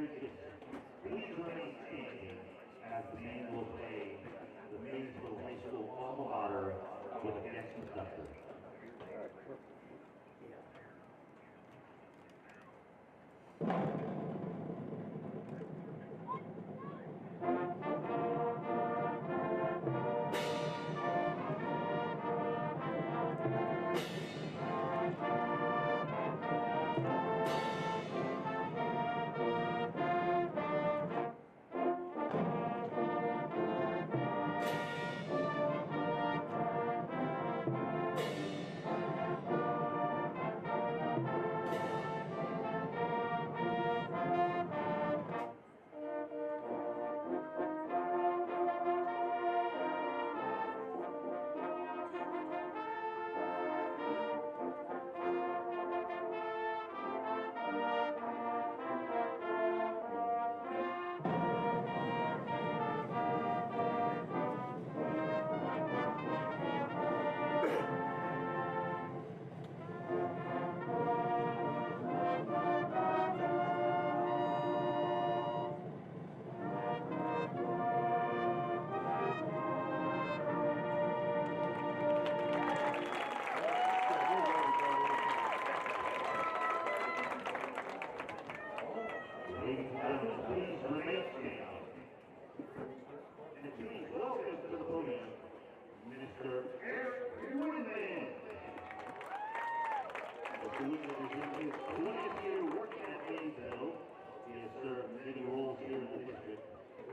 Please remain standing as the band will play the Maysville High School alma mater with a guest conductor.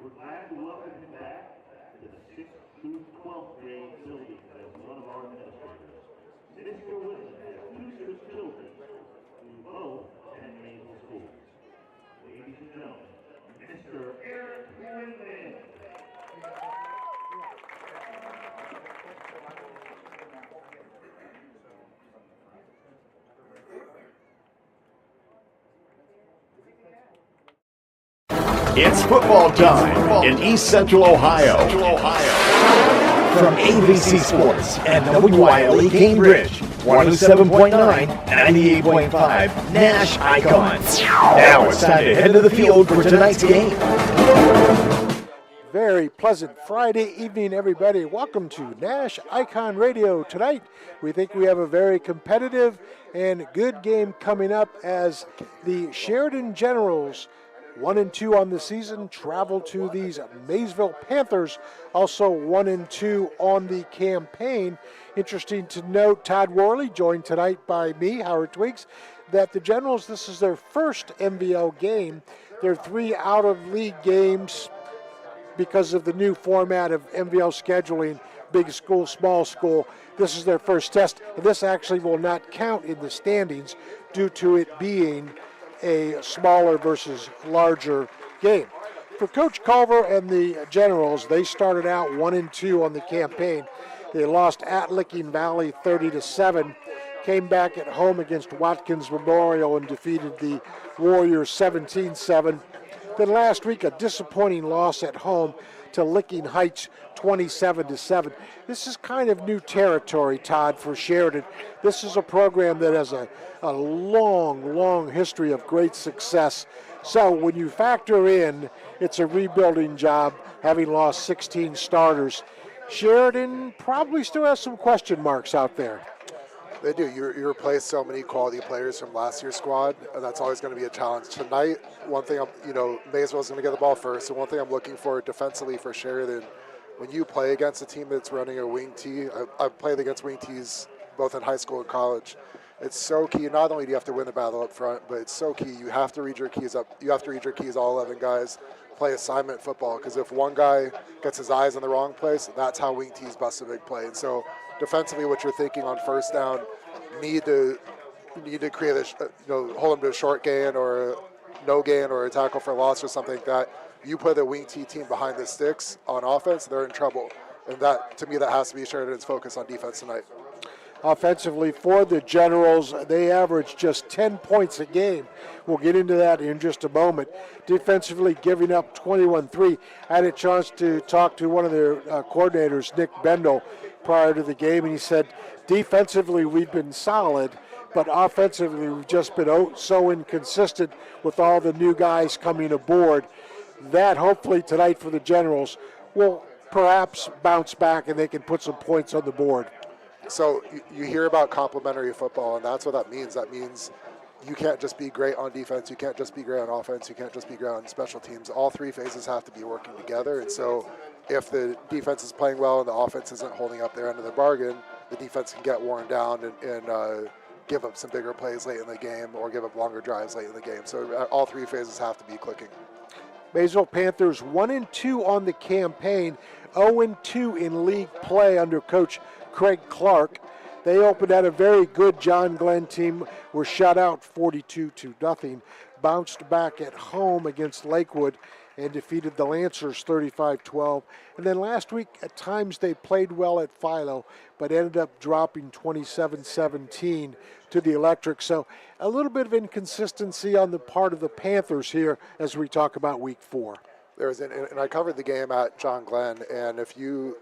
We're glad to welcome him back to the 6th through 12th grade building as one of our administrators. Minister Wilson has two children who both attend Maysville schools. Ladies and gentlemen, Mr. Eric Winman. It's football time in East Central Ohio. From ABC Sports and WYLE Cambridge, 107.9, 98.5, Nash Icon. Now it's time to head to the field for tonight's game. Very pleasant Friday evening, everybody. Welcome to Nash Icon Radio. Tonight, we think we have a very competitive and good game coming up as the Sheridan Generals, 1-2 on the season, travel to these Maysville Panthers, also 1-2 on the campaign. Interesting to note, Todd Worley, joined tonight by me, Howard Twiggs, that the Generals, this is their first MVL game. They're 3 out-of-league games because of the new format of MVL scheduling, big school, small school. This is their first test, and this actually will not count in the standings due to it being a smaller versus larger game. For Coach Culver and the Generals, they started out 1-2 on the campaign. They lost at Licking Valley 30-7, came back at home against Watkins Memorial and defeated the Warriors 17-7. Then last week, a disappointing loss at home to Licking Heights 27-7. This is kind of new territory, Todd, for Sheridan. This is a program that has a long history of great success. So when you factor in, it's a rebuilding job, having lost 16 starters. Sheridan probably still has some question marks out there. They do. You replace so many quality players from last year's squad, and that's always going to be a challenge. Tonight, one thing Maysville's going to get the ball first, and one thing I'm looking for defensively for Sheridan, when you play against a team that's running a wing tee, I've played against wing tees both in high school and college. It's so key. Not only do you have to win the battle up front, but it's so key. You have to read your keys up. You have to read your keys, all 11 guys. Play assignment football, because if one guy gets his eyes in the wrong place, that's how wing tees bust a big play. And so defensively, what you're thinking on first down, need to create hold them to a short gain or a no gain or a tackle for loss or something like that. You put the wing tee team behind the sticks on offense, they're in trouble. And that, to me, that has to be Sheridan's focus on defense tonight. Offensively for the Generals, they average just 10 points a game. We'll get into that in just a moment. Defensively, giving up 21-3. I had a chance to talk to one of their coordinators, Nick Bendel, prior to the game, and he said, defensively, we've been solid, but offensively we've just been so inconsistent with all the new guys coming aboard. That hopefully tonight for the Generals will perhaps bounce back and they can put some points on the board. So you hear about complementary football, and that's what that means. That means you can't just be great on defense, you can't just be great on offense, you can't just be great on special teams. All three phases have to be working together, and so if the defense is playing well and the offense isn't holding up their end of the bargain, the defense can get worn down and give up some bigger plays late in the game or give up longer drives late in the game. So all three phases have to be clicking. Maysville Panthers 1-2 on the campaign, 0-2 in league play under Coach Craig Clark. They opened at a very good John Glenn team, were shut out 42-0, bounced back at home against Lakewood and defeated the Lancers 35-12. And then last week, at times they played well at Philo, but ended up dropping 27-17 to the Electric. So a little bit of inconsistency on the part of the Panthers here as we talk about week 4. And I covered the game at John Glenn, and if you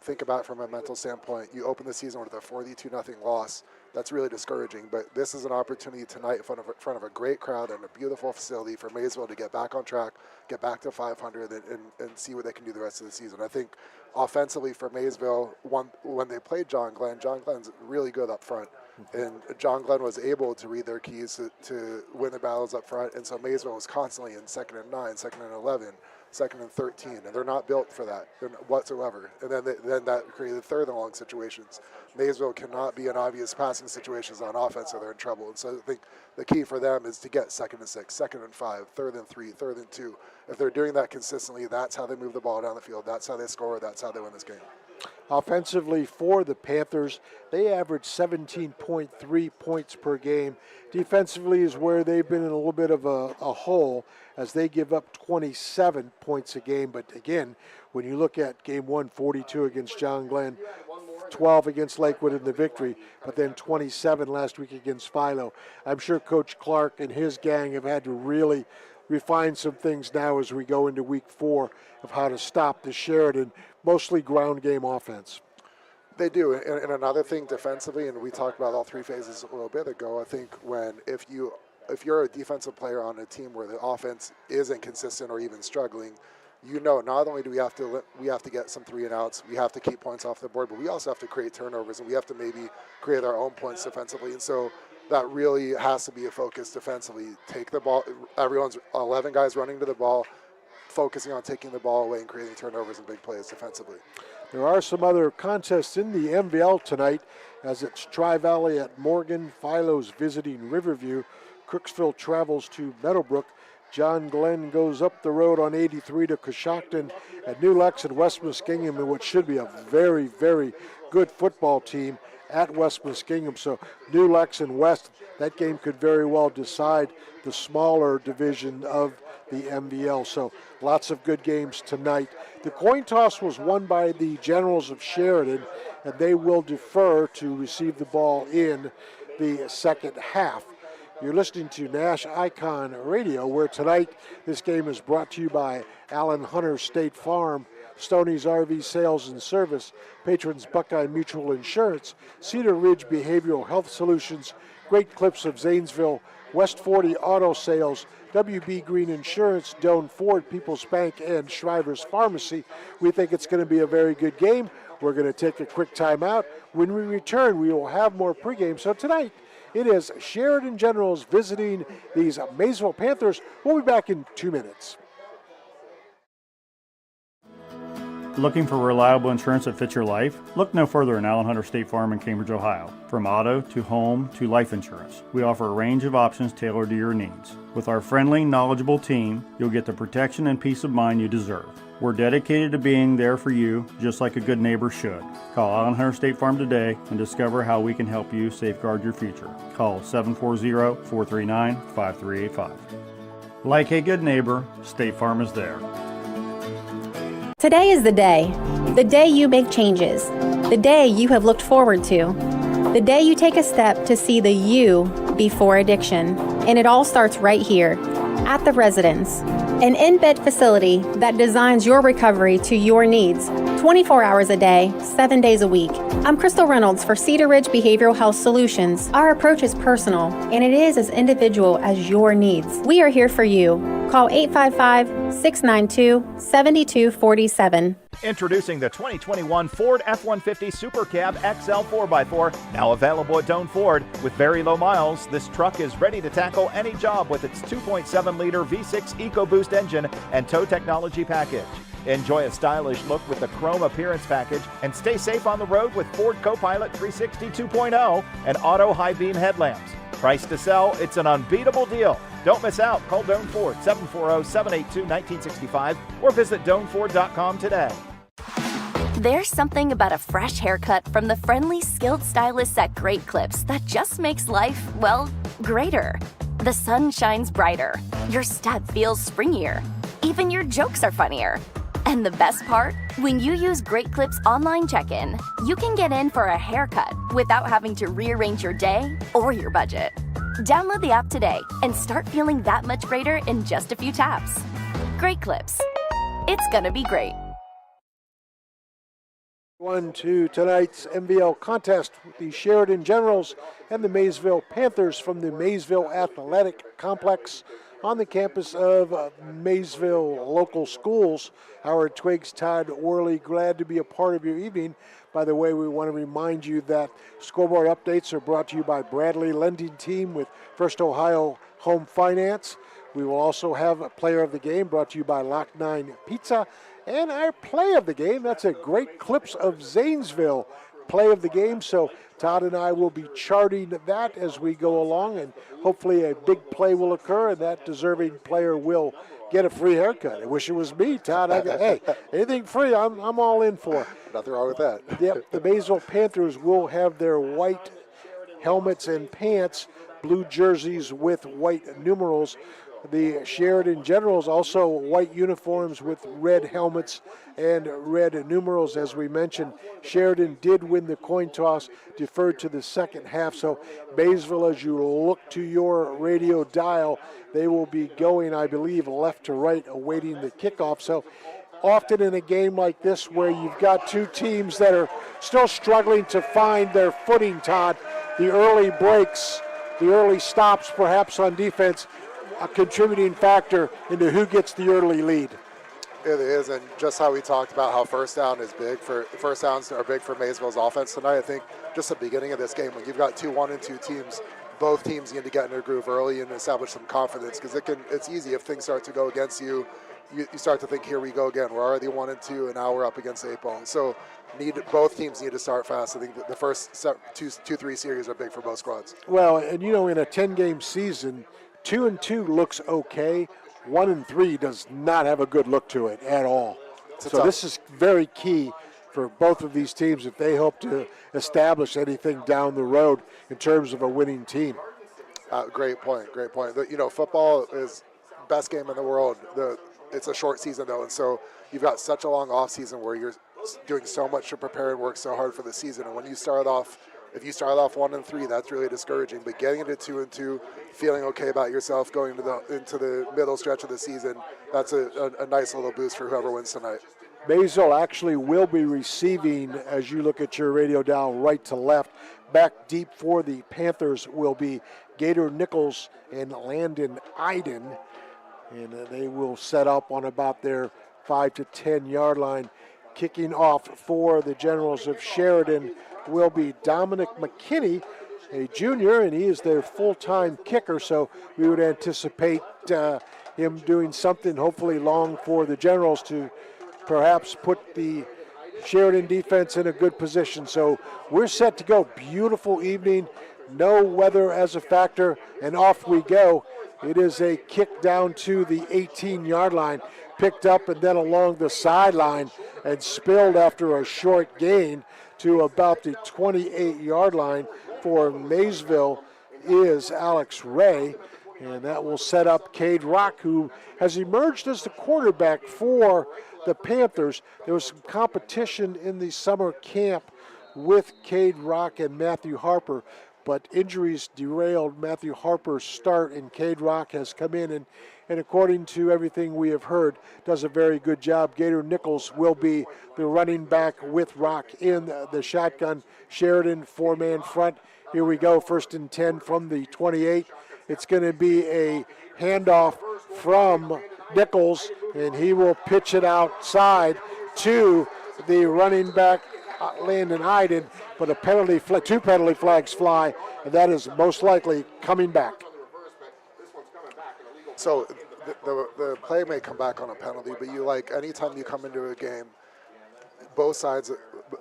think about it from a mental standpoint, you open the season with a 42-0 loss. That's really discouraging, but this is an opportunity tonight in front of a great crowd and a beautiful facility for Maysville to get back on track, get back to 500, and see what they can do the rest of the season. I think offensively for Maysville, when they played John Glenn's really good up front. And John Glenn was able to read their keys to win the battles up front, and so Maysville was constantly in 2nd and 9, 2nd and 11, 2nd and 13, and they're not built for that whatsoever. And then that created 3rd and long situations. Maysville cannot be in obvious passing situations on offense, or they're in trouble. And so I think the key for them is to get 2nd and 6, 2nd and 5, 3rd and 3, 3rd and 2. If they're doing that consistently, that's how they move the ball down the field. That's how they score. That's how they win this game. Offensively for the Panthers, they average 17.3 points per game. Defensively is where they've been in a little bit of a hole as they give up 27 points a game. But again, when you look at game 1, 42 against John Glenn, 12 against Lakewood in the victory, but then 27 last week against Philo. I'm sure Coach Clark and his gang have had to really refine some things now as we go into week 4 of how to stop the Sheridan mostly ground game offense. They do, and another thing defensively, and we talked about all three phases a little bit ago. I think if you're a defensive player on a team where the offense isn't consistent or even struggling, not only do we have to get some 3 and outs, we have to keep points off the board, but we also have to create turnovers, and we have to maybe create our own points defensively. And so that really has to be a focus defensively. Take the ball. Everyone's 11 guys running to the ball, focusing on taking the ball away and creating turnovers and big plays defensively. There are some other contests in the MVL tonight, as it's Tri-Valley at Morgan, Philo's visiting Riverview, Crooksville travels to Meadowbrook, John Glenn goes up the road on 83 to Coshocton, and New Lex and West Muskingum, in what should be a very, very good football team at West Muskingum. So New Lex and West, that game could very well decide the smaller division of the MVL. So lots of good games tonight. The coin toss was won by the Generals of Sheridan, and they will defer to receive the ball in the second half. You're listening to Nash Icon Radio, where tonight this game is brought to you by Allen Hunter State Farm, Stoney's RV Sales and Service, Patrons Buckeye Mutual Insurance, Cedar Ridge Behavioral Health Solutions, Great Clips of Zanesville, West 40 Auto Sales, WB Green Insurance, Doan Ford, People's Bank, and Shriver's Pharmacy. We think it's going to be a very good game. We're going to take a quick timeout. When we return, we will have more pregame. So tonight, it is Sheridan Generals visiting these Maysville Panthers. We'll be back in 2 minutes. Looking for reliable insurance that fits your life? Look no further than Allen Hunter State Farm in Cambridge, Ohio. From auto to home to life insurance, we offer a range of options tailored to your needs. With our friendly, knowledgeable team, you'll get the protection and peace of mind you deserve. We're dedicated to being there for you, just like a good neighbor should. Call Allen Hunter State Farm today and discover how we can help you safeguard your future. Call 740-439-5385. Like a good neighbor, State Farm is there. Today is the day you make changes, the day you have looked forward to, the day you take a step to see the you before addiction. And it all starts right here At the Residence, an in-bed facility that designs your recovery to your needs, 24 hours a day, 7 days a week. I'm Crystal Reynolds for Cedar Ridge Behavioral Health Solutions. Our approach is personal, and it is as individual as your needs. We are here for you. Call 855-692-7247. Introducing the 2021 Ford F-150 Super Cab XL 4x4, now available at Doane Ford. With very low miles, this truck is ready to tackle any job with its 2.7-liter V6 EcoBoost engine and tow technology package. Enjoy a stylish look with the chrome appearance package and stay safe on the road with Ford Copilot 360 2.0 and auto high beam headlamps. Price to sell, it's an unbeatable deal. Don't miss out. Call Doane Ford 740-782-1965 or visit DoaneFord.com today. There's something about a fresh haircut from the friendly, skilled stylists at Great Clips that just makes life, well, greater. The sun shines brighter. Your step feels springier. Even your jokes are funnier. And the best part? When you use Great Clips online check-in, you can get in for a haircut without having to rearrange your day or your budget. Download the app today and start feeling that much greater in just a few taps. Great Clips. It's gonna be great. On to tonight's MVL contest with the Sheridan Generals and the Maysville Panthers from the Maysville Athletic Complex on the campus of Maysville local schools. Howard, Twiggs, Todd, Worley, glad to be a part of your evening. By the way, we want to remind you that scoreboard updates are brought to you by Bradley Lending Team with First Ohio Home Finance. We will also have a player of the game brought to you by Lock 9 Pizza. And our play of the game, that's a Great Clips of Zanesville play of the game. So Todd and I will be charting that as we go along, and hopefully a big play will occur, and that deserving player will get a free haircut. I wish it was me, Todd. Hey, anything free, I'm all in for. Nothing wrong with that. Yep, the Maysville Panthers will have their white helmets and pants, blue jerseys with white numerals. The Sheridan Generals also white uniforms with red helmets and red numerals. As we mentioned, Sheridan did win the coin toss, deferred to the second half. So Maysville, as you look to your radio dial, they will be going, I believe, left to right, awaiting the kickoff. So often in a game like this where you've got two teams that are still struggling to find their footing, Todd, the early breaks, the early stops perhaps on defense, a contributing factor into who gets the early lead. It is, and just how we talked about how first downs are big for Maysville's offense tonight. I think just the beginning of this game, when you've got 2 1-2 teams, both teams need to get in their groove early and establish some confidence, because it's easy if things start to go against you. You start to think, here we go again. We're already 1-2, and now we're up against 8 ball. So both teams need to start fast. I think the first 2-3 series are big for both squads. Well, and in a 10-game season, 2-2 looks okay. 1-3 does not have a good look to it at all. So this is very key for both of these teams if they hope to establish anything down the road in terms of a winning team. Great point. Football is best game in the world. It's a short season though, and so you've got such a long off season where you're doing so much to prepare and work so hard for the season. And when you start off, if you start off 1-3, that's really discouraging. But getting into 2-2, feeling okay about yourself going into the middle stretch of the season, that's a nice little boost for whoever wins tonight. Maysville actually will be receiving, as you look at your radio dial right to left. Back deep for the Panthers will be Gator Nichols and Landon Iden. And they will set up on about their 5 to 10 yard line. Kicking off for the Generals of Sheridan will be Dominic McKinney, a junior, and he is their full-time kicker, so we would anticipate him doing something hopefully long for the Generals to perhaps put the Sheridan defense in a good position. So we're set to go. Beautiful evening, no weather as a factor, and off we go. It is a kick down to the 18-yard line, picked up and then along the sideline and spilled after a short gain to about the 28-yard line for Maysville is Alex Ray, and that will set up Cade Rock, who has emerged as the quarterback for the Panthers. There was some competition in the summer camp with Cade Rock and Matthew Harper, but injuries derailed Matthew Harper's start, and Cade Rock has come in and according to everything we have heard, does a very good job. Gator Nichols will be the running back with Rock in the shotgun. Sheridan, four-man front. Here we go, 1st and 10 from the 28. It's going to be a handoff from Nichols, and he will pitch it outside to the running back, Landon Iden, but two penalty flags fly, and that is most likely coming back. So the play may come back on a penalty, but anytime you come into a game, both sides,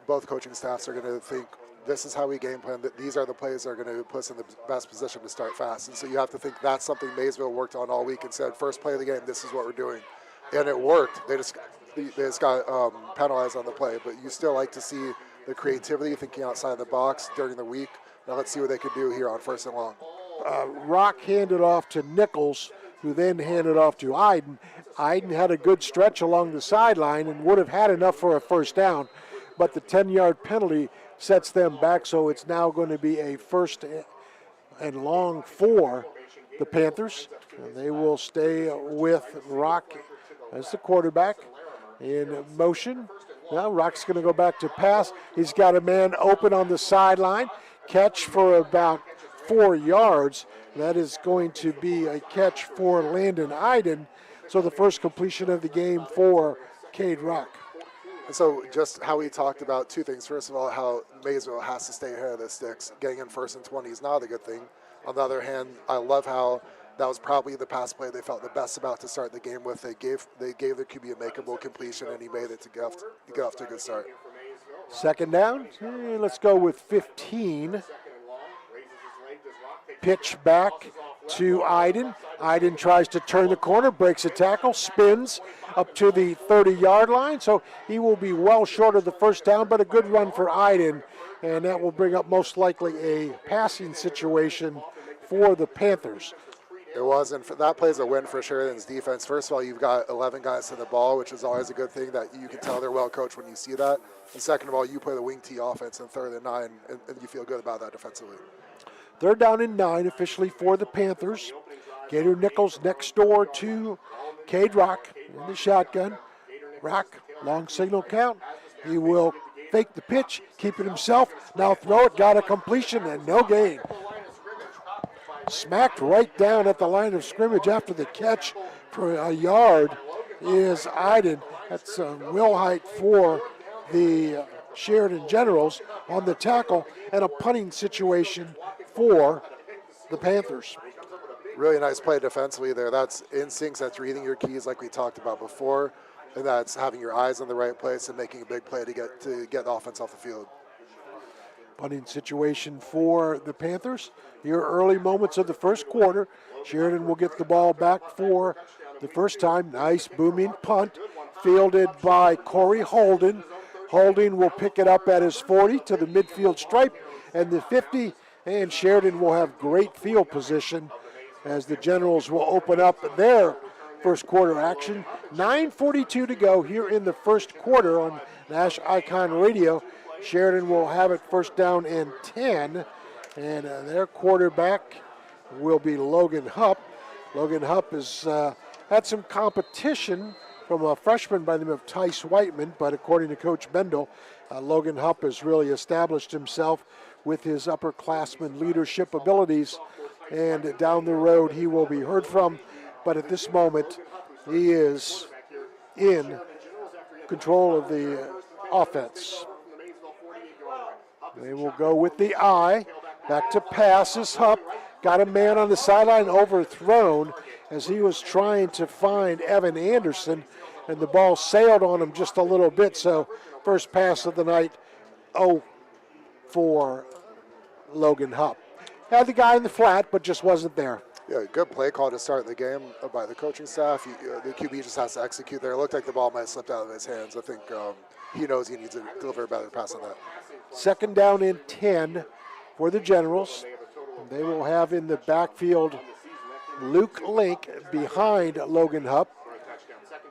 both coaching staffs are going to think, this is how we game plan, that these are the plays that are going to put us in the best position to start fast. And so you have to think that's something Maysville worked on all week and said, first play of the game, this is what we're doing. And it worked. They just got penalized on the play, but you still like to see the creativity, thinking outside the box during the week. Now let's see what they can do here on 1st and long. Rock handed off to Nichols, who then handed off to Iden. Iden had a good stretch along the sideline and would have had enough for a first down, but the 10-yard penalty sets them back, so it's now going to be a 1st and long for the Panthers. And they will stay with Rock as the quarterback in motion. Now Rock's going to go back to pass. He's got a man open on the sideline. Catch for about 4 yards. That is going to be a catch for Landon Iden. So the first completion of the game for Cade Rock. And so just how we talked about two things. First of all, how Maysville has to stay ahead of the sticks. Getting in 1st and 20 is not a good thing. On the other hand, I love how that was probably the pass play they felt the best about to start the game with. They gave the QB a makeable completion, and he made it to get off to a good start. 2nd down. Let's go with 15. Pitch back to Iden. Iden tries to turn the corner, breaks a tackle, spins up to the 30-yard line. So he will be well short of the first down, but a good run for Iden. And that will bring up most likely a passing situation for the Panthers. It was, and that plays a win for Sheridan's defense. First of all, you've got 11 guys to the ball, which is always a good thing that you can tell they're well coached when you see that. And second of all, you play the wing T offense in 3rd and 9, and you feel good about that defensively. 3rd down and 9 officially for the Panthers. Gator Nichols next door to Cade Rock in the shotgun. Rock, long signal count. He will fake the pitch, keep it himself. Now throw it, got a completion and no gain. Smacked right down at the line of scrimmage after the catch for a yard is Iden. That's Will Height for the Sheridan Generals on the tackle, and a punting situation for the Panthers. Really nice play defensively there. That's instincts, that's reading your keys like we talked about before, and that's having your eyes in the right place and making a big play to get the offense off the field. Punting situation for the Panthers. Here early moments of the first quarter. Sheridan will get the ball back for the first time. Nice booming punt fielded by Corey Holden. Holden will pick it up at his 40 to the midfield stripe and the 50, and Sheridan will have great field position as the Generals will open up their first quarter action. 9:42 to go here in the first quarter on Nash Icon Radio. Sheridan will have it 1st down and 10, and their quarterback will be Logan Hupp. Logan Hupp has had some competition from a freshman by the name of Tice Whiteman, but according to Coach Bendel, Logan Hupp has really established himself with his upperclassman leadership abilities, and down the road he will be heard from, but at this moment he is in control of the offense. They will go with the eye. Back to pass is Hupp. Got a man on the sideline, overthrown as he was trying to find Evan Anderson, and the ball sailed on him just a little bit. So first pass of the night, for Logan Hupp. Had the guy in the flat, but just wasn't there. Yeah, good play call to start the game by the coaching staff. The QB just has to execute there. It looked like the ball might have slipped out of his hands. I think he knows he needs to deliver a better pass on that. 2nd down and 10 for the Generals. They will have in the backfield Luke Link behind Logan Hupp.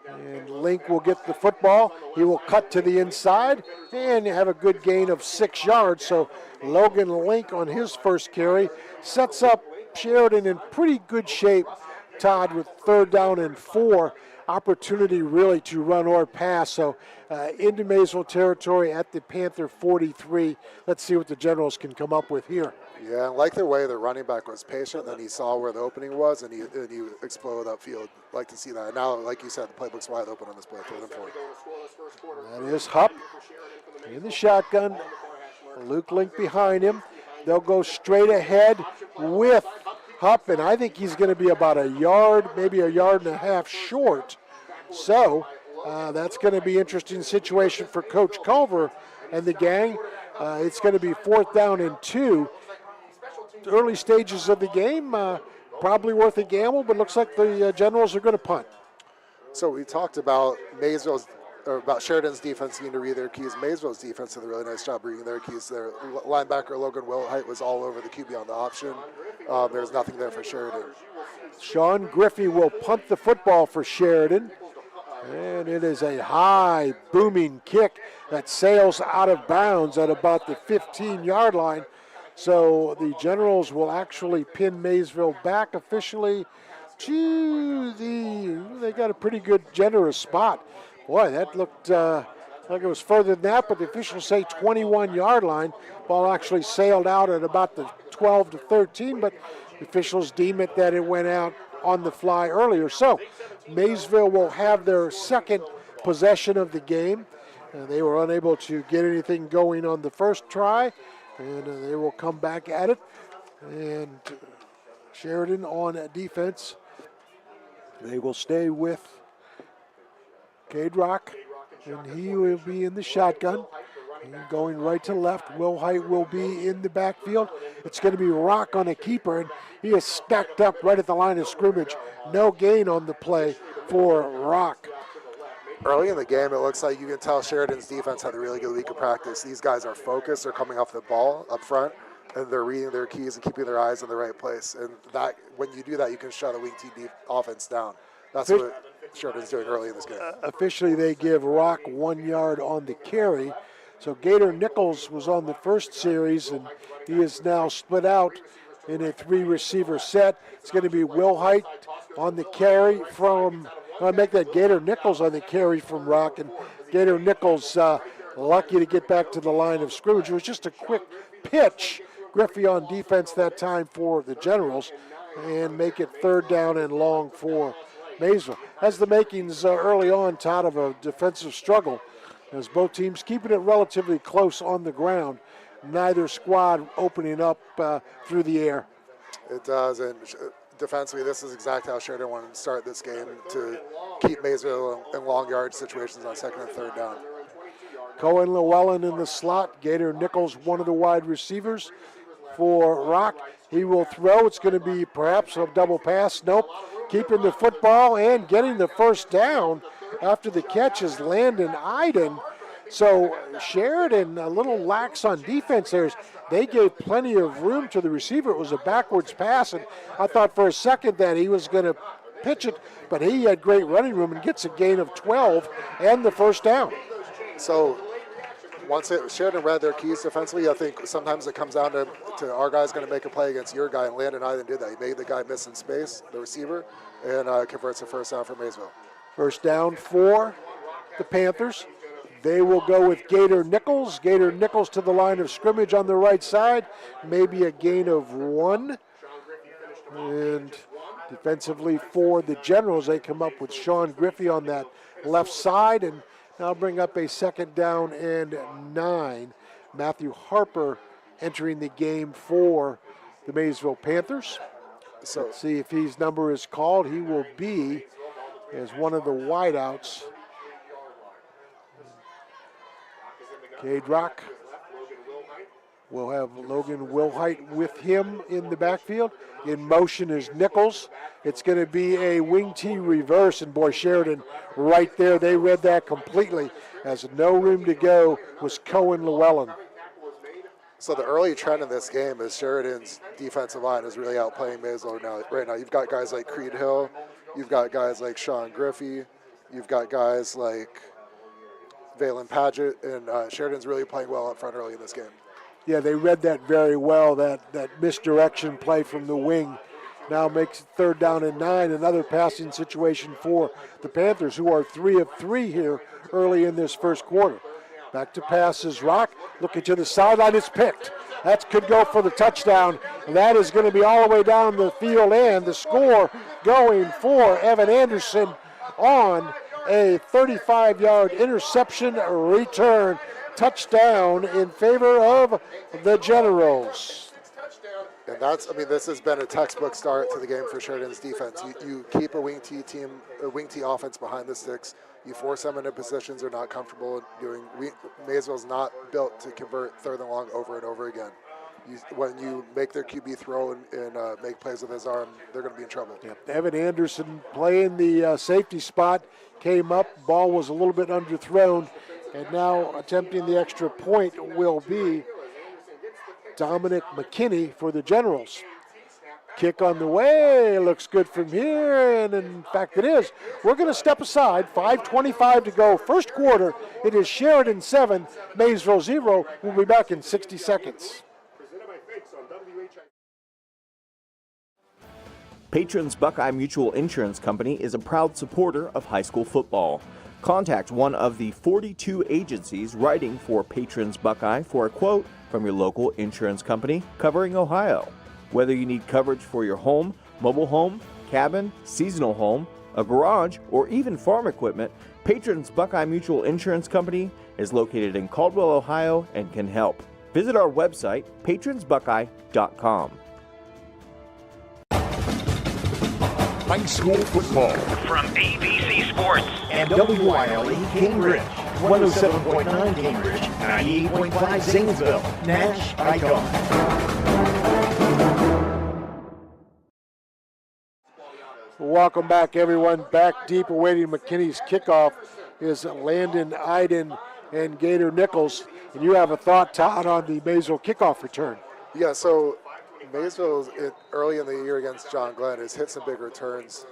And Link will get the football. He will cut to the inside and have a good gain of 6 yards. So Logan Link on his first carry sets up Sheridan in pretty good shape, Todd, with 3rd down and 4. Opportunity really to run or pass. So into Maysville territory at the Panther 43. Let's see what the Generals can come up with here. Yeah, I like the way the running back was patient, then he saw where the opening was, and he exploded upfield. Like to see that. And now, like you said, the playbook's wide open on this play. 3rd and 4. That is Hupp in the shotgun. Luke Link behind him. They'll go straight ahead with Hupp, and I think he's going to be about a yard, maybe a yard and a half short. So that's going to be an interesting situation for Coach Culver and the gang. It's going to be 4th down and 2. Early stages of the game, probably worth a gamble, but looks like the Generals are going to punt. So we talked about about Sheridan's defense needing to read their keys. Maysville's defense did a really nice job reading their keys. Their linebacker Logan Wilhite was all over the QB on the option. There's nothing there for Sheridan. Sean Griffey will punt the football for Sheridan. And it is a high, booming kick that sails out of bounds at about the 15-yard line. So the Generals will actually pin Maysville back officially to they got a pretty good, generous spot. Boy, that looked like it was further than that, but the officials say 21-yard line. Ball actually sailed out at about the 12 to 13, but the officials deem it that it went out on the fly earlier. So Maysville will have their second possession of the game. They were unable to get anything going on the first try, and they will come back at it. And Sheridan on defense. They will stay with Cade Rock, and he will be in the shotgun. And going right to left, Wilhite will be in the backfield. It's going to be Rock on a keeper, and he is stacked up right at the line of scrimmage. No gain on the play for Rock. Early in the game, it looks like you can tell Sheridan's defense had a really good week of practice. These guys are focused. They're coming off the ball up front, and they're reading their keys and keeping their eyes in the right place. And that, when you do that, you can shut a weak team offense down. That's what Sheridan's doing early in this game. Officially, they give Rock 1 yard on the carry. So Gator Nichols was on the first series, and he is now split out in a 3-receiver set. It's going to be Wilhite on the carry from, I'll make that Gator Nichols on the carry from Rock, and Gator Nichols lucky to get back to the line of scrimmage. It was just a quick pitch. Griffey on defense that time for the Generals, and make it 3rd down and long for Maysville. Has the makings early on, Todd, of a defensive struggle, as both teams keeping it relatively close on the ground. Neither squad opening up through the air. It does, and defensively, this is exactly how Sheridan wanted to start this game, to keep Maysville in long yard situations on 2nd and 3rd down. Cohen Llewellyn in the slot. Gator Nichols, one of the wide receivers for Rock. He will throw. It's going to be perhaps a double pass. Nope. Keeping the football and getting the first down after the catch is Landon Iden. So Sheridan a little lax on defense there. They gave plenty of room to the receiver. It was a backwards pass, and I thought for a second that he was going to pitch it, but he had great running room and gets a gain of 12 and the first down. So once Sheridan read their keys defensively, I think sometimes it comes down to our guy's going to make a play against your guy, and Landon Iden did that. He made the guy miss in space, the receiver, and converts a first down for Maysville. First down for the Panthers. They will go with Gator Nichols. Gator Nichols to the line of scrimmage on the right side. Maybe a gain of 1. And defensively for the Generals, they come up with Sean Griffey on that left side. And now bring up a 2nd down and 9. Matthew Harper entering the game for the Maysville Panthers. So let's see if his number is called. He will be as one of the wideouts. Cade Rock will have Logan Wilhite with him in the backfield. In motion is Nichols. It's going to be a wing T reverse, and boy, Sheridan right there. They read that completely. Has no room to go was Cohen Llewellyn. So the early trend in this game is Sheridan's defensive line is really outplaying Maysville right now. You've got guys like Creed Hill. You've got guys like Sean Griffey. You've got guys like Valen Paget, and Sheridan's really playing well up front early in this game. Yeah, they read that very well, that misdirection play from the wing. Now makes it 3rd down and 9, another passing situation for the Panthers, who are 3 of 3 here early in this first quarter. Back to passes, Rock looking to the sideline, it's picked. That could go for the touchdown. That is going to be all the way down the field, and the score going for Evan Anderson on a 35-yard interception return. Touchdown in favor of the Generals. And this has been a textbook start to the game for Sheridan's defense. You keep a wing T offense behind the sticks. You force them into positions they're not comfortable doing. Maysville's not built to convert 3rd and long over and over again. When you make their QB throw and make plays with his arm, they're going to be in trouble. Yep. Evan Anderson playing the safety spot, came up, ball was a little bit underthrown, and now attempting the extra point will be Dominic McKinney for the Generals. Kick on the way, looks good from here, and in fact it is. We're going to step aside, 5:25 to go, first quarter. It is Sheridan 7, Maysville 0. We'll be back in 60 seconds. Patrons Buckeye Mutual Insurance Company is a proud supporter of high school football. Contact one of the 42 agencies writing for Patrons Buckeye for a quote from your local insurance company covering Ohio. Whether you need coverage for your home, mobile home, cabin, seasonal home, a garage, or even farm equipment, Patrons Buckeye Mutual Insurance Company is located in Caldwell, Ohio, and can help. Visit our website, patronsbuckeye.com. High school football from ABC Sports and WILE Cambridge, 107.9 Cambridge, 98.5 Zanesville, Nash Icon. Welcome back, everyone. Back deep, awaiting McKinney's kickoff is Landon Iden and Gator Nichols. And you have a thought, Todd, on the Maysville kickoff return. Yeah, so Maysville early in the year against John Glenn has hit some big returns.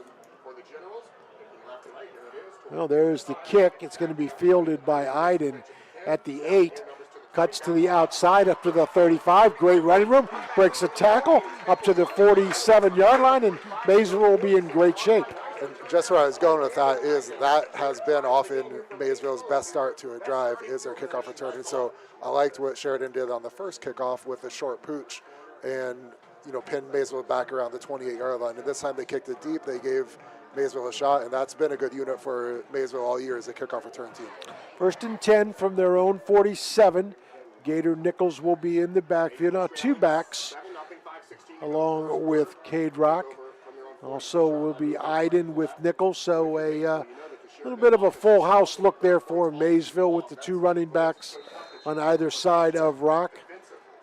Well, there's the kick. It's going to be fielded by Iden at the 8. Cuts to the outside up to the 35. Great running room. Breaks a tackle up to the 47-yard line, and Maysville will be in great shape. And just where I was going with that is that has been often Maysville's best start to a drive is their kickoff return. And so I liked what Sheridan did on the first kickoff with the short pooch and, pinned Maysville back around the 28-yard line. And this time they kicked it deep. They gave Maysville a shot, and that's been a good unit for Maysville all year as a kickoff return team. 1st and 10 from their own 47. Gator Nichols will be in the backfield. Now 2 backs along with Cade Rock. Also will be Iden with Nichols, so a little bit of a full house look there for Maysville with the 2 running backs on either side of Rock,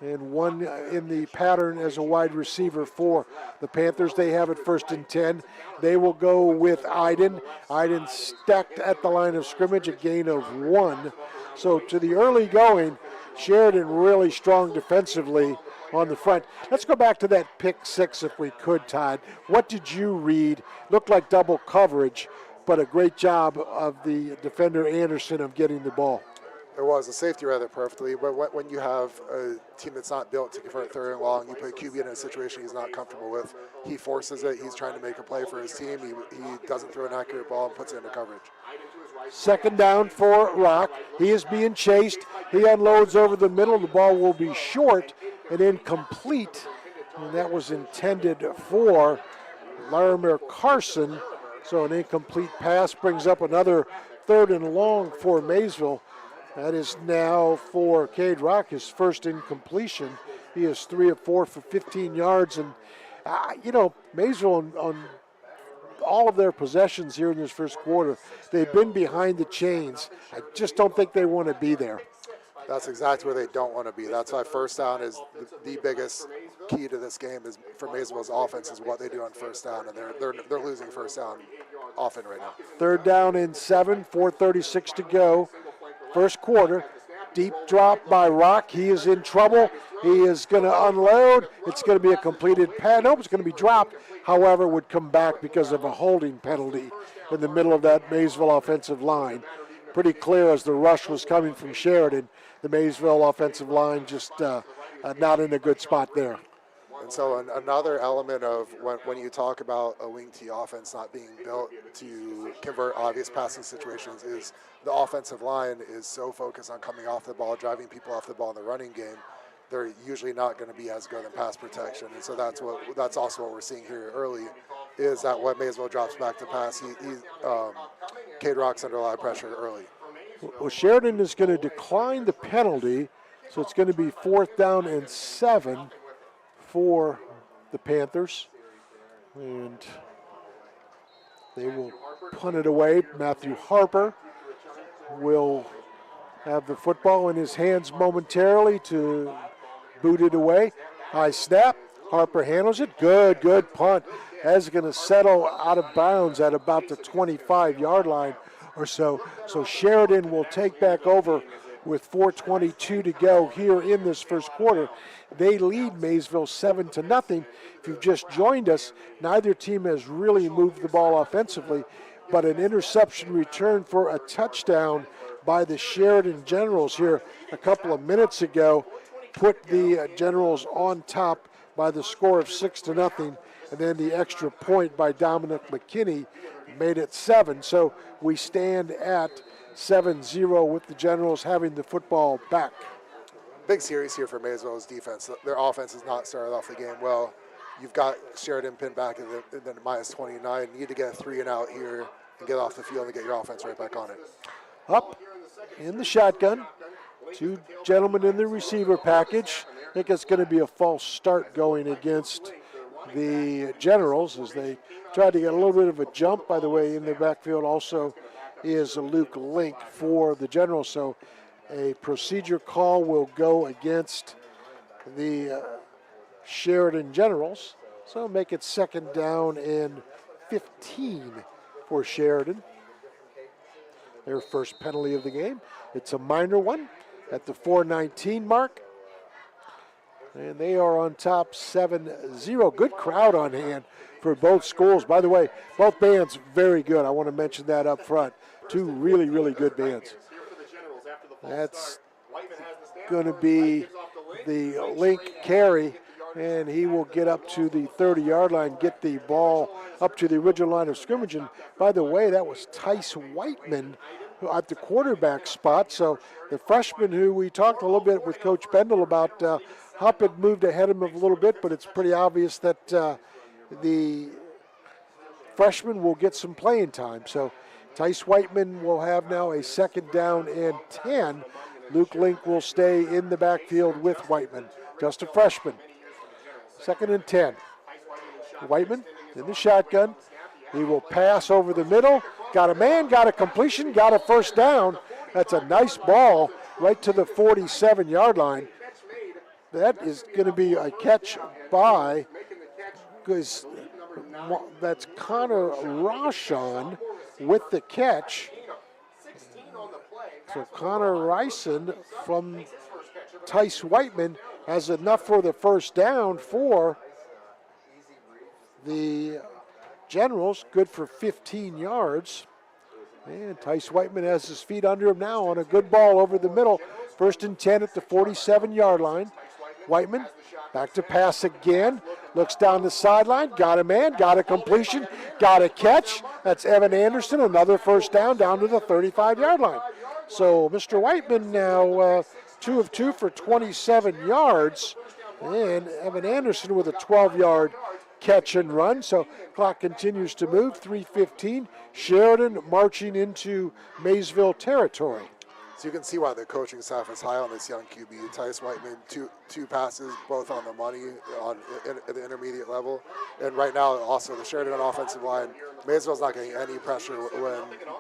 and one in the pattern as a wide receiver for the Panthers. They have it 1st and 10. They will go with Iden. Iden stacked at the line of scrimmage, a gain of 1. So to the early going, Sheridan really strong defensively on the front. Let's go back to that pick 6 if we could, Todd. What did you read? Looked like double coverage, but a great job of the defender Anderson of getting the ball. It was. The safety read it perfectly, but when you have a team that's not built to convert 3rd and long, you put QB in a situation he's not comfortable with. He forces it. He's trying to make a play for his team. He doesn't throw an accurate ball and puts it into coverage. 2nd down for Rock. He is being chased. He unloads over the middle. The ball will be short and incomplete, and that was intended for Larimer Carson. So an incomplete pass brings up another 3rd and long for Maysville. That is now for Cade Rock, his first incompletion. He is 3 of 4 for 15 yards. And, Maysville on all of their possessions here in this first quarter, they've been behind the chains. I just don't think they want to be there. That's exactly where they don't want to be. That's why 1st down is the biggest key to this game is for Maysville's offense is what they do on 1st down, and they're losing 1st down often right now. 3rd down and 7, 4:36 to go. First quarter, deep drop by Rock. He is in trouble. He is going to unload. It's going to be a completed pass. Nope, it's going to be dropped. However, would come back because of a holding penalty in the middle of that Maysville offensive line. pretty clear as the rush was coming from Sheridan. The Maysville offensive line just not in a good spot there. And so another element of when you talk about a wing T offense not being built to convert obvious passing situations is the offensive line is so focused on coming off the ball, driving people off the ball in the running game. They're usually not going to be as good in pass protection. And so that's also what we're seeing here early is that when Maysville drops back to pass, Cade Rock's under a lot of pressure early. Well, Sheridan is going to decline the penalty, so it's going to be 4th down and 7 for the Panthers. And they will punt it away. Matthew Harper will have the football in his hands momentarily to boot it away. High snap. Harper handles it. Good punt. That's going to settle out of bounds at about the 25-yard line or so. So Sheridan will take back over with 4:22 to go here in this first quarter. They lead Maysville 7-0. If you've just joined us, neither team has really moved the ball offensively, but an interception return for a touchdown by the Sheridan Generals here a couple of minutes ago put the Generals on top by the score of 6-0, and then the extra point by Dominic McKinney made it 7. So we stand at 7-0 with the Generals having the football back. Big series here for Maysville's defense. Their offense has not started off the game well. You've got Sheridan pinned back in the minus 29. You need to get a 3-and-out here and get off the field and get your offense right back on it. Up in the shotgun. 2 gentlemen in the receiver package. I think it's going to be a false start going against the Generals as they tried to get a little bit of a jump. By the way, in the backfield also is Luke Link for the Generals. So a procedure call will go against the Sheridan Generals. So make it 2nd down and 15 for Sheridan. Their first penalty of the game. It's a minor one at the 4:19 mark. And they are on top 7-0. Good crowd on hand for both schools. By the way, both bands very good. I want to mention that up front. 2 really, really good bands. That's going to be the Link carry, and he will get up to the 30-yard line, get the ball up to the original line of scrimmage. And by the way, that was Tice Whiteman at the quarterback spot. So the freshman who we talked a little bit with Coach Bendel about, Hupp had moved ahead of him a little bit, but it's pretty obvious that the freshman will get some playing time. So Tice Whiteman will have now a 2nd down and 10. Luke Link will stay in the backfield with Whiteman, just a freshman. 2nd and 10. Whiteman in the shotgun. He will pass over the middle. Got a man, got a completion, got a 1st down. That's a nice ball right to the 47-yard line. That is going to be a catch by, because that's Connor Rashon with the catch. So Connor Ryson from Tice Whiteman has enough for the 1st down for the Generals, good for 15 yards. And Tice Whiteman has his feet under him now on a good ball over the middle. 1st and 10 at the 47-yard line. Whiteman back to pass again. Looks down the sideline. Got a man, got a completion, got a catch. That's Evan Anderson, another 1st down to the 35-yard line. So Mr. Whiteman now 2 of 2 for 27 yards. And Evan Anderson with a 12-yard catch and run. So clock continues to move. 3:15. Sheridan marching into Maysville territory. So you can see why the coaching staff is high on this young QB. Tice Whiteman, two passes, both on the money at the intermediate level. And right now, also the Sheridan offensive line, Maysville's not getting any pressure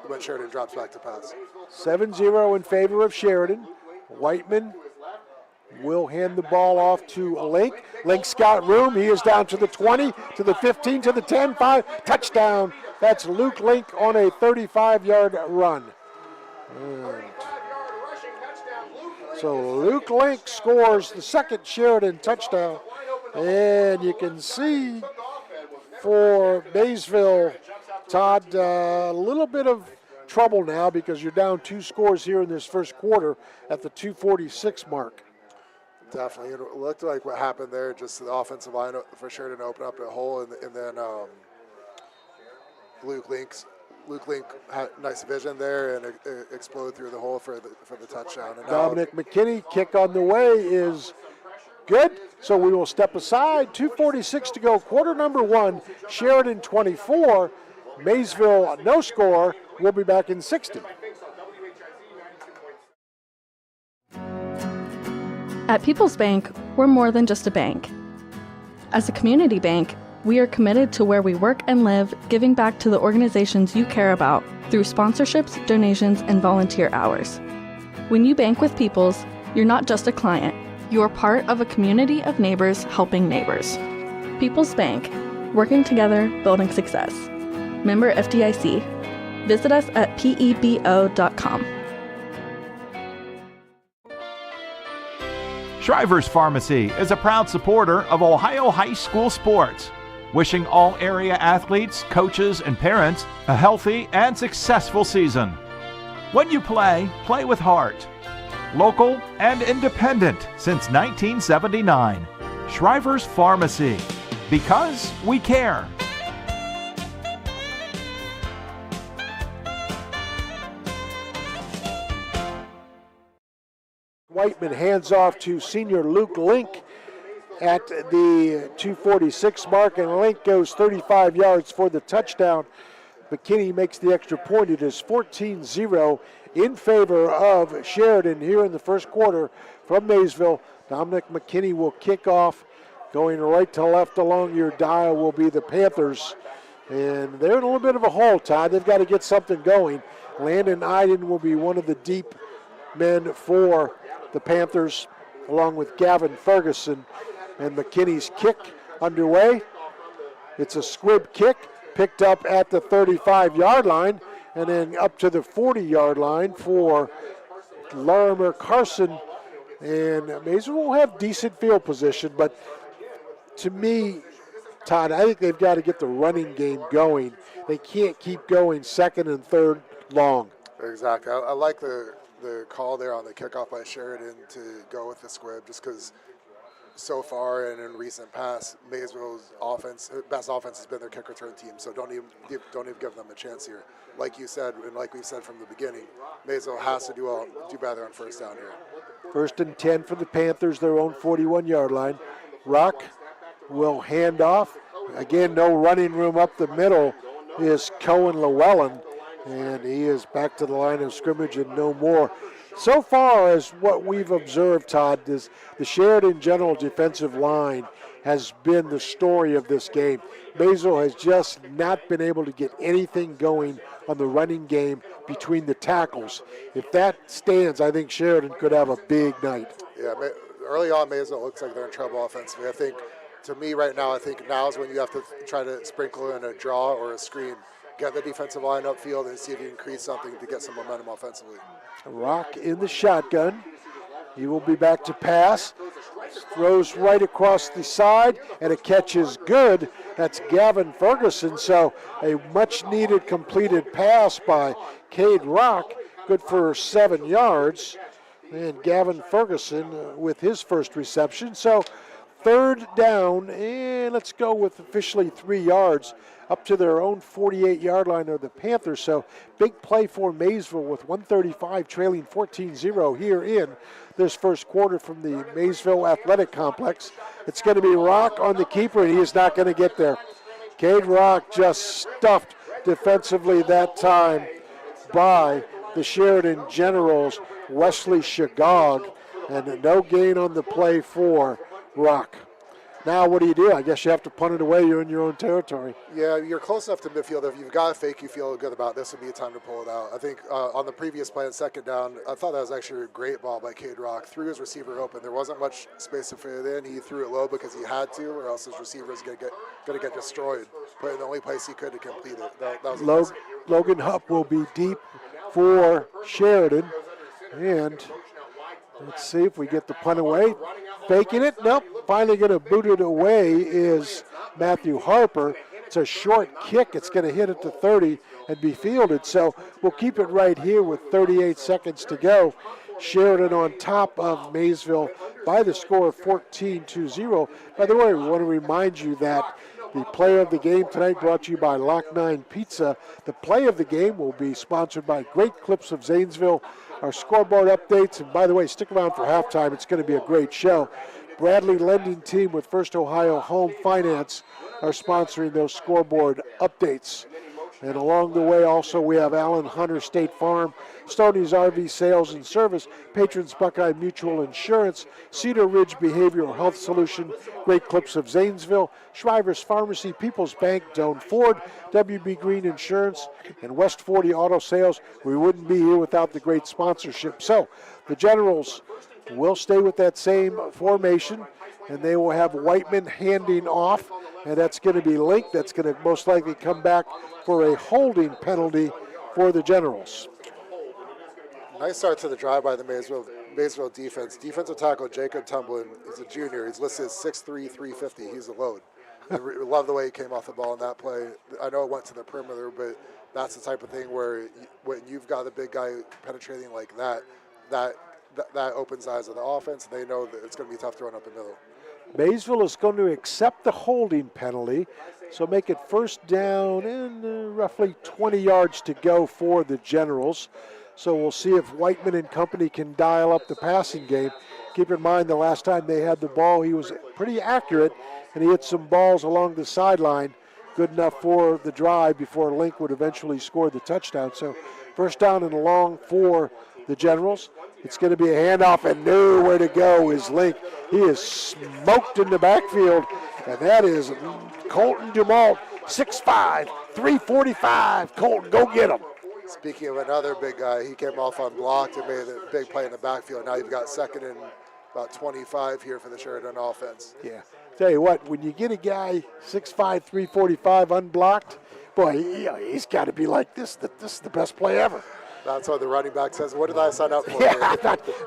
when Sheridan drops back to pass. 7-0 in favor of Sheridan. Whiteman will hand the ball off to Link. Link's got room. He is down to the 20, to the 15, to the 10, 5. Touchdown. That's Luke Link on a 35-yard run. And so Luke Link scores the 2nd Sheridan touchdown. And you can see for Maysville, Todd, a little bit of trouble now because you're down 2 scores here in this first quarter at the 2:46 mark. Definitely. It looked like what happened there, just the offensive line for Sheridan opened up a hole, and then Luke Link had nice vision there and it exploded through the hole for the touchdown. And Dominic McKinney, kick on the way is good. So we will step aside. 2:46 to go. Quarter number 1. Sheridan 24. Maysville no score. We'll be back in 60. At People's Bank, we're more than just a bank. As a community bank, we are committed to where we work and live, giving back to the organizations you care about through sponsorships, donations, and volunteer hours. When you bank with People's, you're not just a client. You're part of a community of neighbors helping neighbors. People's Bank, working together, building success. Member FDIC. Visit us at pebo.com. Shriver's Pharmacy is a proud supporter of Ohio high school sports, wishing all area athletes, coaches, and parents a healthy and successful season. When you play, play with heart. Local and independent since 1979. Shriver's Pharmacy, because we care. Whiteman hands off to senior Luke Link at the 2:46 mark, and Link goes 35 yards for the touchdown. McKinney makes the extra point. It is 14-0 in favor of Sheridan here in the first quarter from Maysville. Dominic McKinney will kick off. Going right to left along your dial will be the Panthers. And they're in a little bit of a hole, Todd. They've got to get something going. Landon Iden will be one of the deep men for the Panthers, along with Gavin Ferguson. And McKinney's kick underway. It's a squib kick, picked up at the 35-yard line, and then up to the 40-yard line for Larimer Carson. And Maysville will have decent field position, but to me, Todd, I think they've got to get the running game going. They can't keep going second and third long. Exactly. I like the call there on the kickoff by Sheridan to go with the squib, just because so far and in recent past, Maysville's best offense has been their kick return team. So don't even give them a chance here. Like you said, and like we've said from the beginning, Maysville has to do better on first down here. 1st and 10 for the Panthers, their own 41-yard line. Rock will hand off. Again, no running room up the middle is Cohen Llewellyn, and he is back to the line of scrimmage and no more. So far as what we've observed, Todd, is the Sheridan Generals defensive line has been the story of this game. Maysville has just not been able to get anything going on the running game between the tackles. If that stands, I think Sheridan could have a big night. Yeah, early on, Maysville looks like they're in trouble offensively. I think, to me right now, I think now is when you have to try to sprinkle in a draw or a screen. Get the defensive line upfield and see if you can create something to get some momentum offensively. Rock in the shotgun. He will be back to pass. Throws right across the side, and a catch is good. That's Gavin Ferguson. So a much-needed completed pass by Cade Rock. Good for 7 yards. And Gavin Ferguson with his first reception. So 3rd down, and let's go with officially 3 yards up to their own 48-yard line of the Panthers. So big play for Maysville with 1:35 trailing 14-0 here in this first quarter from the Maysville Athletic Complex. It's going to be Rock on the keeper, and he is not going to get there. Cade Rock just stuffed defensively that time by the Sheridan Generals, Wesley Shagog, and no gain on the play for Rock. Now what do? I guess you have to punt it away. You're in your own territory. Yeah, you're close enough to midfield. If you've got a fake you feel good about, this would be a time to pull it out. I think on the previous play on 2nd down, I thought that was actually a great ball by Cade Rock. Threw his receiver open. There wasn't much space to fit it in. He threw it low because he had to, or else his receiver is going to get destroyed. But the only place he could to complete it. That was Logan Hupp will be deep for Sheridan. And let's see if we get the punt away. Faking it. Nope. Finally going to boot it away is Matthew Harper. It's a short kick. It's going to hit at the 30. and be fielded. So we'll keep it right here with 38 seconds to go. Sheridan on top of Maysville by the score of 14-0. By the way, we want to remind you that the player of the game tonight brought to you by Lock 9 Pizza. The play of the game will be sponsored by Great Clips of Zanesville. Our scoreboard updates, and by the way, stick around for halftime. It's going to be a great show. Bradley Lending Team with First Ohio Home Finance are sponsoring those scoreboard updates. And along the way also we have Allen Hunter State Farm, Stoney's RV Sales and Service, Patrons Buckeye Mutual Insurance, Cedar Ridge Behavioral Health Solution, Great Clips of Zanesville, Shriver's Pharmacy, People's Bank, Doan Ford, WB Green Insurance, and West 40 Auto Sales. We wouldn't be here without the great sponsorship. So the Generals will stay with that same formation, and they will have Whiteman handing off, and that's going to be Link. That's going to most likely come back for a holding penalty for the Generals. Nice start to the drive by the Maysville defense. Defensive tackle Jacob Tumblin is a junior. He's listed as 6'3", 350. He's a load. I love the way he came off the ball in that play. I know it went to the perimeter, but that's the type of thing where when you've got a big guy penetrating like that opens eyes of the offense, and they know that it's going to be tough throwing up the middle. Maysville is going to accept the holding penalty, so make it first down and roughly 20 yards to go for the Generals. So we'll see if Whiteman and company can dial up the passing game. Keep in mind the last time they had the ball, he was pretty accurate, and he hit some balls along the sideline, good enough for the drive before Link would eventually score the touchdown. So first down and long for the Generals. It's going to be a handoff, and nowhere to go is Link. He is smoked in the backfield, and that is Colton Dumalt, 6'5", 345. Colton, go get him. Speaking of another big guy, he came off unblocked and made a big play in the backfield. Now you've got second and about 25 here for the Sheridan offense. Yeah. Tell you what, when you get a guy 6'5", 345 unblocked, boy, he's got to be like this. This is the best play ever. That's what the running back says. What did I sign up for? Yeah,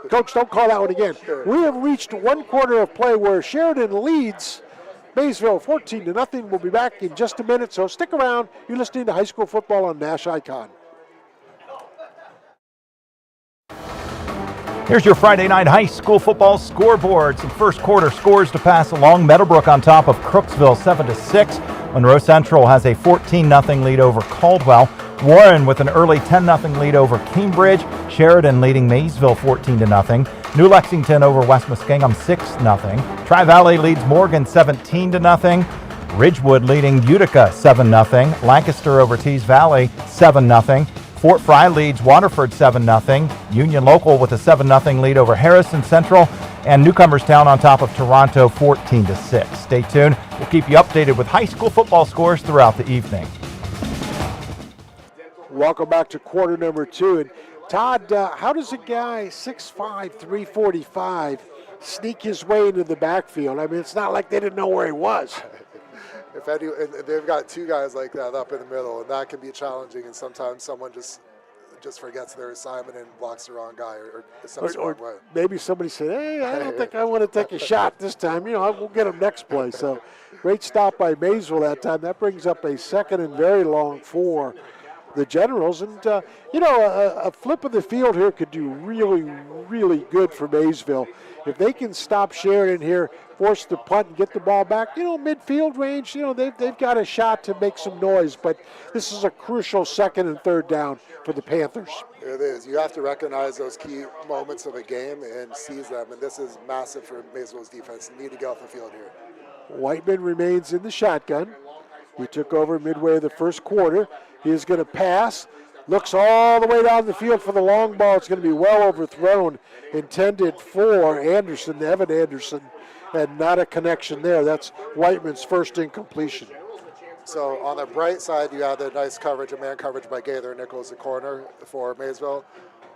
Coach, don't call that one again. We have reached one quarter of play where Sheridan leads Maysville 14-0. We'll be back in just a minute, so stick around. You're listening to High School Football on Nash Icon. Here's your Friday night high school football scoreboard. Some first quarter scores to pass along. Meadowbrook on top of Crooksville 7-6. Monroe Central has a 14-0 lead over Caldwell. Warren with an early 10-0 lead over Cambridge. Sheridan leading Maysville 14-0. New Lexington over West Muskingum 6-0. Tri-Valley leads Morgan 17-0. Ridgewood leading Utica 7-0. Lancaster over Tees Valley 7-0. Fort Fry leads Waterford 7-0. Union Local with a 7-0 lead over Harrison Central. And Newcomerstown on top of Toronto 14-6. Stay tuned. We'll keep you updated with high school football scores throughout the evening. Welcome back to quarter number 2. And Todd, how does a guy 6'5", 345 sneak his way into the backfield? I mean, it's not like they didn't know where he was. If any, and they've got two guys like that up in the middle, and that can be challenging. And sometimes someone just forgets their assignment and blocks the wrong guy, or maybe somebody said, "Hey, I don't think I want to take a shot this time. We'll get him next play." So, great stop by Maysville that time. That brings up a second and very long for the Generals, and a flip of the field here could do really, really good for Maysville. If they can stop Sheridan here, force the punt and get the ball back, midfield range, they've got a shot to make some noise, but this is a crucial second and third down for the Panthers. It is. You have to recognize those key moments of a game and seize them, and this is massive for Maysville's defense. Need to get off the field here. Whiteman remains in the shotgun. He took over midway of the first quarter. He is going to pass. Looks all the way down the field for the long ball. It's going to be well overthrown. Intended for Anderson, Evan Anderson, and not a connection there. That's Whiteman's first incompletion. So on the bright side, you have the nice coverage, a man coverage by Gaither Nichols, the corner for Maysville.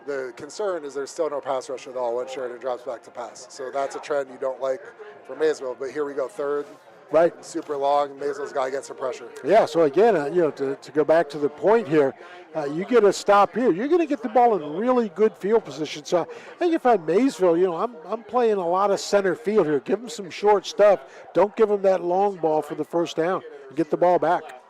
The concern is there's still no pass rush at all when Sheridan drops back to pass. So that's a trend you don't like for Maysville. But here we go, third. Right. Super long. Maysville's got to get some pressure. Yeah, so again, to go back to the point here, you get a stop here. You're going to get the ball in really good field position. So I think if I'm Maysville, I'm playing a lot of center field here. Give them some short stuff. Don't give them that long ball for the first down. Get the ball back.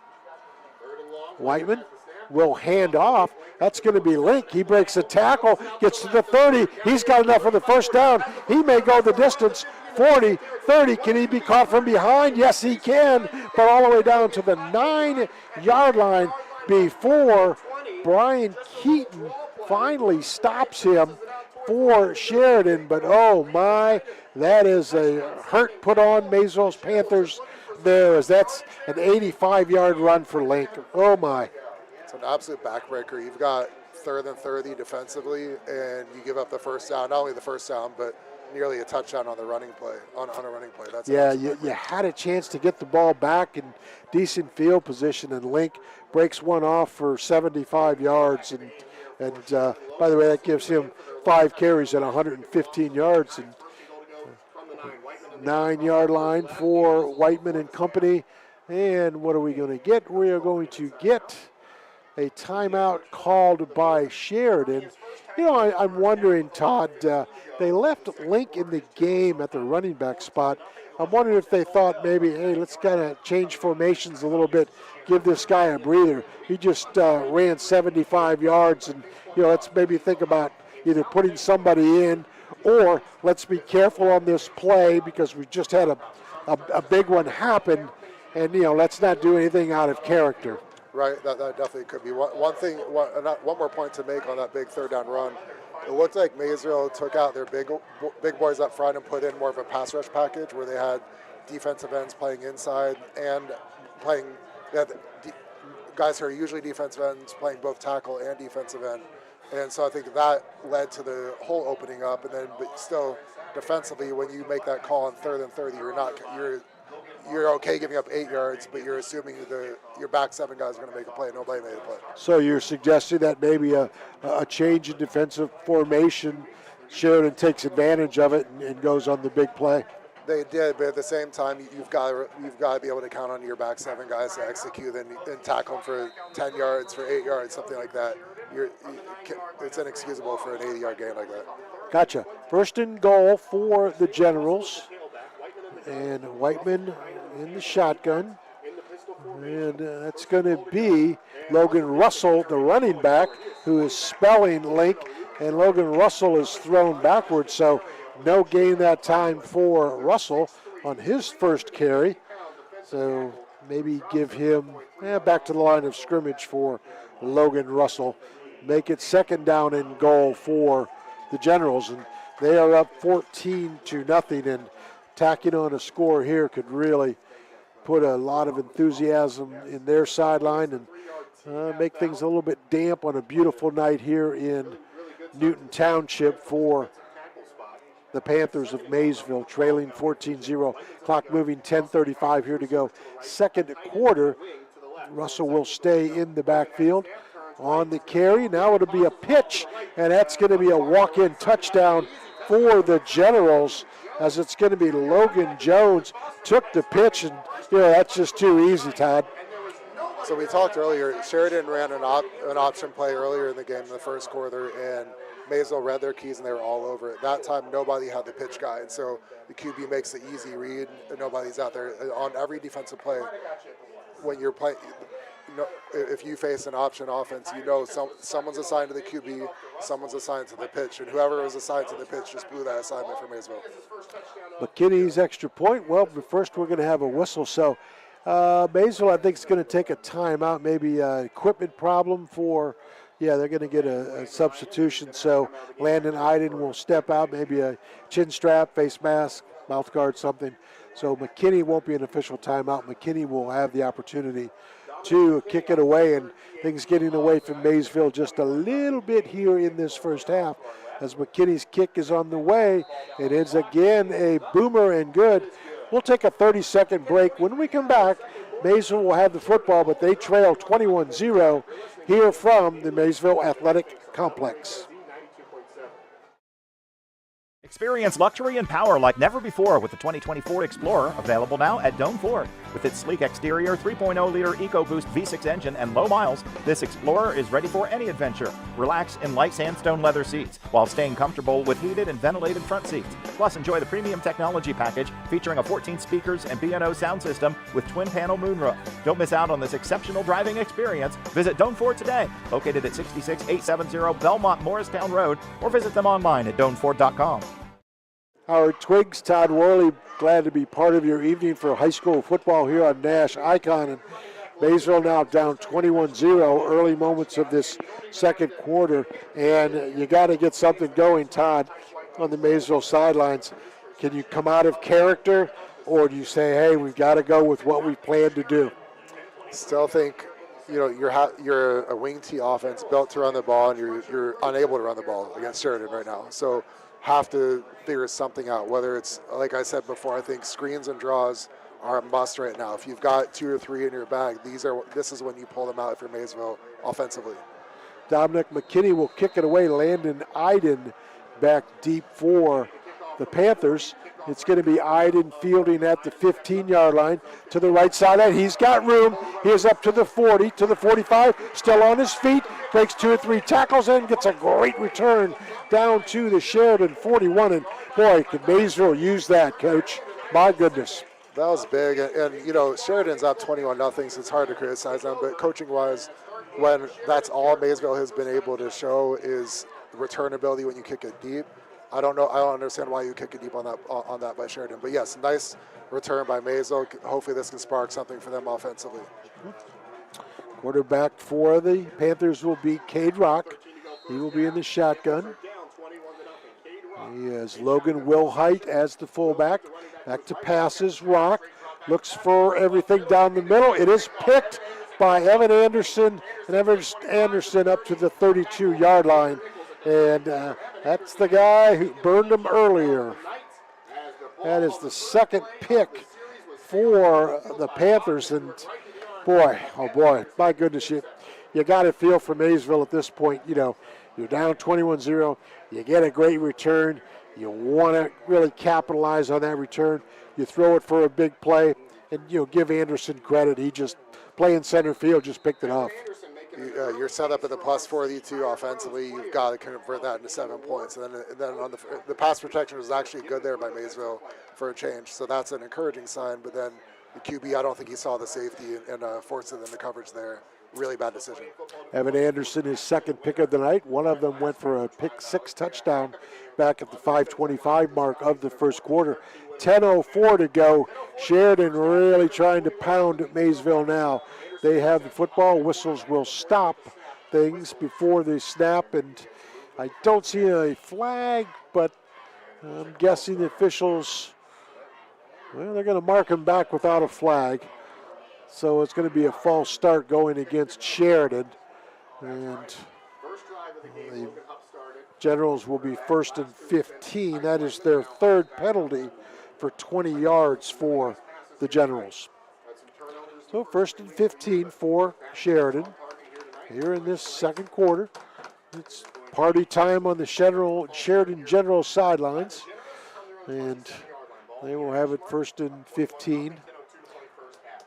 Whiteman will hand off. That's going to be Link. He breaks the tackle, gets to the 30. He's got enough for the first down. He may go the distance, 40, 30. Can he be caught from behind? Yes, he can, but all the way down to the 9-yard line before Brian Keaton finally stops him for Sheridan. But oh my, that is a hurt put on Maysville's Panthers there, as that's an 85-yard run for Link. Oh my. It's an absolute backbreaker. You've got 3rd and 30 defensively, and you give up the first down, not only the first down, but nearly a touchdown on the running play, on a running play. That's you had a chance to get the ball back in decent field position, and Link breaks one off for 75 yards. And by the way, that gives him 5 carries at 115 yards. And 9-yard line for Whiteman and company. And what are we going to get? We are going to get a timeout called by Sheridan. You know, I'm wondering, Todd, they left Link in the game at the running back spot. I'm wondering if they thought maybe, hey, let's kind of change formations a little bit, give this guy a breather. He just ran 75 yards, and, you know, let's maybe think about either putting somebody in, or let's be careful on this play because we just had a big one happen, and, you know, let's not do anything out of character. Right, that definitely could be. One more point to make on that big 3rd down run. It looked like Maysville took out their big boys up front and put in more of a pass rush package where they had defensive ends playing inside and playing guys who are usually defensive ends playing both tackle and defensive end. And so I think that led to the hole opening up. And then, but still, defensively, when you make that call on 3rd and 30, you're okay giving up 8 yards, but you're assuming your back 7 guys are going to make a play. Nobody made a play. So you're suggesting that maybe a change in defensive formation, Sheridan takes advantage of it and goes on the big play? They did, but at the same time, you've got to be able to count on your back 7 guys to execute and tackle them for 10 yards, for 8 yards, something like that. It's inexcusable for an 80-yard game like that. Gotcha. 1st and goal for the Generals. And Whiteman in the shotgun. And that's going to be Logan Russell, the running back, who is spelling Link. And Logan Russell is thrown backwards, so no gain that time for Russell on his first carry. So maybe give him back to the line of scrimmage for Logan Russell. Make it 2nd down and goal for the Generals. And they are up 14-0, and tacking on a score here could really put a lot of enthusiasm in their sideline and make things a little bit damp on a beautiful night here in Newton Township for the Panthers of Maysville, trailing 14-0. Clock moving, 10:35 here to go. 2nd quarter. Russell will stay in the backfield on the carry. Now it'll be a pitch, and that's going to be a walk-in touchdown for the Generals, as it's going to be Logan Jones took the pitch, and that's just too easy, Todd. So we talked earlier, Sheridan ran an option play earlier in the game in the 1st quarter, and Maysville read their keys and they were all over it. That time nobody had the pitch guide, so the QB makes the easy read and nobody's out there. On every defensive play, when you're playing, if you face an option offense, someone's assigned to the QB, someone's assigned to the pitch, and whoever was assigned to the pitch just blew that assignment for Maysville. McKinney's extra point. Well, but first we're going to have a whistle. So Maysville, I think, is going to take a timeout, maybe an equipment problem for, they're going to get a substitution. So Landon Iden will step out, maybe a chin strap, face mask, mouth guard, something. So McKinney won't be an official timeout. McKinney will have the opportunity to kick it away, and things getting away from Maysville just a little bit here in this first half as McKinney's kick is on the way. It is again a boomer and good. We'll take a 30-second break. When we come back, Maysville will have the football, but they trail 21-0 here from the Maysville Athletic Complex. Experience luxury and power like never before with the 2024 Explorer, available now at Dome Ford. With its sleek exterior, 3.0-liter EcoBoost V6 engine, and low miles, this Explorer is ready for any adventure. Relax in light sandstone leather seats while staying comfortable with heated and ventilated front seats. Plus, enjoy the premium technology package featuring a 14 speakers and B&O sound system with twin-panel moonroof. Don't miss out on this exceptional driving experience. Visit Doan Ford today, located at 66870 Belmont Morristown Road, or visit them online at doanford.com. Howard Twiggs, Todd Worley, glad to be part of your evening for high school football here on Nash Icon. And Maysville now down 21-0, early moments of this second quarter. And you got to get something going, Todd, on the Maysville sidelines. Can you come out of character, or do you say, hey, we've got to go with what we plan to do? Still think, you're a wing T offense built to run the ball, and you're unable to run the ball against Sheridan right now. So have to figure something out, whether it's, like I said before, I think screens and draws are a must right now. If you've got 2 or 3 in your bag, this is when you pull them out for Maysville offensively. Dominic McKinney will kick it away. Landon Iden back deep for the Panthers. It's going to be Iden fielding at the 15-yard line to the right side. He's got room. He's up to the 40, to the 45, still on his feet, breaks 2 or 3 tackles and gets a great return down to the Sheridan 41. And boy, could Maysville use that, Coach. My goodness. That was big. And Sheridan's up 21-0, so it's hard to criticize them. But coaching-wise, when that's all Maysville has been able to show is return ability when you kick it deep, I don't understand why you kick it deep on that by Sheridan. But yes, nice return by Maysville. Hopefully this can spark something for them offensively. Quarterback for the Panthers will be Cade Rock. He will be in the shotgun. He has Logan Wilhite as the fullback. Back to passes, Rock. Looks for everything down the middle. It is picked by Evan Anderson, and Evan Anderson up to the 32-yard line. And that's the guy who burned him earlier. That is the second pick for the Panthers. And boy, oh boy, my goodness, you got to feel for Maysville at this point. You're down 21-0. You get a great return. You want to really capitalize on that return. You throw it for a big play, and give Anderson credit. He just playing center field, just picked it off. You're set up at the plus 42 offensively. You've got to convert that into 7 points. And then on the pass protection was actually good there by Maysville for a change. So that's an encouraging sign. But then the QB, I don't think he saw the safety and forced it in the coverage there. Really bad decision. Evan Anderson, his second pick of the night. One of them went for a pick-6 touchdown back at the 5:25 mark of the first quarter. 10:04 to go. Sheridan really trying to pound Maysville now. They have the football. Whistles will stop things before they snap, and I don't see a flag, but I'm guessing the officials, they're going to mark him back without a flag. So it's going to be a false start going against Sheridan. And the Generals will be 1st and 15. That is their third penalty for 20 yards for the Generals. So 1st and 15 for Sheridan here in this second quarter. It's party time on the Sheridan Generals sidelines. And they will have it 1st and 15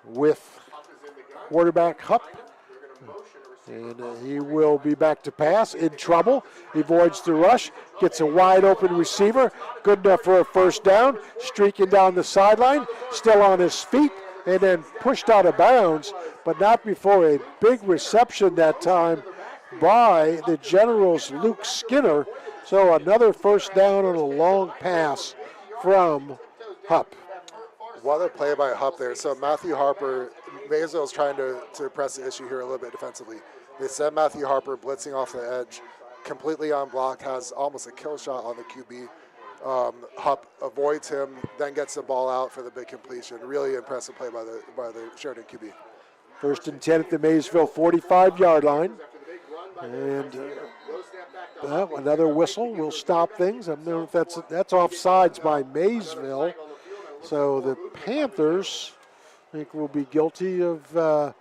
with quarterback Hupp. And he will be back to pass, in trouble. He avoids the rush, gets a wide open receiver, good enough for a first down, streaking down the sideline, still on his feet, and then pushed out of bounds, but not before a big reception that time by the Generals' Luke Skinner. So another first down on a long pass from Hupp. What a play by Hupp there. So Matthew Harper, Maysville's trying to press the issue here a little bit defensively. They sent Matthew Harper blitzing off the edge, completely unblocked, has almost a kill shot on the QB. Hupp avoids him, then gets the ball out for the big completion. Really impressive play by the Sheridan QB. 1st and 10 at the Maysville 45-yard line. And another whistle will stop things. I don't know if that's offsides by Maysville. So the Panthers, I think, will be guilty of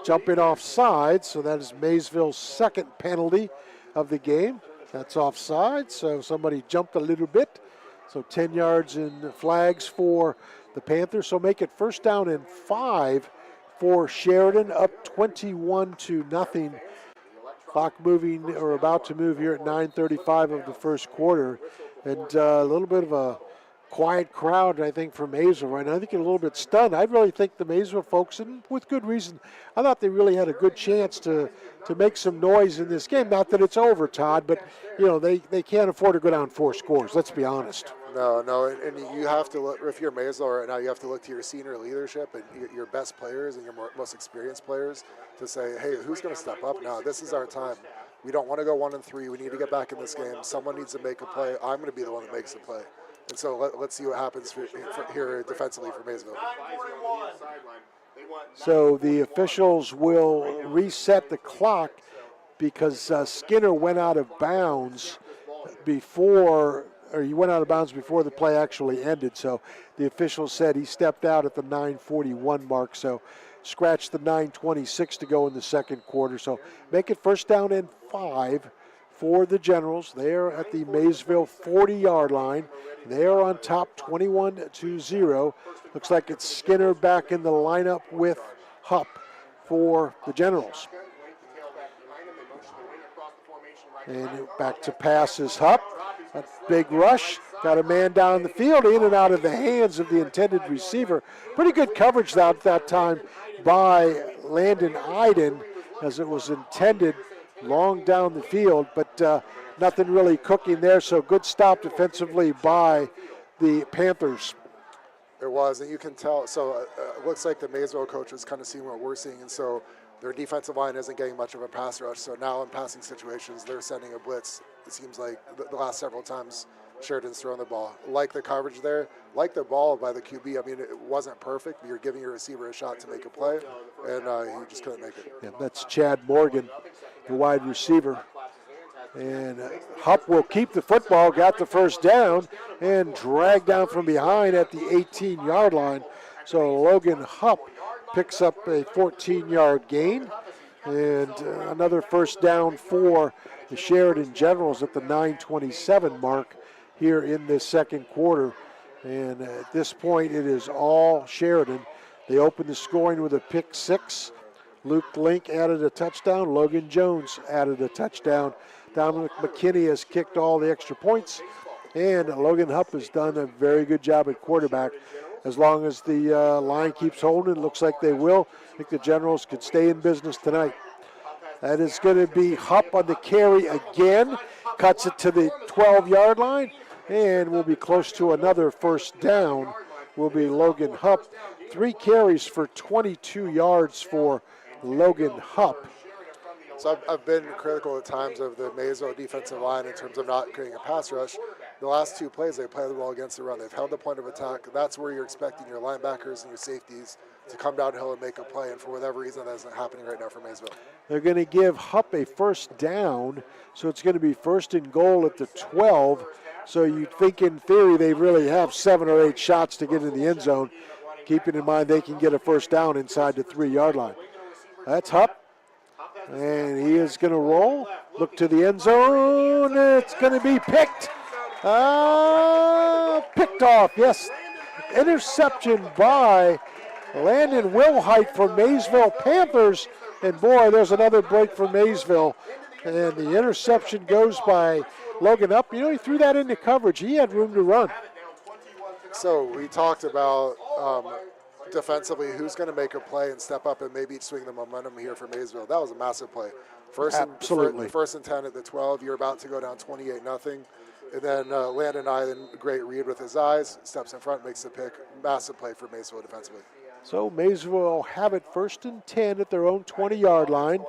jumping off sides. So that is Maysville's second penalty of the game. That's offside, so somebody jumped a little bit. So 10 yards in flags for the Panthers. So make it 1st down and 5 for Sheridan, up 21-0. Clock moving, or about to move here at 9:35 of the first quarter. And a little bit of a quiet crowd, I think, for Maysville right now. I think they're a little bit stunned. I really think the Maysville folks, and with good reason, I thought they really had a good chance to make some noise in this game. Not that it's over, Todd, but, they can't afford to go down 4 scores. Let's be honest. No, and you have to look, if you're Maysville right now, you have to look to your senior leadership and your best players and your most experienced players to say, hey, who's going to step up now? This is our time. We don't want to go 1-3. We need to get back in this game. Someone needs to make a play. I'm going to be the one that makes the play. And so let's see what happens here defensively for Maysville. So the officials will reset the clock because Skinner went out of bounds before the play actually ended. So the officials said he stepped out at the 9:41 mark. So scratch the 9:26 to go in the second quarter. So make it 1st down and 5 for the Generals. They're at the Maysville 40-yard line. They're on top 21-0. Looks like it's Skinner back in the lineup with Hupp for the Generals. And back to pass is Hupp. A big rush. Got a man down the field, in and out of the hands of the intended receiver. Pretty good coverage at that time by Landon Iden as it was intended, long down the field, but nothing really cooking there. So good stop defensively by the Panthers. There was, and you can tell. So it looks like the Maysville coach is kind of seeing what we're seeing, and so their defensive line isn't getting much of a pass rush. So now in passing situations, they're sending a blitz. It seems like the last several times Sheridan's thrown the ball. Like the coverage there, like the ball by the QB. I mean, it wasn't perfect, but you're giving your receiver a shot to make a play, and he just couldn't make it. Yeah, that's Chad Morgan, the wide receiver. And Hupp will keep the football, got the 1st down, and dragged down from behind at the 18-yard line. So Logan Hupp picks up a 14-yard gain, and another 1st down for the Sheridan Generals at the 9:27 mark here in this second quarter. And at this point, it is all Sheridan. They opened the scoring with a pick 6. Luke Link added a touchdown. Logan Jones added a touchdown. Dominic McKinney has kicked all the extra points. And Logan Hupp has done a very good job at quarterback. As long as the line keeps holding, it looks like they will. I think the Generals could stay in business tonight. That is going to be Hupp on the carry again. Cuts it to the 12-yard line. And will be close to another 1st down. Will be Logan Hupp. 3 carries for 22 yards for Logan Hupp. So I've been critical at times of the Maysville defensive line in terms of not creating a pass rush. The last 2 plays, they played the ball against the run. They've held the point of attack. That's where you're expecting your linebackers and your safeties to come downhill and make a play. And for whatever reason, that isn't happening right now for Maysville. They're going to give Hupp a 1st down, so it's going to be 1st and goal at the 12. So you'd think in theory they really have 7 or 8 shots to get in the end zone, keeping in mind they can get a 1st down inside the 3-yard line. That's Hupp. And he is going to roll. Look to the end zone. It's going to be picked. Picked off, yes. Interception by Landon Wilhite for Maysville Panthers. And boy, there's another break for Maysville. And the interception goes by Logan Hupp. He threw that into coverage. He had room to run. So we talked about defensively, who's going to make a play and step up and maybe swing the momentum here for Maysville. That was a massive play. Absolutely. First and 10 at the 12. You're about to go down 28-0. And then Landon Iden, great read with his eyes, steps in front, makes the pick. Massive play for Maysville defensively. So Maysville will have it 1st and 10 at their own 20-yard line.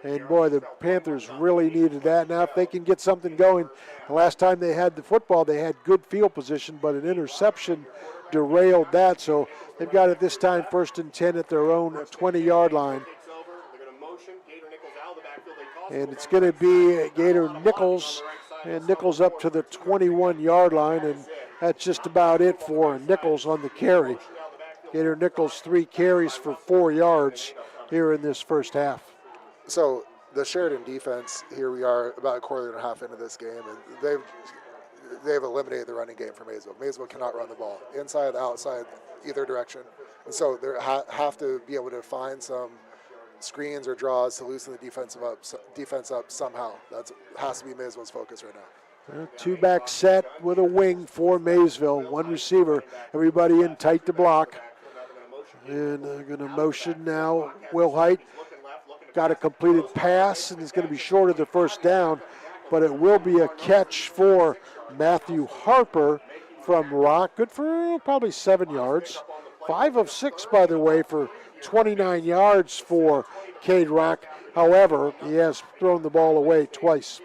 And boy, the Panthers really needed that. Now if they can get something going, the last time they had the football, they had good field position, but an interception derailed that. So they've got it this time 1st and 10 at their own 20-yard line. And it's going to be Gator Nichols, and Nichols up to the 21-yard line, and that's just about it for Nichols on the carry. Gator Nichols 3 carries for 4 yards here in this first half. So the Sheridan defense, here we are about a quarter and a half into this game, and they've eliminated the running game for Maysville. Maysville cannot run the ball inside, outside, either direction. And so they have to be able to find some screens or draws to loosen the defense up somehow. That has to be Maysville's focus right now. Two-back set with a wing for Maysville. One receiver, everybody in tight to block. And they're going to motion now. Will Height got a completed pass and is going to be short of the first down, but it will be a catch for Matthew Harper from Rock. Good for probably 7 yards. 5 of 6, by the way, for 29 yards for Cade Rock. However, he has thrown the ball away twice.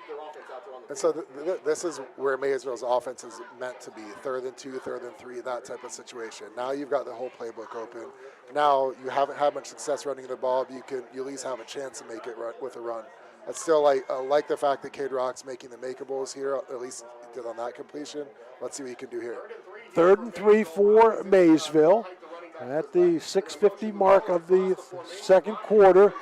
And so this is where Maysville's offense is meant to be, 3rd and 2, 3rd and 3, that type of situation. Now you've got the whole playbook open. Now you haven't had much success running the ball, but you at least have a chance to make it with a run. I still like the fact that Cade Rock's making the makeables here, at least he did on that completion. Let's see what he can do here. 3rd and 3 for Maysville at the 6:50 mark of the second quarter.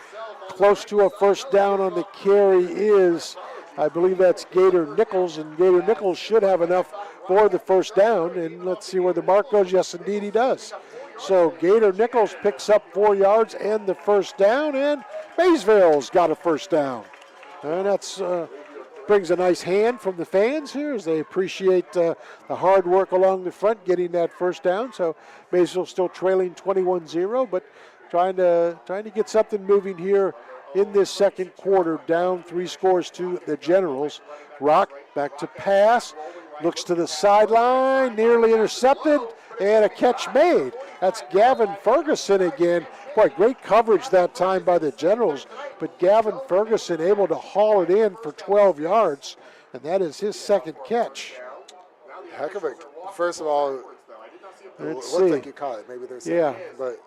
Close to a first down on the carry is, I believe that's Gator Nichols, and Gator Nichols should have enough for the first down. And let's see where the mark goes. Yes, indeed he does. So Gator Nichols picks up 4 yards and the first down, and Maysville's got a first down. And that's brings a nice hand from the fans here as they appreciate the hard work along the front getting that first down. So Maysville still trailing 21-0, but trying to get something moving here in this second quarter, down 3 scores to the Generals. Rock back to pass, looks to the sideline, nearly intercepted, and a catch made. That's Gavin Ferguson again. Boy, great coverage that time by the Generals, but Gavin Ferguson able to haul it in for 12 yards, and that is his second catch. Heck of a, first of all, Let's looked see. like you caught it. Maybe there's Yeah. but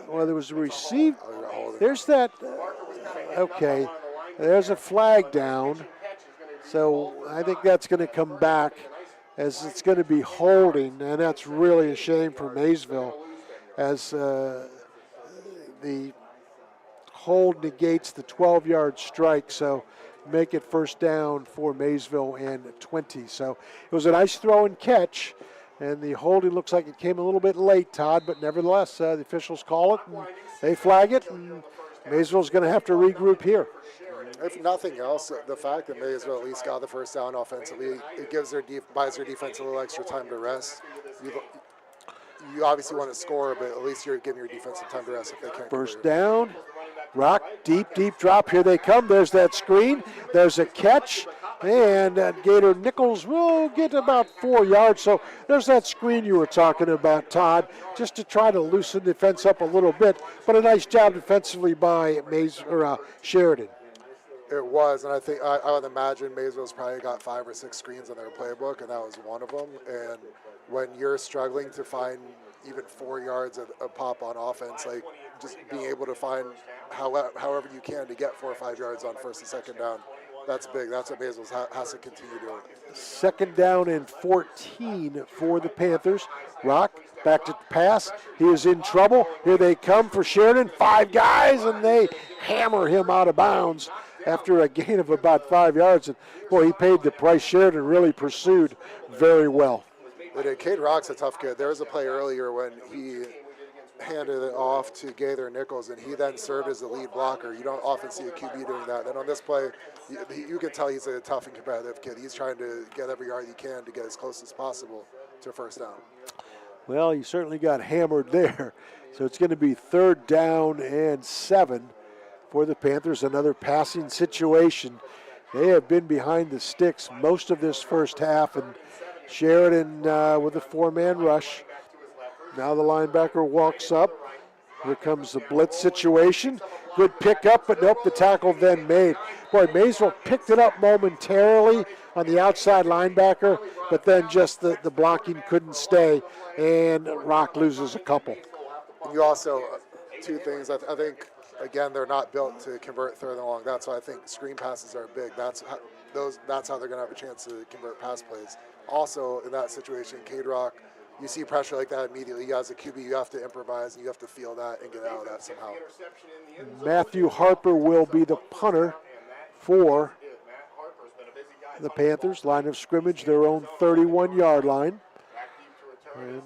Well, there was a receive. There's that. Okay, there's a flag down. So I think that's going to come back as it's going to be holding, and that's really a shame for Maysville as the hold negates the 12-yard strike. So make it first down for Maysville and 20. So it was a nice throw and catch. And the holding looks like it came a little bit late, Todd, but nevertheless, the officials call it, and they flag it, and Maysville's going to have to regroup here. If nothing else, the fact that Maysville at least got the first down offensively, it gives buys their defense a little extra time to rest. You obviously want to score, but at least you're giving your defense some time to rest if they can't. First down, Rock, deep drop. Here they come. There's that screen. There's a catch. And Gator Nichols will get about 4 yards. So there's that screen you were talking about, Todd, just to try to loosen the defense up a little bit. But a nice job defensively by Sheridan. It was, and I think I would imagine Maysville's probably got 5 or 6 screens in their playbook, and that was one of them. And when you're struggling to find even 4 yards of a pop on offense, like just being able to find however you can to get 4 or 5 yards on first and second down, that's big. That's what Maysville has to continue doing. Second down and 14 for the Panthers. Rock back to pass. He is in trouble. Here they come for Sheridan. 5 guys, and they hammer him out of bounds after a gain of about 5 yards. And boy, he paid the price. Sheridan really pursued very well. But Cade Rock's a tough kid. There was a play earlier when he handed it off to Gator Nichols, and he then served as the lead blocker. You don't often see a QB doing that. Then on this play, you can tell he's a tough and competitive kid. He's trying to get every yard he can to get as close as possible to a first down. Well, he certainly got hammered there. So it's going to be 3rd down and 7 for the Panthers. Another passing situation. They have been behind the sticks most of this first half, and Sheridan with a 4-man rush. Now the linebacker walks up. Here comes the blitz situation. Good pickup, but nope, the tackle then made. Boy, Maysville picked it up momentarily on the outside linebacker, but then just the blocking couldn't stay, and Rock loses a couple. You also, 2 things, I think, again, they're not built to convert 3rd and long. That's why I think screen passes are big. That's how they're going to have a chance to convert pass plays. Also, in that situation, Cade Rock, you see pressure like that immediately. As a QB, you have to improvise, and you have to feel that and get out of that somehow. Matthew Harper will be the punter for the Panthers. Line of scrimmage, their own 31-yard line. And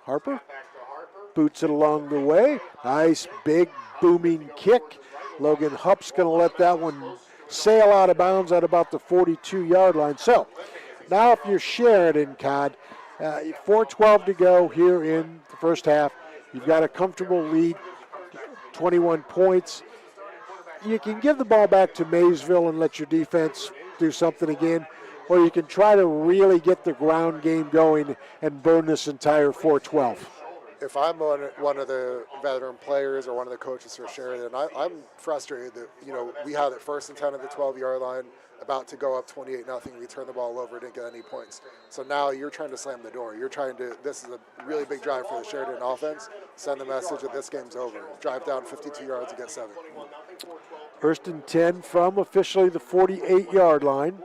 Harper boots it along the way. Nice, big, booming kick. Logan Hupp's going to let that one sail out of bounds at about the 42-yard line. So now if you're Sheridan, Todd, 4:12 to go here in the first half. You've got a comfortable lead, 21 points. You can give the ball back to Maysville and let your defense do something again, or you can try to really get the ground game going and burn this entire 4:12. If I'm one of the veteran players or one of the coaches for Sheridan, I'm frustrated that, we had it 1st and 10 at the 12-yard line, about to go up 28-0. We turned the ball over, didn't get any points. So now you're trying to slam the door. This is a really big drive for the Sheridan offense. Send the message that this game's over. Drive down 52 yards and get 7. 1st and 10 from officially the 48-yard line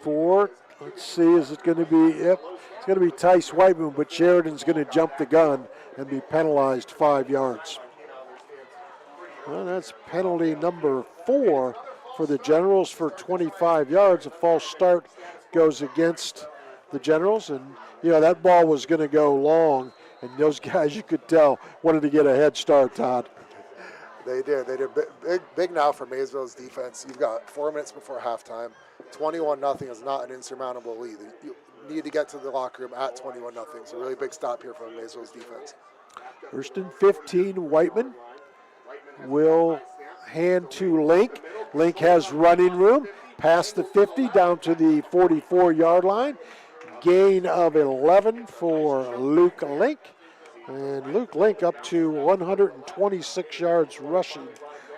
for, let's see, is it going to be, yep, it's going to be Tice Whiteman, but Sheridan's going to jump the gun and be penalized 5 yards. Well, that's penalty number 4 for the Generals for 25 yards. A false start goes against the Generals, and, that ball was going to go long, and those guys, you could tell, wanted to get a head start, Todd. They did. Big now for Maysville's defense. You've got 4 minutes before halftime. 21-0 is not an insurmountable lead. You need to get to the locker room at 21-0. So really big stop here from Maysville's defense. 1st and 15, Whiteman will hand to Link. Link has running room. Past the 50 down to the 44-yard line. Gain of 11 for Luke Link. And Luke Link up to 126 yards rushing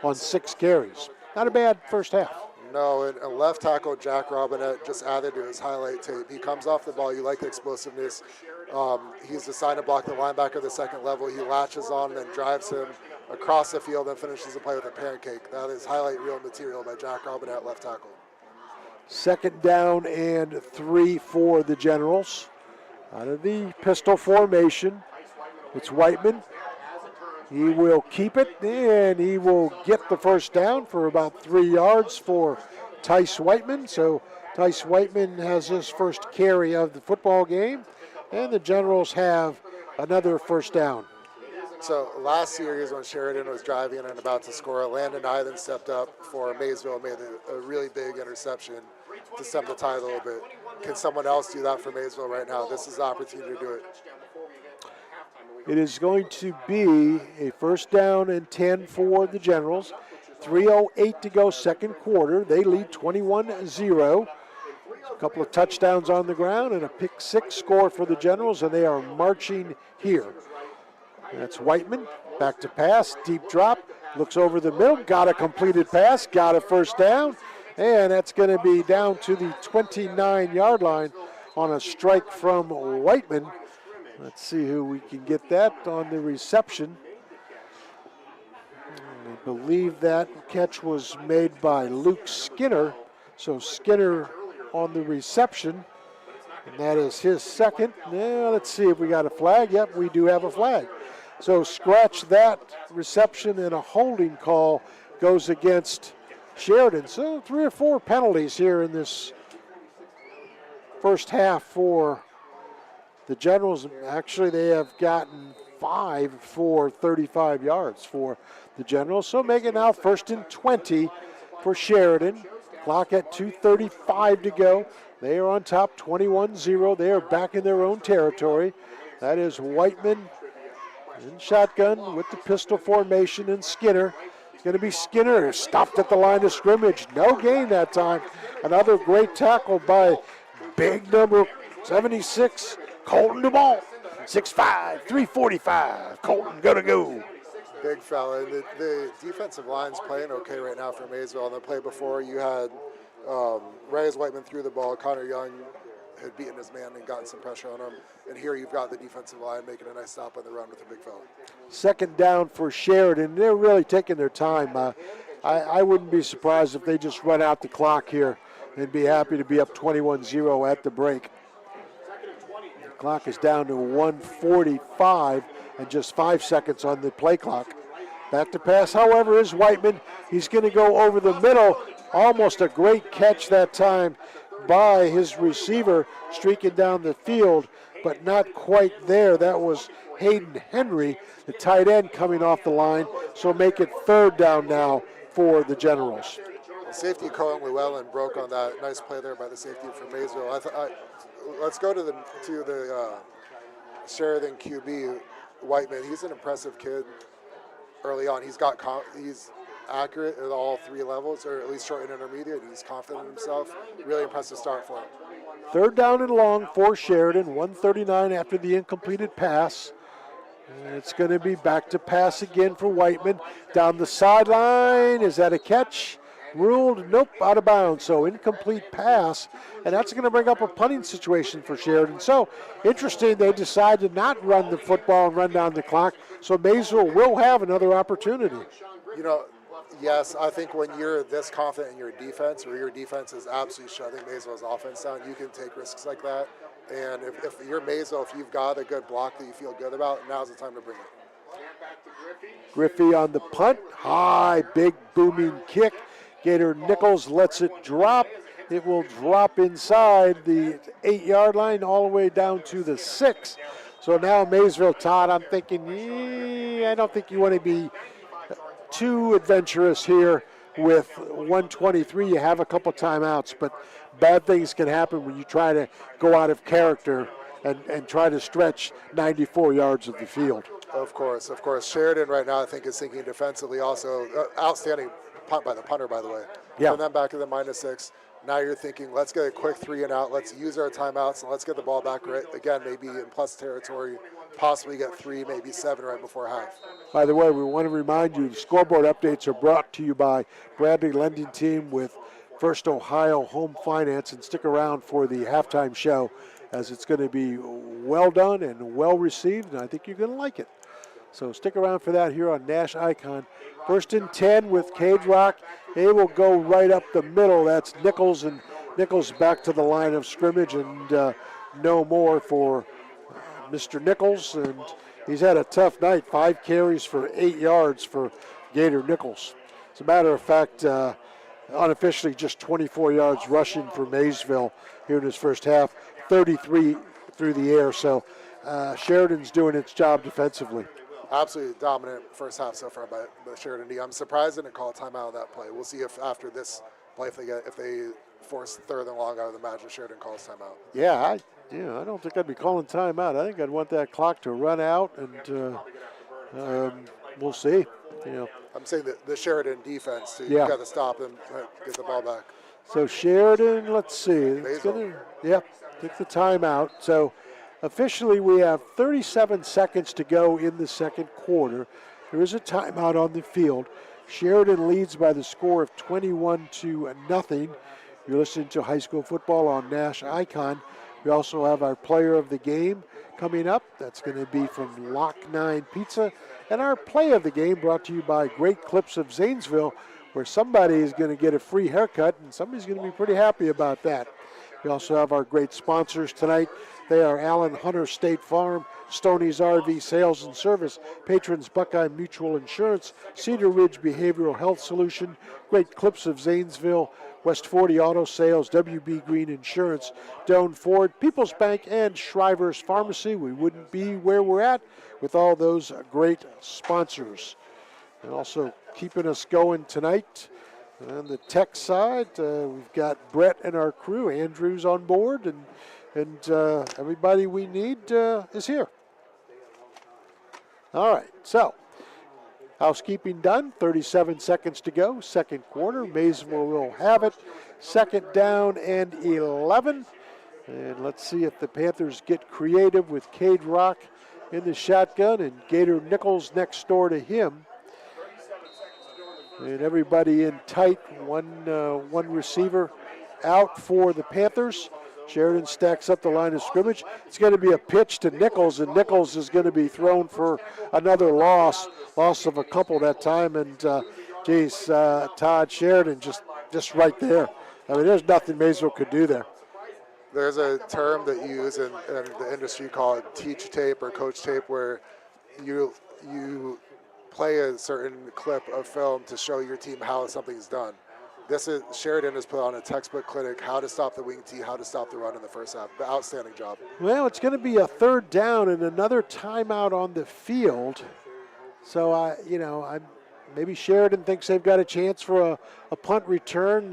on 6 carries. Not a bad first half. No, and left tackle Jack Robinette just added to his highlight tape. He comes off the ball. You like the explosiveness. He's decided to block the linebacker at the second level. He latches on and then drives him across the field and finishes the play with a pancake. That is highlight reel material by Jack Robinette, left tackle. 2nd down and 3 for the Generals. Out of the pistol formation, it's Whiteman. He will keep it, and he will get the first down for about 3 yards for Tice Whiteman. So Tice Whiteman has his first carry of the football game, and the Generals have another first down. So last series when Sheridan was driving and about to score, Landon Eithen stepped up for Maysville and made a really big interception to stem the tide a little bit. Can someone else do that for Maysville right now? This is the opportunity to do it. It is going to be a 1st down and 10 for the Generals. 3:08 to go, second quarter. They lead 21-0. A couple of touchdowns on the ground and a pick 6 score for the Generals, and they are marching here. That's Whiteman, back to pass, deep drop, looks over the middle, got a completed pass, got a first down, and that's going to be down to the 29-yard line on a strike from Whiteman. Let's see who we can get that on the reception. I believe that catch was made by Luke Skinner. So Skinner on the reception, and that is his second. Now let's see if we got a flag. Yep, we do have a flag. So scratch that reception, and a holding call goes against Sheridan. So 3 or 4 penalties here in this first half for the Generals. Actually, they have gotten 5 for 35 yards for the Generals. So make it now 1st and 20 for Sheridan. Clock at 2:35 to go. They are on top, 21-0. They are back in their own territory. That is Whiteman in shotgun with the pistol formation, and Skinner. It's going to be Skinner, stopped at the line of scrimmage. No gain that time. Another great tackle by big number 76, Colton DeBall. 6'5", 345. Colton gonna go. Big fella. The defensive line's playing okay right now for Maysville. On the play before, you had Reyes Whiteman threw the ball. Connor Young had beaten his man and gotten some pressure on him. And here you've got the defensive line making a nice stop on the run with a big fella. 2nd down for Sheridan. They're really taking their time. I wouldn't be surprised if they just run out the clock here and be happy to be up 21-0 at the break. The clock is down to 1:45 and just 5 seconds on the play clock. Back to pass, however, is Whiteman. He's going to go over the middle. Almost a great catch that time by his receiver, streaking down the field, but not quite there. That was Hayden Henry, the tight end, coming off the line. So make it 3rd down now for the Generals. Safety Cohen Llewellyn broke on that. Nice play there by the safety from Maysville. Let's go to the Sheridan QB, Whiteman. He's an impressive kid early on. He's accurate at all 3 levels, or at least short and intermediate. He's confident in himself. Really impressive start for him. 3rd down and long for Sheridan. 1:39 after the incompleted pass. And it's going to be back to pass again for Whiteman. Down the sideline. Is that a catch? Ruled, nope, out of bounds. So incomplete pass. And that's going to bring up a punting situation for Sheridan. So interesting, they decide to not run the football and run down the clock. So Maysville will have another opportunity. You know, yes, I think when you're this confident in your defense, or your defense is absolutely shutting Maysville's offense down, you can take risks like that. And if you're Maysville, if you've got a good block that you feel good about, now's the time to bring it. Griffey on the punt. High, big, booming kick. Gator Nichols lets it drop. It will drop inside the 8-yard line all the way down to the 6. So now Maysville, Todd, I'm thinking, I don't think you want to be too adventurous here with 1:23. You have a couple timeouts, but bad things can happen when you try to go out of character and try to stretch 94 yards of the field. Of course. Sheridan right now, I think, is thinking defensively also. Outstanding punt by the punter, by the way. Yeah. And then back to the -6. Now you're thinking, let's get a quick 3 and out. Let's use our timeouts, and let's get the ball back right again, maybe in plus territory, possibly get 3, maybe 7 right before half. By the way, we want to remind you, the scoreboard updates are brought to you by Bradley Lending Team with First Ohio Home Finance, and stick around for the halftime show, as it's going to be well done and well received, and I think you're going to like it. So stick around for that here on Nash Icon. 1st and 10 with Cade Rock. They will go right up the middle. That's Nichols, and Nichols back to the line of scrimmage, and no more for Mr. Nichols. And he's had a tough night. 5 carries for 8 yards for Gator Nichols. As a matter of fact, unofficially just 24 yards rushing for Maysville here in his first half, 33 through the air. So Sheridan's doing its job defensively. Absolutely dominant first half so far by Sheridan D. I'm surprised they didn't call a timeout on that play. We'll see if after this play, if they force 3rd and long out of the match, Sheridan calls timeout. Yeah, I don't think I'd be calling timeout. I think I'd want that clock to run out, and we'll see. I'm saying that the Sheridan defense, so you've got to stop and get the ball back. So Sheridan, let's see. It's take the timeout. So officially, we have 37 seconds to go in the second quarter. There is a timeout on the field. Sheridan leads by the score of 21-0. You're listening to high school football on Nash Icon. We also have our player of the game coming up. That's going to be from Lock 9 Pizza. And our play of the game brought to you by Great Clips of Zanesville, where somebody is going to get a free haircut, and somebody's going to be pretty happy about that. We also have our great sponsors tonight. They are Allen Hunter State Farm, Stoney's RV Sales and Service, Patrons Buckeye Mutual Insurance, Cedar Ridge Behavioral Health Solution, Great Clips of Zanesville, West 40 Auto Sales, WB Green Insurance, Doan Ford, People's Bank, and Shriver's Pharmacy. We wouldn't be where we're at with all those great sponsors. And also keeping us going tonight on the tech side, we've got Brett and our crew. Andrew's on board, and everybody we need is here. All right, so housekeeping done. 37 seconds to go. Second quarter. Maysville will have it. 2nd down and 11. And let's see if the Panthers get creative with Cade Rock in the shotgun and Gator Nichols next door to him. And everybody in tight. One receiver out for the Panthers. Sheridan stacks up the line of scrimmage. It's going to be a pitch to Nichols, and Nichols is going to be thrown for another loss of a couple that time. And, Todd, Sheridan just right there. I mean, there's nothing Maysville could do there. There's a term that you use in the industry called teach tape or coach tape, where you play a certain clip of film to show your team how something's done. Sheridan has put on a textbook clinic, how to stop the wing tee, how to stop the run in the first half. Outstanding job. Well, it's going to be a 3rd down and another timeout on the field. So, maybe Sheridan thinks they've got a chance for a punt return.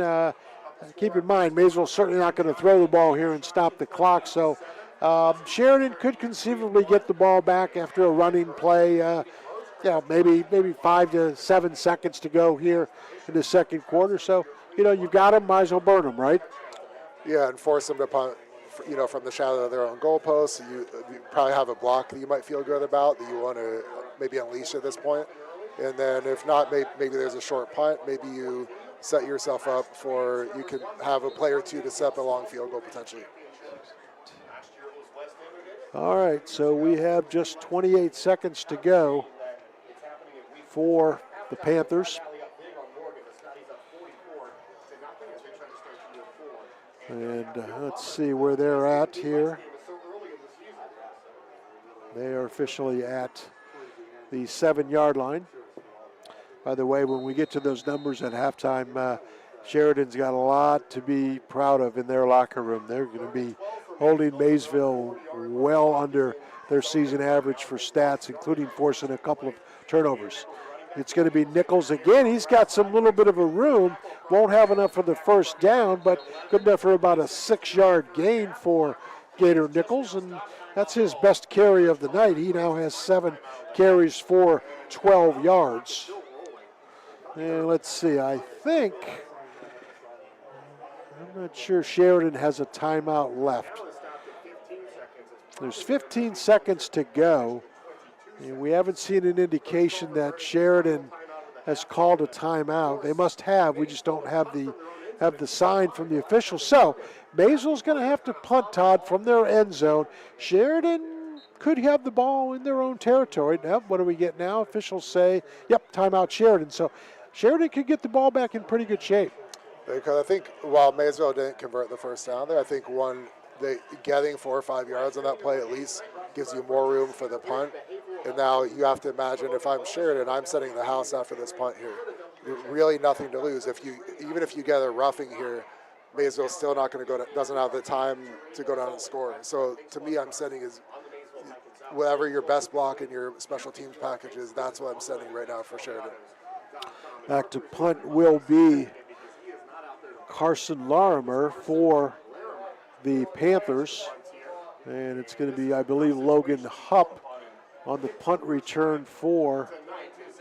Keep in mind, Maysville's certainly not going to throw the ball here and stop the clock. So Sheridan could conceivably get the ball back after a running play. Maybe 5 to 7 seconds to go here in the second quarter. So, you've got them, might as well burn them, right? Yeah, and force them to punt, from the shadow of their own goalposts. You probably have a block that you might feel good about that you want to maybe unleash at this point. And then if not, maybe there's a short punt. Maybe you set yourself up for, you could have a play or two to set up a long field goal potentially. All right, so we have just 28 seconds to go for the Panthers. And let's see where they're at here. They are officially at the 7-yard line. By the way, when we get to those numbers at halftime, Sheridan's got a lot to be proud of in their locker room. They're going to be holding Maysville well under their season average for stats, including forcing a couple of turnovers. It's going to be Nichols again. He's got some little bit of a room. Won't have enough for the first down, but good enough for about a 6-yard gain for Gator Nichols, and that's his best carry of the night. He now has 7 carries for 12 yards. And let's see, I'm not sure Sheridan has a timeout left. There's 15 seconds to go. And we haven't seen an indication that Sheridan has called a timeout. They must have. We just don't have the sign from the officials. So Maysville's going to have to punt, Todd, from their end zone. Sheridan could have the ball in their own territory. Now, what do we get now? Officials say, yep, timeout Sheridan. So Sheridan could get the ball back in pretty good shape. Because I think while Maysville didn't convert the first down there, I think getting 4 or 5 yards on that play at least gives you more room for the punt. And now you have to imagine, if I'm Sheridan, I'm setting the house after this punt here. Really nothing to lose. Even if you get a roughing here, Maysville's still not going to doesn't have the time to go down and score. So to me, I'm setting is whatever your best block in your special teams package is, that's what I'm setting right now for Sheridan. Back to punt will be Carson Larimer for the Panthers. And it's going to be, I believe, Logan Hupp on the punt return for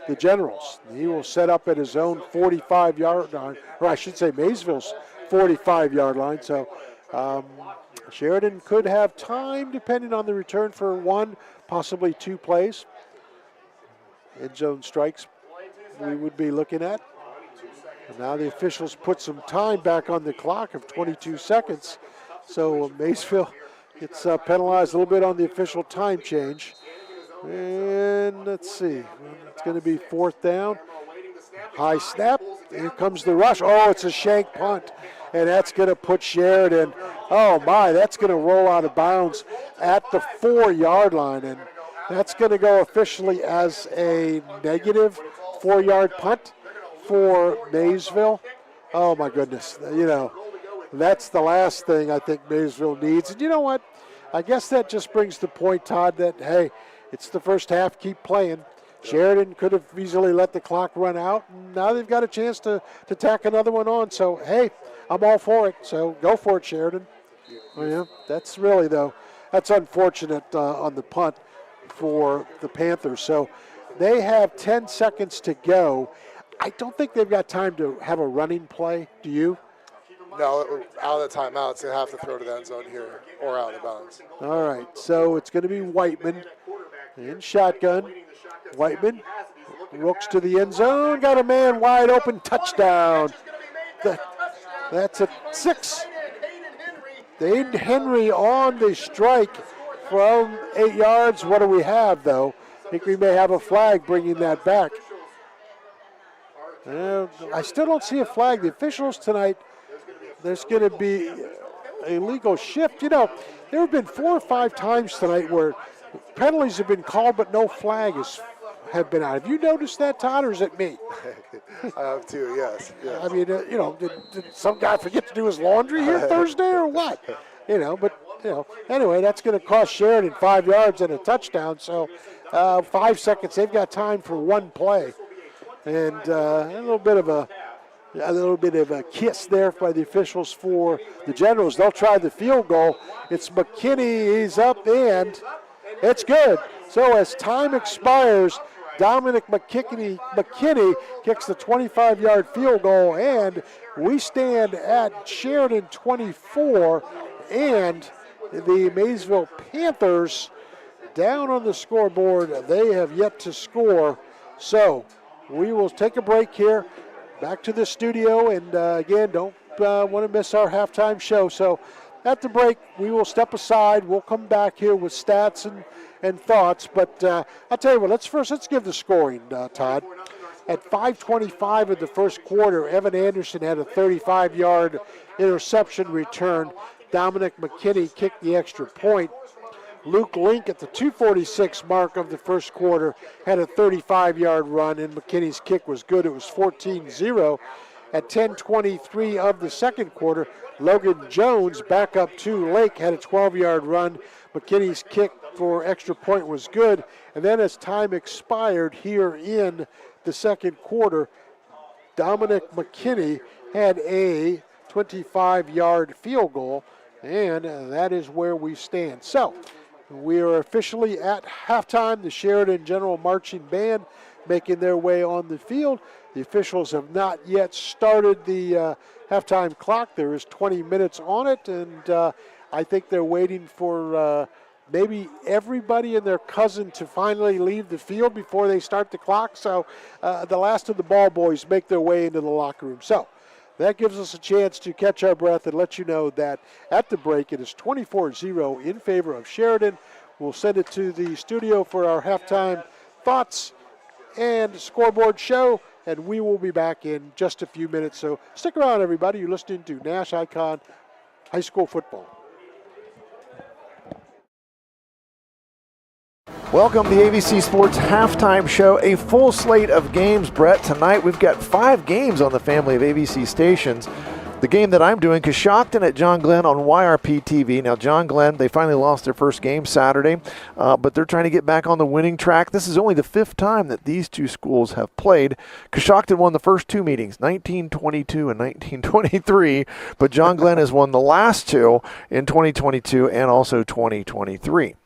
the Generals. He will set up at his own 45-yard line, or I should say Maysville's 45-yard line. So Sheridan could have time, depending on the return, for 1, possibly 2 plays. End zone strikes we would be looking at. And now the officials put some time back on the clock of 22 seconds. So Maysville gets penalized a little bit on the official time change. And let's see, it's going to be 4th down. High snap, here comes the rush. Oh, it's a shank punt, and that's going to put Sheridan, oh my, that's going to roll out of bounds at the 4-yard line, and that's going to go officially as a negative 4-yard punt for Maysville. Oh my goodness, that's the last thing I think Maysville needs. And you know what? I guess that just brings the point, Todd, that, hey, it's the first half, keep playing. Sheridan could have easily let the clock run out, and now they've got a chance to tack another one on. So, hey, I'm all for it. So go for it, Sheridan. Oh, yeah, that's really, though, that's unfortunate on the punt for the Panthers. So they have 10 seconds to go. I don't think they've got time to have a running play. Do you? No, out of the timeouts, they have to throw to the end zone here or out of bounds. All right, so it's going to be Whiteman in shotgun. Whiteman looks to the end zone, got a man wide open, touchdown. That's a 6. Dane Henry on the strike from 8 yards. What do we have, though? I think we may have a flag bringing that back. I still don't see a flag. The officials tonight, there's going to be a legal shift. There have been 4 or 5 times tonight where penalties have been called, but no flag have been out. Have you noticed that, Todd, or is it me? I have too, yes. I mean, did some guy forget to do his laundry here Thursday or what? Anyway, that's going to cost Sheridan 5 yards and a touchdown. So 5 seconds. They've got time for 1 play. And a little bit of a kiss there by the officials for the Generals. They'll try the field goal. It's McKinney. He's up, and it's good. So as time expires, Dominic McKinney kicks the 25-yard field goal, and we stand at Sheridan 24, and the Maysville Panthers down on the scoreboard. They have yet to score. So we will take a break here. Back to the studio, and again, don't want to miss our halftime show. So at the break, we will step aside. We'll come back here with stats and thoughts. But I'll tell you what, let's give the scoring, Todd. At 5:25 of the first quarter, Evan Anderson had a 35-yard interception return. Dominic McKinney kicked the extra point. Luke Link at the 2:46 mark of the first quarter had a 35-yard run, and McKinney's kick was good. It was 14-0. At 10:23 of the second quarter, Logan Jones, back up to Lake, had a 12-yard run. McKinney's kick for extra point was good. And then as time expired here in the second quarter, Dominic McKinney had a 25-yard field goal, and that is where we stand. So we are officially at halftime. The Sheridan General Marching Band making their way on the field. The officials have not yet started the halftime clock. There is 20 minutes on it, and I think they're waiting for maybe everybody and their cousin to finally leave the field before they start the clock. So the last of the ball boys make their way into the locker room. So that gives us a chance to catch our breath and let you know that at the break it is 24-0 in favor of Sheridan. We'll send it to the studio for our halftime thoughts and scoreboard show, and we will be back in just a few minutes. So stick around, everybody. You're listening to Nash Icon High School Football. Welcome to the ABC Sports Halftime Show, a full slate of games, Brett. Tonight we've got 5 games on the family of ABC stations. The game that I'm doing, Coshocton at John Glenn on YRP TV. Now, John Glenn, they finally lost their first game Saturday, but they're trying to get back on the winning track. This is only the 5th time that these two schools have played. Coshocton won the first 2 meetings, 1922 and 1923, but John Glenn has won the last 2 in 2022 and also 2023.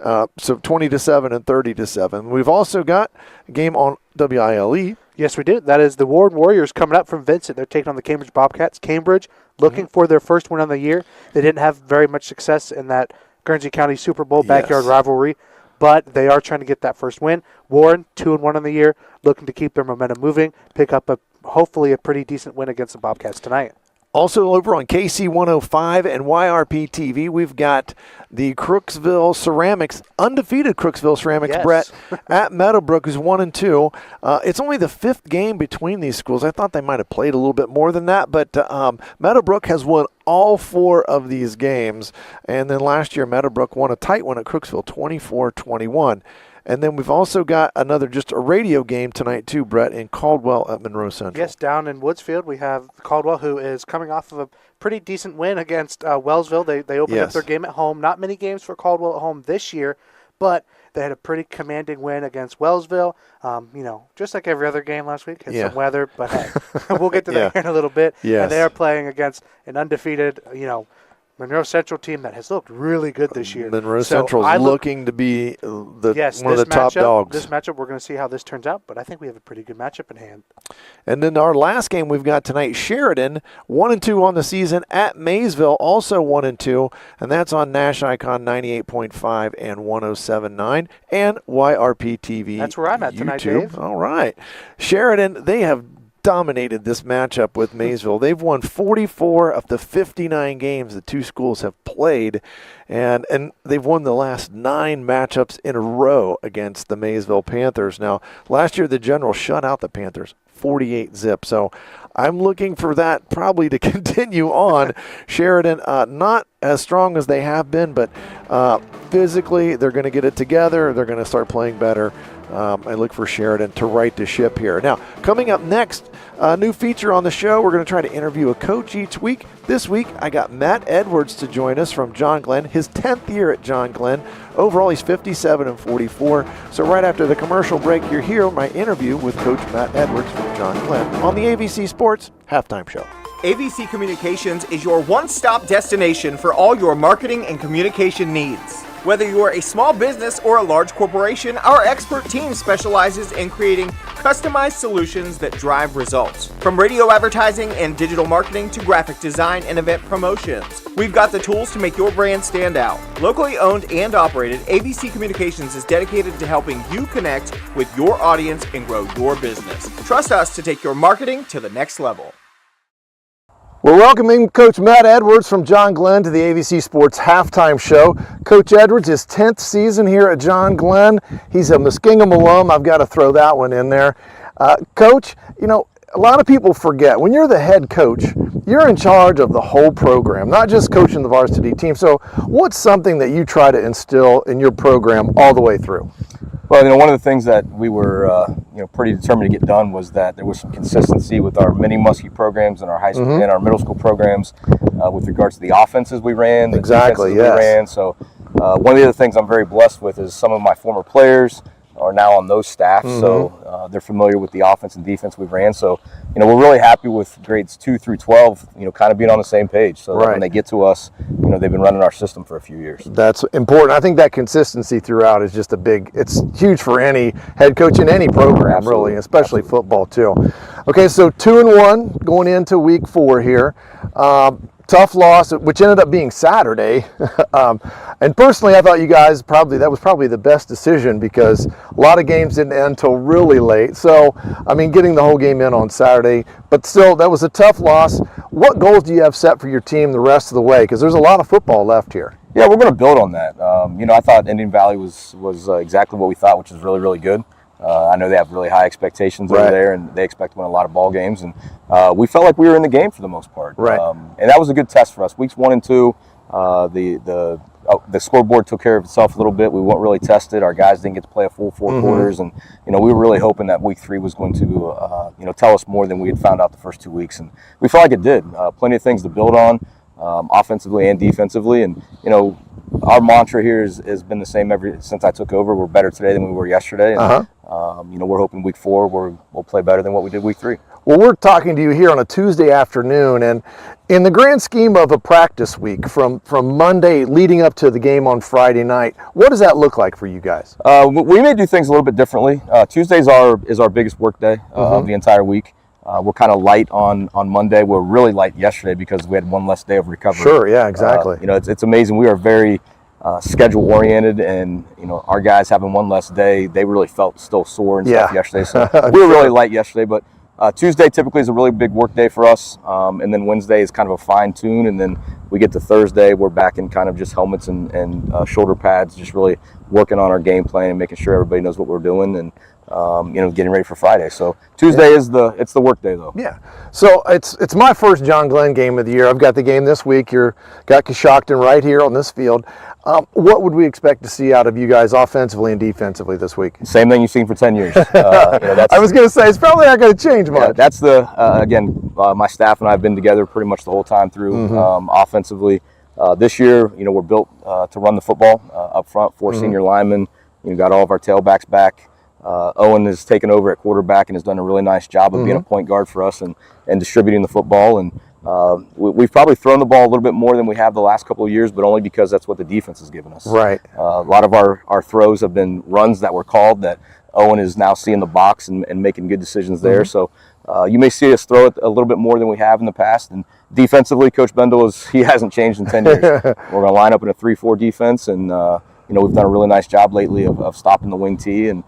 So 20-7 and 30-7. We've also got a game on WILE. Yes, we do. That is the Ward Warriors coming up from Vincent. They're taking on the Cambridge Bobcats. Cambridge looking for their first win on the year. They didn't have very much success in that Guernsey County Super Bowl backyard rivalry, but they are trying to get that first win. Warren, 2-1 on the year, looking to keep their momentum moving, pick up hopefully a pretty decent win against the Bobcats tonight. Also over on KC 105 and YRP TV, we've got the Crooksville Ceramics, undefeated Crooksville Ceramics, Brett, at Meadowbrook, who's 1-2. It's only the 5th game between these schools. I thought they might have played a little bit more than that, but Meadowbrook has won all 4 of these games. And then last year, Meadowbrook won a tight one at Crooksville, 24-21. And then we've also got just a radio game tonight too, Brett, in Caldwell at Monroe Central. Yes, down in Woodsfield we have Caldwell, who is coming off of a pretty decent win against Wellsville. They opened up their game at home. Not many games for Caldwell at home this year, but they had a pretty commanding win against Wellsville. Just like every other game last week, had some weather, but hey, we'll get to that here in a little bit. Yes. And they are playing against an undefeated, Monroe Central team that has looked really good this year. Monroe Central is looking to be one of the top dogs. This matchup, we're going to see how this turns out, but I think we have a pretty good matchup in hand. And then our last game we've got tonight, Sheridan, 1-2 on the season at Maysville, also 1-2, and that's on Nash Icon 98.5 and 107.9 and YRP TV. That's where I'm at tonight, Dave. All right. Sheridan, they have dominated this matchup with Maysville. They've won 44 of the 59 games the two schools have played, and they've won the last 9 matchups in a row against the Maysville Panthers. Now, last year the Generals shut out the Panthers 48-0, so I'm looking for that probably to continue on. Sheridan, not as strong as they have been, but physically they're going to get it together. They're going to start playing better. I look for Sheridan to right the ship here. Now, coming up next, a new feature on the show. We're going to try to interview a coach each week. This week, I got Matt Edwards to join us from John Glenn, his 10th year at John Glenn. Overall, he's 57-44. So right after the commercial break, you'll hear my interview with Coach Matt Edwards from John Glenn on the ABC Sports Halftime Show. AVC Communications is your one-stop destination for all your marketing and communication needs. Whether you are a small business or a large corporation, our expert team specializes in creating customized solutions that drive results. From radio advertising and digital marketing to graphic design and event promotions, we've got the tools to make your brand stand out. Locally owned and operated, AVC Communications is dedicated to helping you connect with your audience and grow your business. Trust us to take your marketing to the next level. We're welcoming Coach Matt Edwards from John Glenn to the ABC Sports Halftime Show. Coach Edwards, his 10th season here at John Glenn. He's a Muskingum alum. I've got to throw that one in there. Coach, you know, a lot of people forget, when you're the head coach, you're in charge of the whole program, not just coaching the varsity team. So what's something that you try to instill in your program all the way through? Well, you know, one of the things that we were, pretty determined to get done was that there was some consistency with our mini Muskie programs and our high school and our middle school programs with regards to the offenses we ran, the defenses we ran. So one of the other things I'm very blessed with is some of my former players are now on those staffs, so they're familiar with the offense and defense we ran. So, you know, we're really happy with grades 2 through 12, you know, kind of being on the same page. So that when they get to us, you know, they've been running our system for a few years. That's important. I think that consistency throughout is just it's huge for any head coach in any program, really, especially football too. Okay, so 2-1 going into week 4 here. Tough loss, which ended up being Saturday. And personally, I thought you guys that was probably the best decision because a lot of games didn't end until really late. So, I mean, getting the whole game in on Saturday, but still, that was a tough loss. What goals do you have set for your team the rest of the way? Because there's a lot of football left here. Yeah, we're going to build on that. You know, I thought Indian Valley was exactly what we thought, which is really, really good. I know they have really high expectations over there, and they expect to win a lot of ball games. And we felt like we were in the game for the most part. And that was a good test for us. Weeks 1 and 2, the scoreboard took care of itself a little bit. We weren't really tested. Our guys didn't get to play a full 4 quarters, and you know we were really hoping that week 3 was going to tell us more than we had found out the first 2 weeks, and we felt like it did. Plenty of things to build on, offensively and defensively, and you know. Our mantra here has been the same since I took over. We're better today than we were yesterday. And, you know, we're hoping week 4 we'll play better than what we did week 3. Well, we're talking to you here on a Tuesday afternoon, and in the grand scheme of a practice week from Monday leading up to the game on Friday night, what does that look like for you guys? We may do things a little bit differently. Tuesday is our biggest work day of the entire week. We're kind of light on Monday. We're really light yesterday because we had one less day of recovery. Sure, yeah, exactly. You know, it's amazing. We are very schedule oriented, and you know, our guys having one less day, they really felt still sore and stuff yesterday. So we were really light yesterday, but Tuesday typically is a really big work day for us, and then Wednesday is kind of a fine tune, and then we get to Thursday, we're back in kind of just helmets and shoulder pads, just really working on our game plan and making sure everybody knows what we're doing, and you know, getting ready for Friday. So Tuesday is the work day though. Yeah. So it's my first John Glenn game of the year. I've got the game this week. Got Coshocton right here on this field. What would we expect to see out of you guys offensively and defensively this week? Same thing you've seen for 10 years. You know, I was going to say it's probably not going to change much. Yeah, that's again, my staff and I have been together pretty much the whole time through offensively. This year, you know, we're built to run the football up front. 4 senior linemen. You know, got all of our tailbacks back. Owen has taken over at quarterback and has done a really nice job of being a point guard for us and distributing the football. And we've probably thrown the ball a little bit more than we have the last couple of years, but only because that's what the defense has given us. Right. A lot of our throws have been runs that were called that Owen is now seeing the box and making good decisions there. So you may see us throw it a little bit more than we have in the past. And defensively, Coach Bendel he hasn't changed in 10 years. We're going to line up in a 3-4 defense, and you know, we've done a really nice job lately of stopping the wing tee, and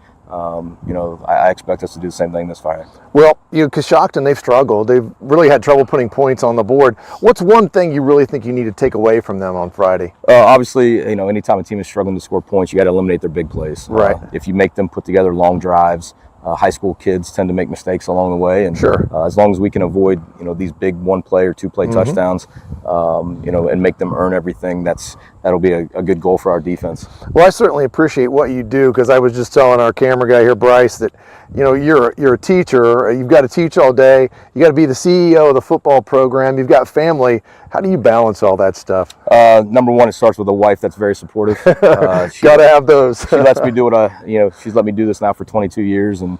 you know, I expect us to do the same thing this Friday. Well, you know, Coshocton, they've struggled. They've really had trouble putting points on the board. What's one thing you really think you need to take away from them on Friday? Obviously, you know, anytime a team is struggling to score points, you got to eliminate their big plays. Right. If you make them put together long drives, high school kids tend to make mistakes along the way, and sure, as long as we can avoid these big 1-play or 2-play touchdowns, and make them earn everything, that'll be a good goal for our defense. Well, I certainly appreciate what you do, because I was just telling our camera guy here, Bryce, that you're a teacher. You've got to teach all day. You got to be the CEO of the football program. You've got family. How do you balance all that stuff? Number one, it starts with a wife that's very supportive. Got to have those. She lets me do what she's let me do this now for 22 years, and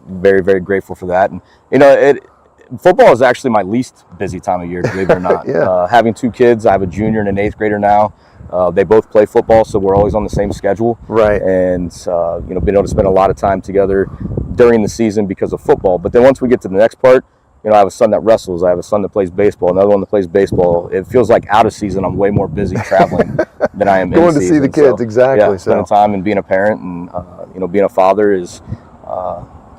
very, very grateful for that. And football is actually my least busy time of year, believe it or not. Yeah. Having 2 kids, I have a junior and an 8th grader now. They both play football, so we're always on the same schedule. Right. And being able to spend a lot of time together during the season because of football. But then once we get to the next part, I have a son that wrestles. I have a son that plays baseball. Another one that plays baseball. It feels like out of season, I'm way more busy traveling than I am in season. Going to see the kids, exactly. Yeah, spending time and being a parent and being a father is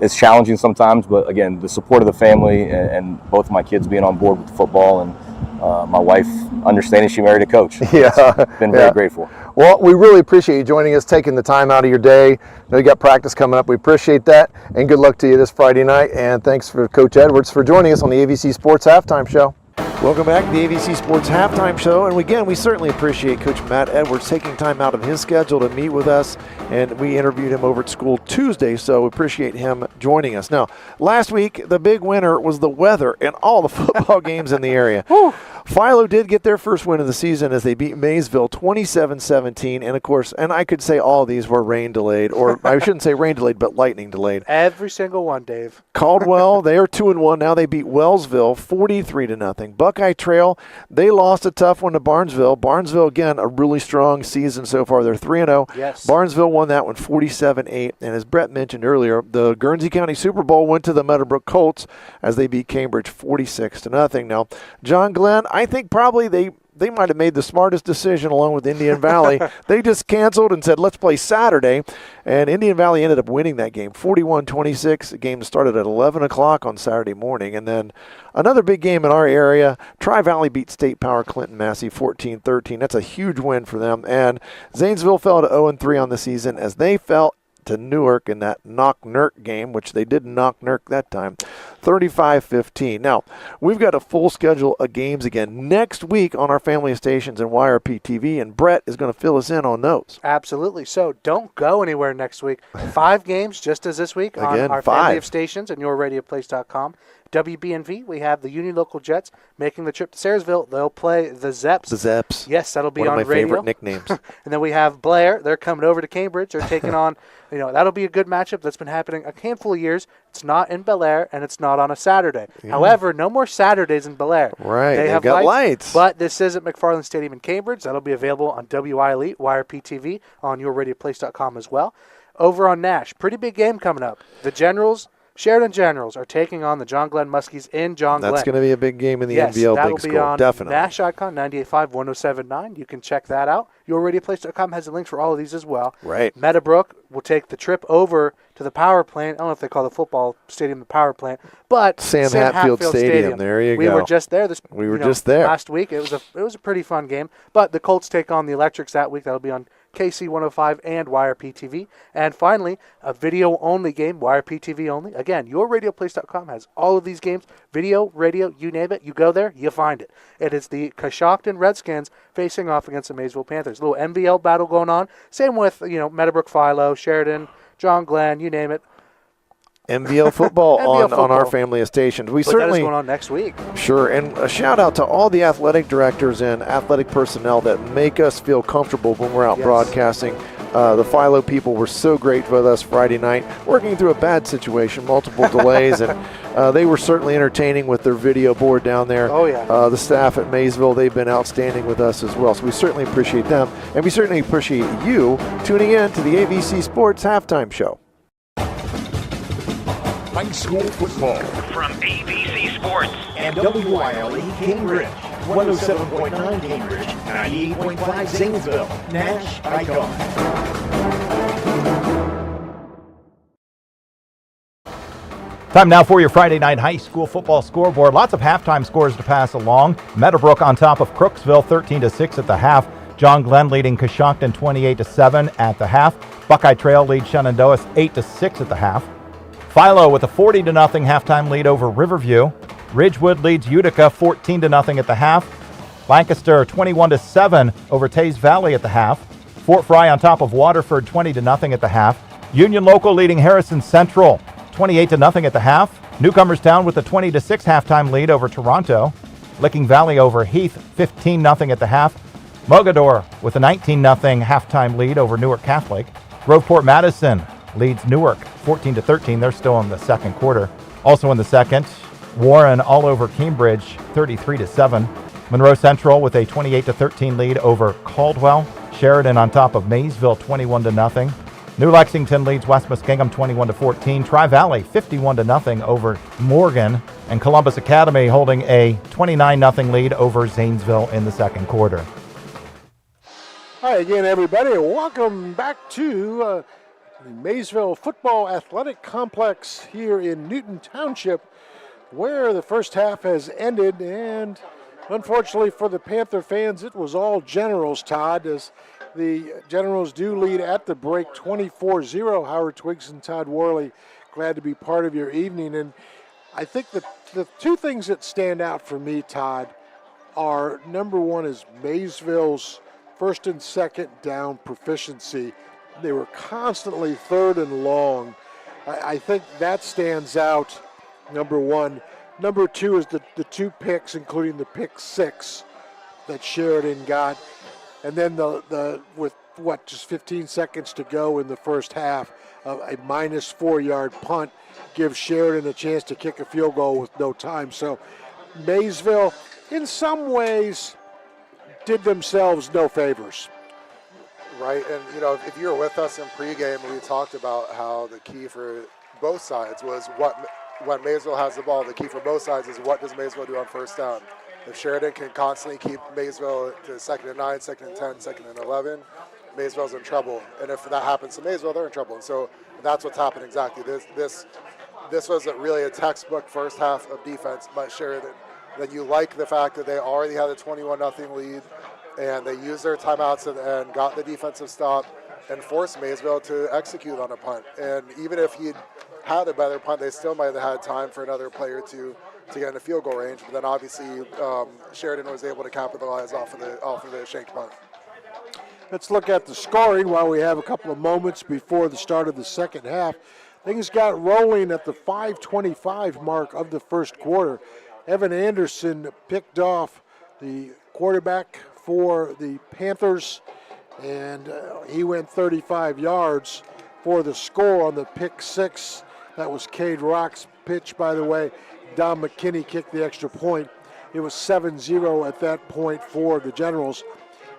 it's challenging sometimes. But again, the support of the family and both of my kids being on board with football, and my wife understanding she married a coach. Yeah, been very grateful. Well, we really appreciate you joining us, taking the time out of your day. I know you got practice coming up. We appreciate that, and good luck to you this Friday night. And thanks for Coach Edwards for joining us on the AVC Sports Halftime Show. Welcome back to the AVC Sports Halftime Show, and again, we certainly appreciate Coach Matt Edwards taking time out of his schedule to meet with us, and we interviewed him over at school Tuesday, so we appreciate him joining us. Now, last week, the big winner was the weather in all the football games in the area. Philo did get their first win of the season as they beat Maysville 27-17, and of course, and I could say all of these were rain delayed, or I shouldn't say rain delayed, but lightning delayed. Every single one, Dave. Caldwell, they are 2-1 now. They beat Wellsville 43-0. Buckeye Trail, they lost a tough one to Barnesville. Barnesville, again, a really strong season so far. They're 3-0. Yes. Barnesville won that one 47-8. And as Brett mentioned earlier, the Guernsey County Super Bowl went to the Meadowbrook Colts as they beat Cambridge 46-0. Now, John Glenn, I think probably they might have made the smartest decision along with Indian Valley. They just canceled and said, let's play Saturday. And Indian Valley ended up winning that game 41-26. The game started at 11 o'clock on Saturday morning. And then another big game in our area, Tri-Valley beat State Power Clinton Massey 14-13. That's a huge win for them. And Zanesville fell to 0-3 on the season as they fell to Newark in that knock-nurk game, which they did knock-nurk that time, 35-15. Now, we've got a full schedule of games again next week on our family of stations and YRP TV, and Brett is going to fill us in on those. Absolutely. So don't go anywhere next week. 5 games just as this week again, on our 5. family of stations and yourradioplace.com. WBNV, we have the Union Local Jets making the trip to Sayersville. They'll play the Zeps. The Zeps. Yes, that'll be on on my radio. favorite nicknames. And then we have Blair. They're coming over to Cambridge. They're taking on, that'll be a good matchup that's been happening a handful of years. It's not in Bel Air, and it's not on a Saturday. Yeah. However, no more Saturdays in Bel Air. Right, They have got lights. But this is at McFarland Stadium in Cambridge. That'll be available on WI Elite, YRP TV, on yourradioplace.com as well. Over on Nash, pretty big game coming up. The Sheridan Generals are taking on the John Glenn Muskies in John Glenn. That's going to be a big game in the NBL that'll Big be School, on definitely. Nash Icon 98.5 1079. You can check that out. YourRadioPlace.com has the links for all of these as well. Right. Meadowbrook will take the trip over to the power plant. I don't know if they call the football stadium the power plant, but Sam Hatfield Stadium. There you go. We were just there. We were just there last week. It was a pretty fun game. But the Colts take on the Electrics that week. That'll be on KC 105 and YRP TV. And finally, a video-only game, YRP TV only. Again, yourradioplace.com has all of these games. Video, radio, you name it. You go there, you find it. It is the Coshocton Redskins facing off against the Maysville Panthers. A little NBL battle going on. Same with, Meadowbrook Philo, Sheridan, John Glenn, you name it. NBL football on our family of stations. That is going on next week. Sure, and a shout out to all the athletic directors and athletic personnel that make us feel comfortable when we're out broadcasting. The Philo people were so great with us Friday night, working through a bad situation, multiple delays, and they were certainly entertaining with their video board down there. Oh, yeah. The staff at Maysville, they've been outstanding with us as well, so we certainly appreciate them, and we certainly appreciate you tuning in to the AVC Sports Halftime Show. High school football from ABC Sports and WILE Cambridge, 107.9 Cambridge, 98.5 Zanesville, Nash Icon. Time now for your Friday night high school football scoreboard. Lots of halftime scores to pass along. Meadowbrook on top of Crooksville 13-6 at the half. John Glenn leading Coshocton 28-7 at the half. Buckeye Trail leads Shenandoah 8-6 at the half. Philo with a 40-0 halftime lead over Riverview. Ridgewood leads Utica 14-0 at the half. Lancaster 21-7 over Taze Valley at the half. Fort Fry on top of Waterford 20-0 at the half. Union Local leading Harrison Central 28-0 at the half. Newcomerstown with a 20-6 halftime lead over Toronto. Licking Valley over Heath 15-0 at the half. Mogador with a 19-0 halftime lead over Newark Catholic. Groveport Madison leads Newark 14-13. They're still in the second quarter. Also in the second, Warren all over Cambridge 33-7. Monroe Central with a 28-13 lead over Caldwell. Sheridan on top of Maysville 21-0. New Lexington leads West Muskingum 21-14. Tri-Valley 51-0 over Morgan. And Columbus Academy holding a 29-0 lead over Zanesville in the second quarter. Hi again, everybody. Welcome back to the Maysville Football Athletic Complex here in Newton Township, where the first half has ended. And unfortunately for the Panther fans, it was all Generals, Todd, as the Generals do lead at the break 24-0. Howard Twiggs and Todd Worley, glad to be part of your evening. And I think that the two things that stand out for me, Todd, are number one is Maysville's first and second down proficiency. They were constantly third and long. I think that stands out, number one. Number two is the two picks, including the pick six that Sheridan got. And then just 15 seconds to go in the first half, a minus 4-yard punt gives Sheridan a chance to kick a field goal with no time. So Maysville, in some ways, did themselves no favors. Right, and if you were with us in pregame, we talked about how the key for both sides was when Maysville has the ball, the key for both sides is what does Maysville do on first down. If Sheridan can constantly keep Maysville to 2nd and 9, 2nd and 10, 2nd and 11, Maysville's in trouble. And if that happens to Maysville, they're in trouble. And so that's what's happened exactly. This was really a textbook first half of defense by Sheridan. Then you like the fact that they already had a 21-0 lead, and they used their timeouts and got the defensive stop and forced Maysville to execute on a punt. And even if he'd had a better punt, they still might have had time for another player to get in a field goal range. But then obviously Sheridan was able to capitalize off of the shanked punt. Let's look at the scoring while we have a couple of moments before the start of the second half. Things got rolling at the 5:25 mark of the first quarter. Evan Anderson picked off the quarterback for the Panthers, and he went 35 yards for the score on the pick six. That was Cade Rock's pitch, by the way. Don McKinney kicked the extra point. It was 7-0 at that point for the Generals.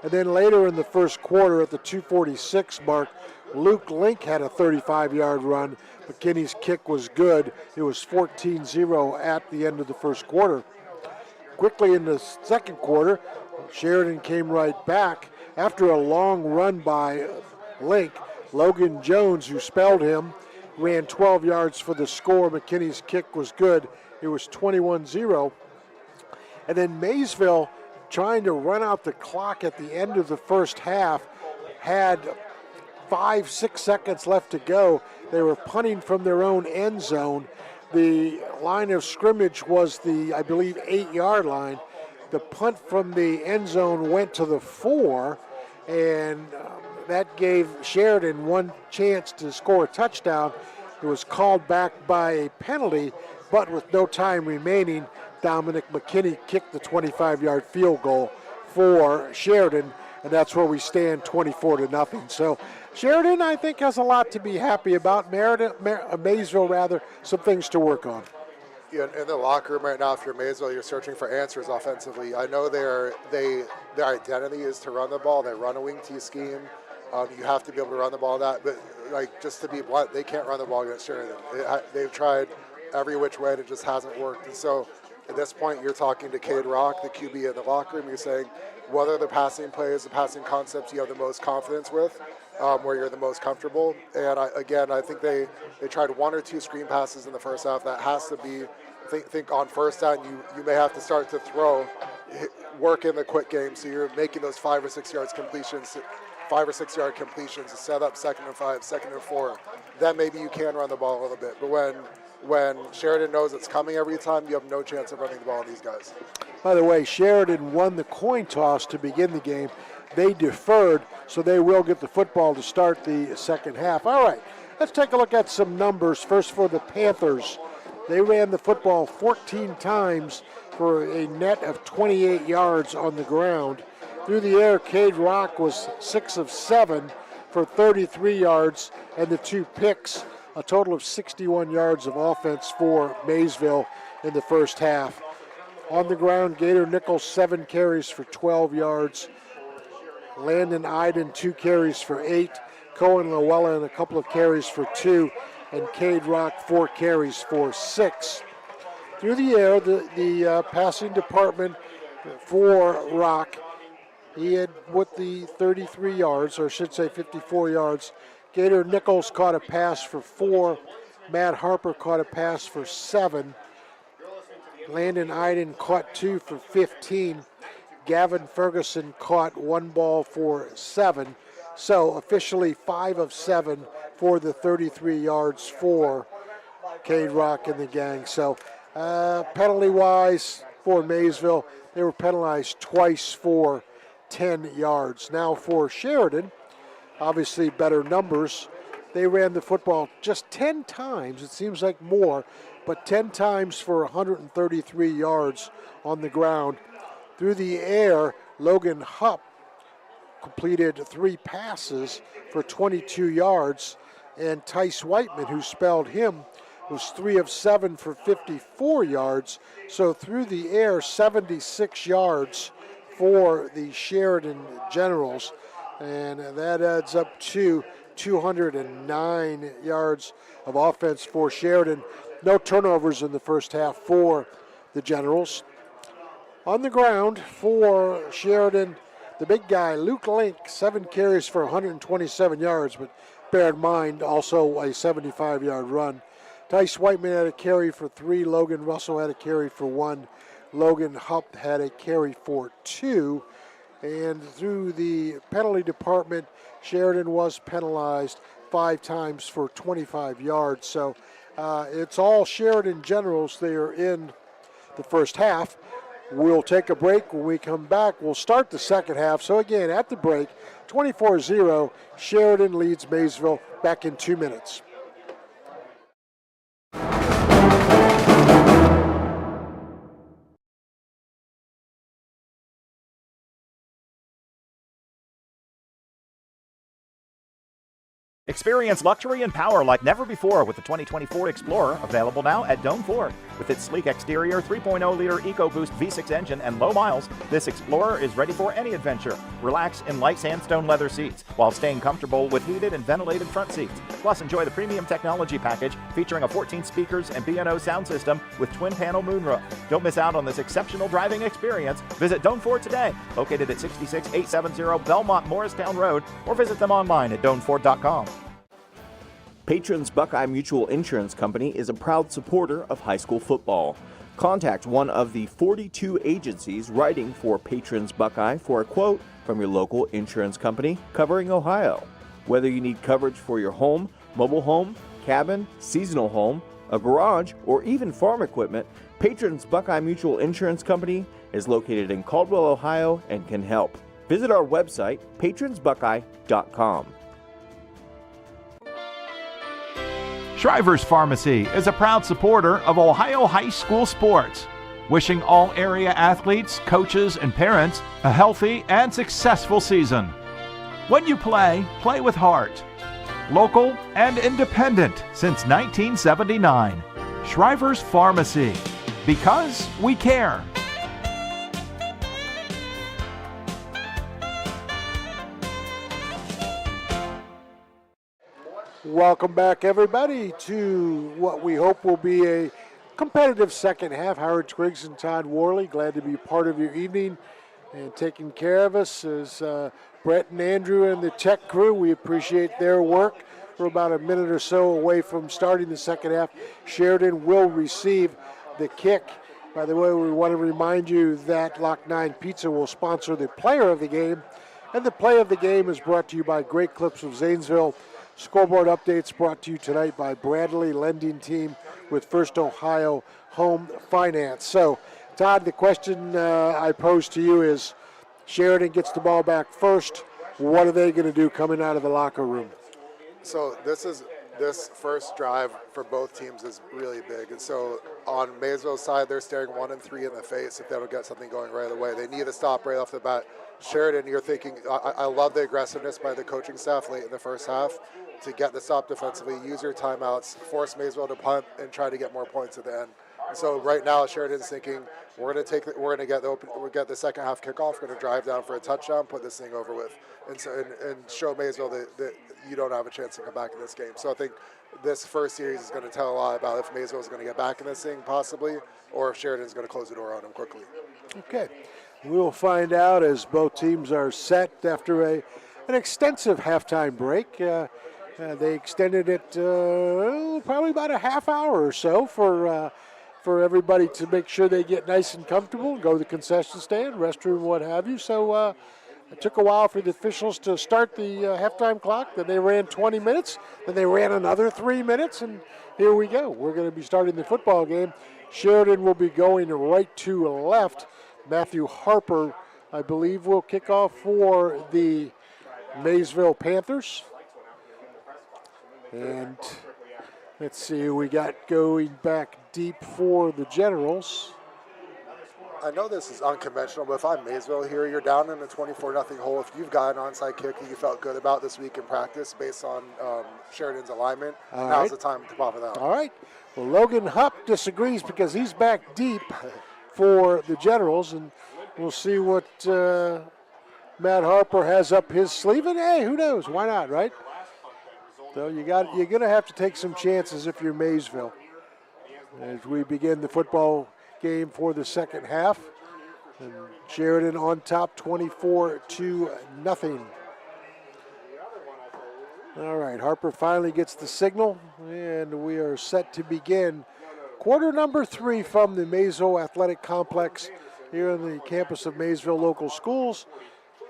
And then later in the first quarter at the 2:46 mark, Luke Link had a 35-yard run. McKinney's kick was good. It was 14-0 at the end of the first quarter. Quickly in the second quarter, Sheridan came right back. After a long run by Link, Logan Jones, who spelled him, ran 12 yards for the score. McKinney's kick was good. It was 21-0. And then Maysville, trying to run out the clock at the end of the first half, had 5-6 seconds left to go. They were punting from their own end zone. The line of scrimmage was the, I believe, 8-yard line. The punt from the end zone went to the 4, and that gave Sheridan one chance to score a touchdown. It was called back by a penalty, but with no time remaining, Dominic McKinney kicked the 25-yard field goal for Sheridan, and that's where we stand 24-0. So Sheridan, I think, has a lot to be happy about. Maysville, some things to work on. Yeah, in the locker room right now, if you're Maysville, you're searching for answers offensively. I know their identity is to run the ball. They run a wing T scheme. You have to be able to run the ball that, but just to be blunt, they can't run the ball against Sheridan. They've tried every which way, and it just hasn't worked. And so at this point, you're talking to Cade Rock, the QB in the locker room. You're saying, what are the passing plays, the passing concepts you have the most confidence with, where you're the most comfortable? And I think they tried 1 or 2 screen passes in the first half. That has to be, think on first down, you may have to start to work in the quick game, so you're making those 5 or 6 yards completions 5 or 6 yard completions to set up 2nd and 5, 2nd and 4, then maybe you can run the ball a little bit. But when Sheridan knows it's coming every time, you have no chance of running the ball on these guys. By the way, Sheridan won the coin toss to begin the game. They deferred, so they will get the football to start the second half. All right, let's take a look at some numbers. First for the Panthers. They ran the football 14 times for a net of 28 yards on the ground. Through the air, Cade Rock was 6 of 7 for 33 yards and the 2 picks, a total of 61 yards of offense for Maysville in the first half. On the ground, Gator Nichols 7 carries for 12 yards. Landon Iden 2 carries for 8. Cohen Llewellyn a couple of carries for 2. And Cade Rock 4 carries for 6. Through the air, the passing department for Rock, he had with the 33 yards, or I should say 54 yards. Gator Nichols caught a pass for 4. Matt Harper caught a pass for 7. Landon Iden caught 2 for 15. Gavin Ferguson caught 1 ball for 7. So officially 5 of 7 for the 33 yards for Cade Rock and the gang. So penalty-wise for Maysville, they were penalized twice for 10 yards. Now for Sheridan, obviously better numbers. They ran the football just 10 times. It seems like more, but 10 times for 133 yards on the ground. Through the air, Logan Hupp completed 3 passes for 22 yards, and Tice Whiteman, who spelled him, was 3 of 7 for 54 yards. So through the air, 76 yards for the Sheridan Generals, and that adds up to 209 yards of offense for Sheridan. No turnovers in the first half for the Generals. On the ground for Sheridan, the big guy, Luke Link, 7 carries for 127 yards, but bear in mind also a 75-yard run. Tice Whiteman had a carry for 3. Logan Russell had a carry for 1. Logan Hupp had a carry for 2. And through the penalty department, Sheridan was penalized 5 times for 25 yards. So it's all Sheridan Generals. They are in the first half. We'll take a break. When we come back, we'll start the second half. So again, at the break, 24-0, Sheridan leads Maysville. Back in 2 minutes. Experience luxury and power like never before with the 2024 Explorer, available now at Doane Ford. With its sleek exterior, 3.0-liter EcoBoost V6 engine, and low miles, this Explorer is ready for any adventure. Relax in light sandstone leather seats while staying comfortable with heated and ventilated front seats. Plus, enjoy the premium technology package featuring a 14 speakers and B&O sound system with twin-panel moonroof. Don't miss out on this exceptional driving experience. Visit Doane Ford today, located at 66870 Belmont Morristown Road, or visit them online at DoaneFord.com. Patrons Buckeye Mutual Insurance Company is a proud supporter of high school football. Contact one of the 42 agencies writing for Patrons Buckeye for a quote from your local insurance company covering Ohio. Whether you need coverage for your home, mobile home, cabin, seasonal home, a garage, or even farm equipment, Patrons Buckeye Mutual Insurance Company is located in Caldwell, Ohio, and can help. Visit our website, patronsbuckeye.com. Shriver's Pharmacy is a proud supporter of Ohio high school sports, wishing all area athletes, coaches, and parents a healthy and successful season. When you play, play with heart. Local and independent since 1979. Shriver's Pharmacy, because we care. Welcome back, everybody, to what we hope will be a competitive second half. Howard Twiggs and Todd Worley, glad to be part of your evening and taking care of us is Brett and Andrew and the tech crew. We appreciate their work. We're about a minute or so away from starting the second half. Sheridan will receive the kick. By the way, we want to remind you that Lock 9 Pizza will sponsor the player of the game. And the play of the game is brought to you by Great Clips of Zanesville. Scoreboard updates brought to you tonight by Bradley Lending Team with First Ohio Home Finance. So, Todd, the question I pose to you is, Sheridan gets the ball back first. What are they going to do coming out of the locker room? So this first drive for both teams is really big. And so on Maysville's side, they're staring 1 and 3 in the face if they don't get something going right away. They need to stop right off the bat. Sheridan, you're thinking, I love the aggressiveness by the coaching staff late in the first half to get the stop defensively, use your timeouts, force Maysville to punt, and try to get more points at the end. So right now, Sheridan's thinking we're going to get the second half kickoff. We're going to drive down for a touchdown, put this thing over with, and show Maysville that you don't have a chance to come back in this game. So I think this first series is going to tell a lot about if Maysville is going to get back in this thing possibly, or if Sheridan's going to close the door on them quickly. Okay, we'll find out as both teams are set after an extensive halftime break. They extended it probably about a half hour or so for everybody to make sure they get nice and comfortable, go to the concession stand, restroom, what have you. So it took a while for the officials to start the halftime clock. Then they ran 20 minutes. Then they ran another 3 minutes, and here we go. We're going to be starting the football game. Sheridan will be going right to left. Matthew Harper, I believe, will kick off for the Maysville Panthers. And let's see who we got going back deep for the Generals. I know this is unconventional, but if I'm Maysville here, you're down in a 24-0 hole. If you've got an onside kick that you felt good about this week in practice based on Sheridan's alignment, now's the time to pop it out. All right. Well, Logan Hupp disagrees because he's back deep for the Generals, and we'll see what Matt Harper has up his sleeve. And hey, who knows? Why not, right? So you're going to have to take some chances if you're Maysville as we begin the football game for the second half. And Sheridan on top 24-0. All right, Harper finally gets the signal, and we are set to begin quarter number 3 from the Maysville Athletic Complex here on the campus of Maysville Local Schools.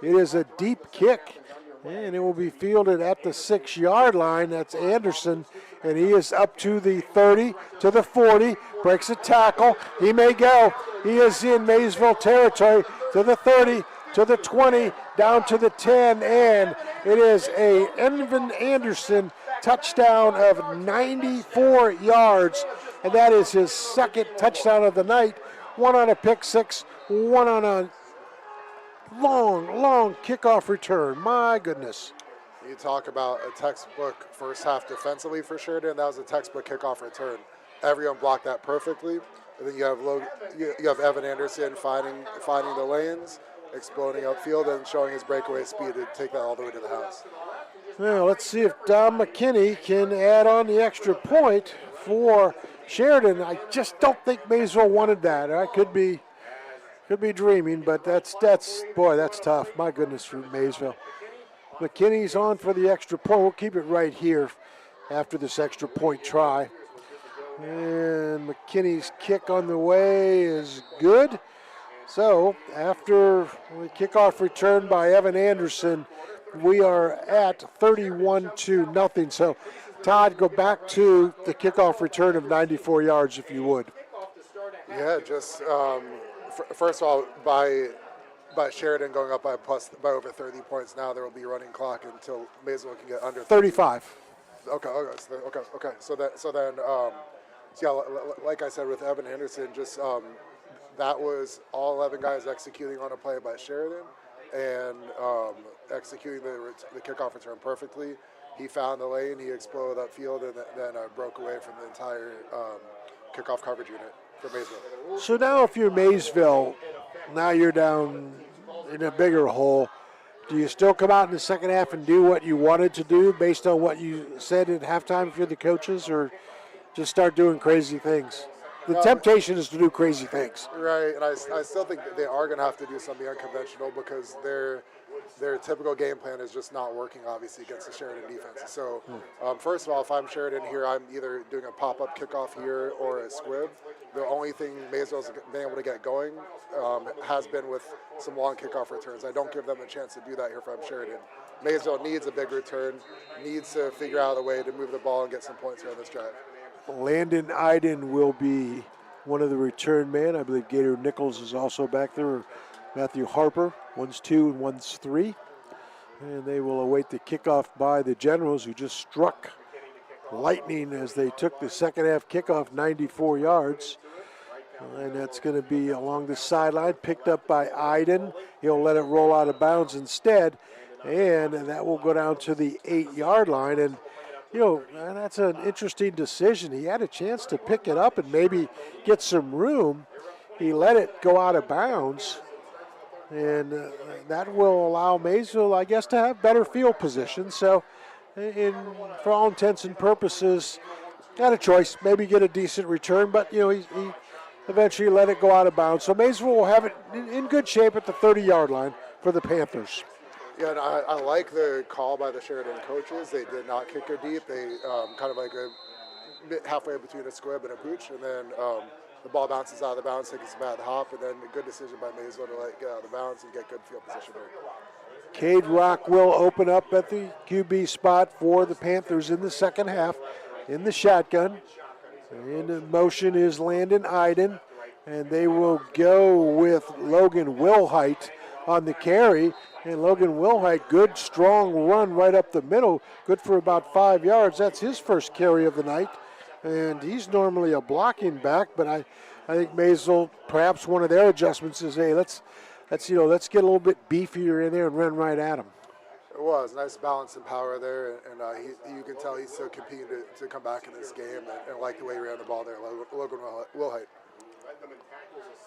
It is a deep kick, and it will be fielded at the 6-yard line. That's Anderson, and he is up to the 30, to the 40, breaks a tackle. He may go. He is in Maysville territory, to the 30, to the 20, down to the 10, and it is a Evan Anderson touchdown of 94 yards, and that is his second touchdown of the night. One on a pick six, one on a long kickoff return. My goodness. You talk about a textbook first half defensively for Sheridan. That was a textbook kickoff return. Everyone blocked that perfectly. And then you have Evan Anderson finding the lanes, exploding upfield, and showing his breakaway speed to take that all the way to the house. Well, let's see if Dom McKinney can add on the extra point for Sheridan. I just don't think Maysville wanted that. I could be dreaming, but that's tough. My goodness, for Maysville. McKinney's on for the extra point. We'll keep it right here after this extra point try. And McKinney's kick on the way is good. So after the kickoff return by Evan Anderson, we are at 31-0. So Todd, go back to the kickoff return of 94 yards if you would. Yeah, just first of all, by Sheridan going up by over 30 points now, there will be a running clock until Maysville can get under 35. Okay. So like I said with Evan Anderson, just that was all 11 guys executing on a play by Sheridan and executing the kickoff return perfectly. He found the lane, he exploded upfield, and then broke away from the entire kickoff coverage unit for Maysville. So now if you're Maysville, now you're down in a bigger hole. Do you still come out in the second half and do what you wanted to do based on what you said at halftime if you're the coaches, or just start doing crazy things? The temptation is to do crazy things. Right, and I still think that they are going to have to do something unconventional because their typical game plan is just not working, obviously, against the Sheridan defense. So, first of all, if I'm Sheridan here, I'm either doing a pop-up kickoff here or a squib. The only thing Maysville's been able to get going has been with some long kickoff returns. I don't give them a chance to do that here from Sheridan. Maysville needs a big return, needs to figure out a way to move the ball and get some points here on this drive. Landon Iden will be one of the return men. I believe Gator Nichols is also back there. Matthew Harper, one's 2 and one's 3. And they will await the kickoff by the Generals, who just struck lightning as they took the second half kickoff 94 yards. And that's going to be along the sideline, picked up by Iden. He'll let it roll out of bounds instead. And that will go down to the 8-yard line. And, you know, that's an interesting decision. He had a chance to pick it up and maybe get some room. He let it go out of bounds. And that will allow Maysville, I guess, to have better field position. So, for all intents and purposes, got a choice. Maybe get a decent return, but, you know, he eventually let it go out of bounds. So Maysville will have it in good shape at the 30-yard line for the Panthers. Yeah, and I like the call by the Sheridan coaches. They did not kick it deep. They kind of like halfway between a squib and a pooch, and then the ball bounces out of the bounds, takes a bad hop, and then a good decision by Maysville to let it get out of the bounds and get good field position there. Cade Rock will open up at the QB spot for the Panthers in the second half in the shotgun. In motion is Landon Iden, and they will go with Logan Wilhite on the carry. And Logan Wilhite, good strong run right up the middle, good for about 5 yards. That's his first carry of the night. And he's normally a blocking back, but I think Maysville, perhaps one of their adjustments is, hey, let's get a little bit beefier in there and run right at him. It was nice balance and power there, and you can tell he's still competing to come back in this game, and like the way he ran the ball there, Logan Wilhite.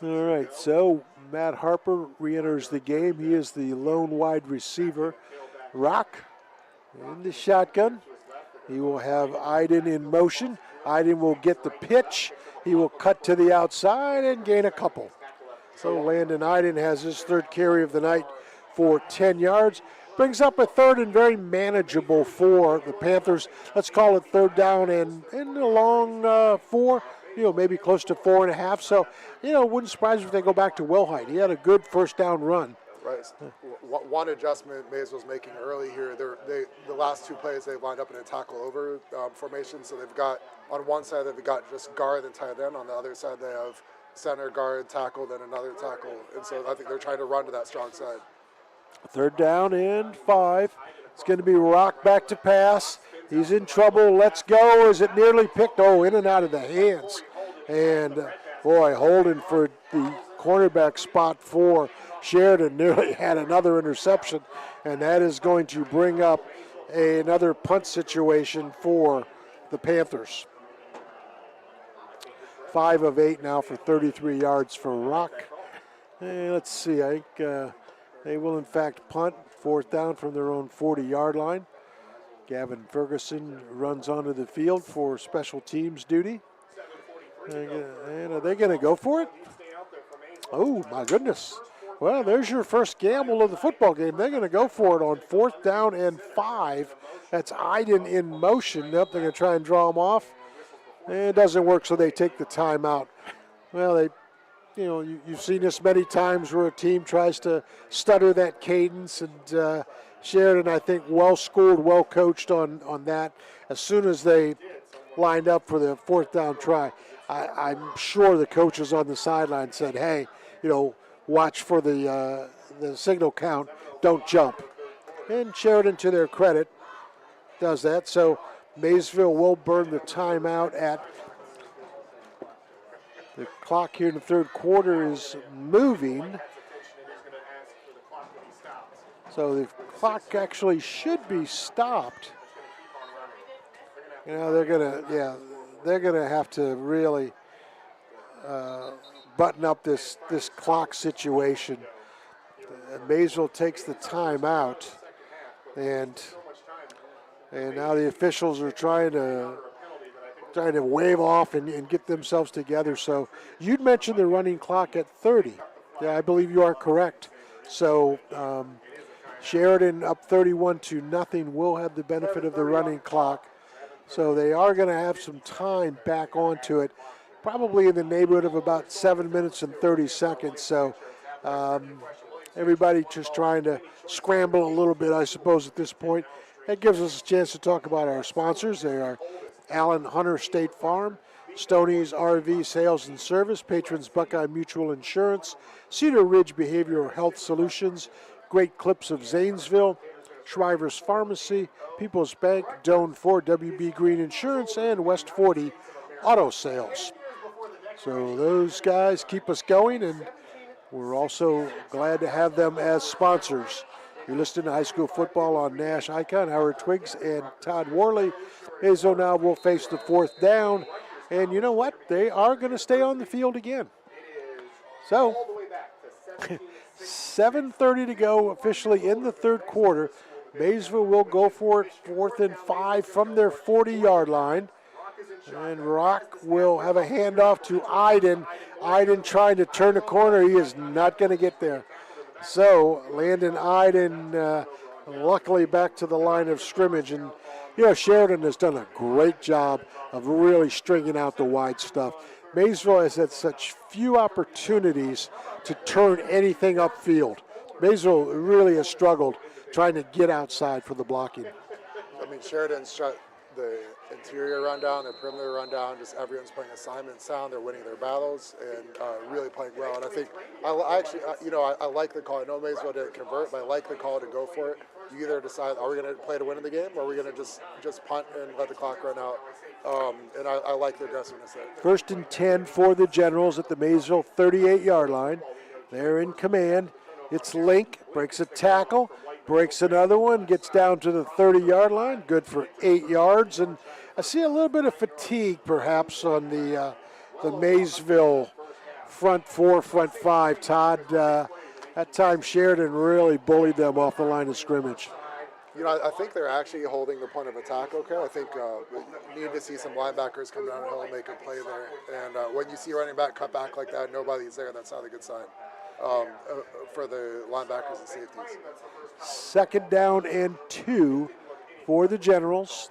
All right, so Matt Harper re-enters the game. He is the lone wide receiver. Rock in the shotgun. He will have Iden in motion. Iden will get the pitch. He will cut to the outside and gain a couple. So Landon Iden has his third carry of the night for 10 yards. Brings up a third and very manageable for the Panthers. Let's call it third down and along 4, maybe close to 4.5. So, wouldn't surprise me if they go back to Wilhite. He had a good first down run. Right. One adjustment Maysville's making early here, the last 2 plays they've lined up in a tackle over formation. So they've got, on one side they've got just guard and tight end. On the other side they have center, guard, tackle, then another tackle. And so I think they're trying to run to that strong side. Third down and 5. It's going to be Rock back to pass. He's in trouble. Let's go. Is it nearly picked? Oh, in and out of the hands. And, Holden for the cornerback spot for Sheridan nearly had another interception, and that is going to bring up another punt situation for the Panthers. 5 of 8 now for 33 yards for Rock. And let's see, I think they will in fact punt, 4th down from their own 40-yard line. Gavin Ferguson runs onto the field for special teams duty. And are they going to go for it? Oh, my goodness. Well, there's your first gamble of the football game. They're going to go for it on 4th down and 5. That's Iden in motion. Nope, they're going to try and draw him off. And it doesn't work, so they take the timeout. Well, you've seen this many times where a team tries to stutter that cadence, and Sheridan, I think, well-schooled, well-coached on that. As soon as they lined up for the 4th down try, I'm sure the coaches on the sideline said, hey, watch for the signal count, don't jump. And Sheridan, to their credit, does that. So Maysville will burn the timeout at the clock here in the third quarter is moving. So the clock actually should be stopped. They're gonna have to really button up this clock situation. Maysville takes the timeout, and now the officials are trying to wave off and get themselves together. So you'd mentioned the running clock at 30. Yeah, I believe you are correct. So Sheridan up 31-0 will have the benefit of the running clock. So they are going to have some time back onto it. probably in the neighborhood of about 7 minutes and 30 seconds. So everybody just trying to scramble a little bit, I suppose, at this point. That gives us a chance to talk about our sponsors. They are Allen Hunter State Farm, Stoney's RV Sales and Service, Patrons Buckeye Mutual Insurance, Cedar Ridge Behavioral Health Solutions, Great Clips of Zanesville, Shriver's Pharmacy, People's Bank, Doan Ford, WB Green Insurance, and West 40 Auto Sales. So those guys keep us going, and we're also glad to have them as sponsors. You're listening to high school football on Nash Icon. Howard Twiggs and Todd Worley. Maysville now will face the 4th down. And you know what? They are going to stay on the field again. So, 7:30 to go officially in the 3rd quarter. Maysville will go for it, 4th and 5 from their 40-yard line. And Rock will have a handoff to Iden. Iden trying to turn the corner. He is not going to get there. So Landon Iden luckily back to the line of scrimmage. And, you know, Sheridan has done a great job of really stringing out the wide stuff. Maysville has had such few opportunities to turn anything upfield. Maysville really has struggled trying to get outside for the blocking. I mean, Sheridan's shut the interior rundown, their perimeter rundown, just everyone's playing assignment sound. They're winning their battles and really playing well. And I think, I like the call. I know Maysville didn't convert, but I like the call to go for it. You either decide, are we going to play to win in the game, or are we going to just punt and let the clock run out? And I like their aggressiveness there. 1st and 10 for the Generals at the Maysville 38-yard line. They're in command. It's Link, breaks a tackle, breaks another one, gets down to the 30-yard line, good for 8 yards. And I see a little bit of fatigue perhaps on the Maysville front 4, front 5. Todd, that time Sheridan really bullied them off the line of scrimmage. You know, I think they're actually holding the point of attack okay. I think we need to see some linebackers come down the hill and make a play there. And when you see running back cut back like that, nobody's there, that's not a good sign for the linebackers and safeties. 2nd down and 2 for the Generals.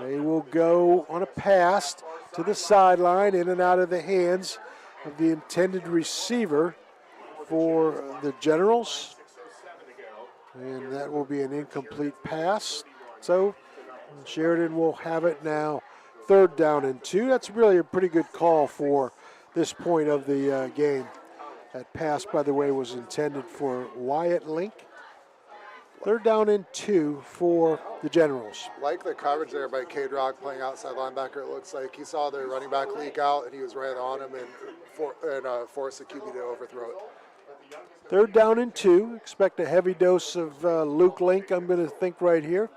They will go on a pass to the sideline, in and out of the hands of the intended receiver for the Generals. And that will be an incomplete pass. So Sheridan will have it now, 3rd down and 2. That's really a pretty good call for this point of the game. That pass, by the way, was intended for Wyatt Link. 3rd down and 2 for the Generals. Like the coverage there by Cade Rock playing outside linebacker, it looks like he saw the running back leak out and he was right on him and forced the QB to overthrow it. 3rd down and 2. Expect a heavy dose of Luke Link, I'm going to think right here.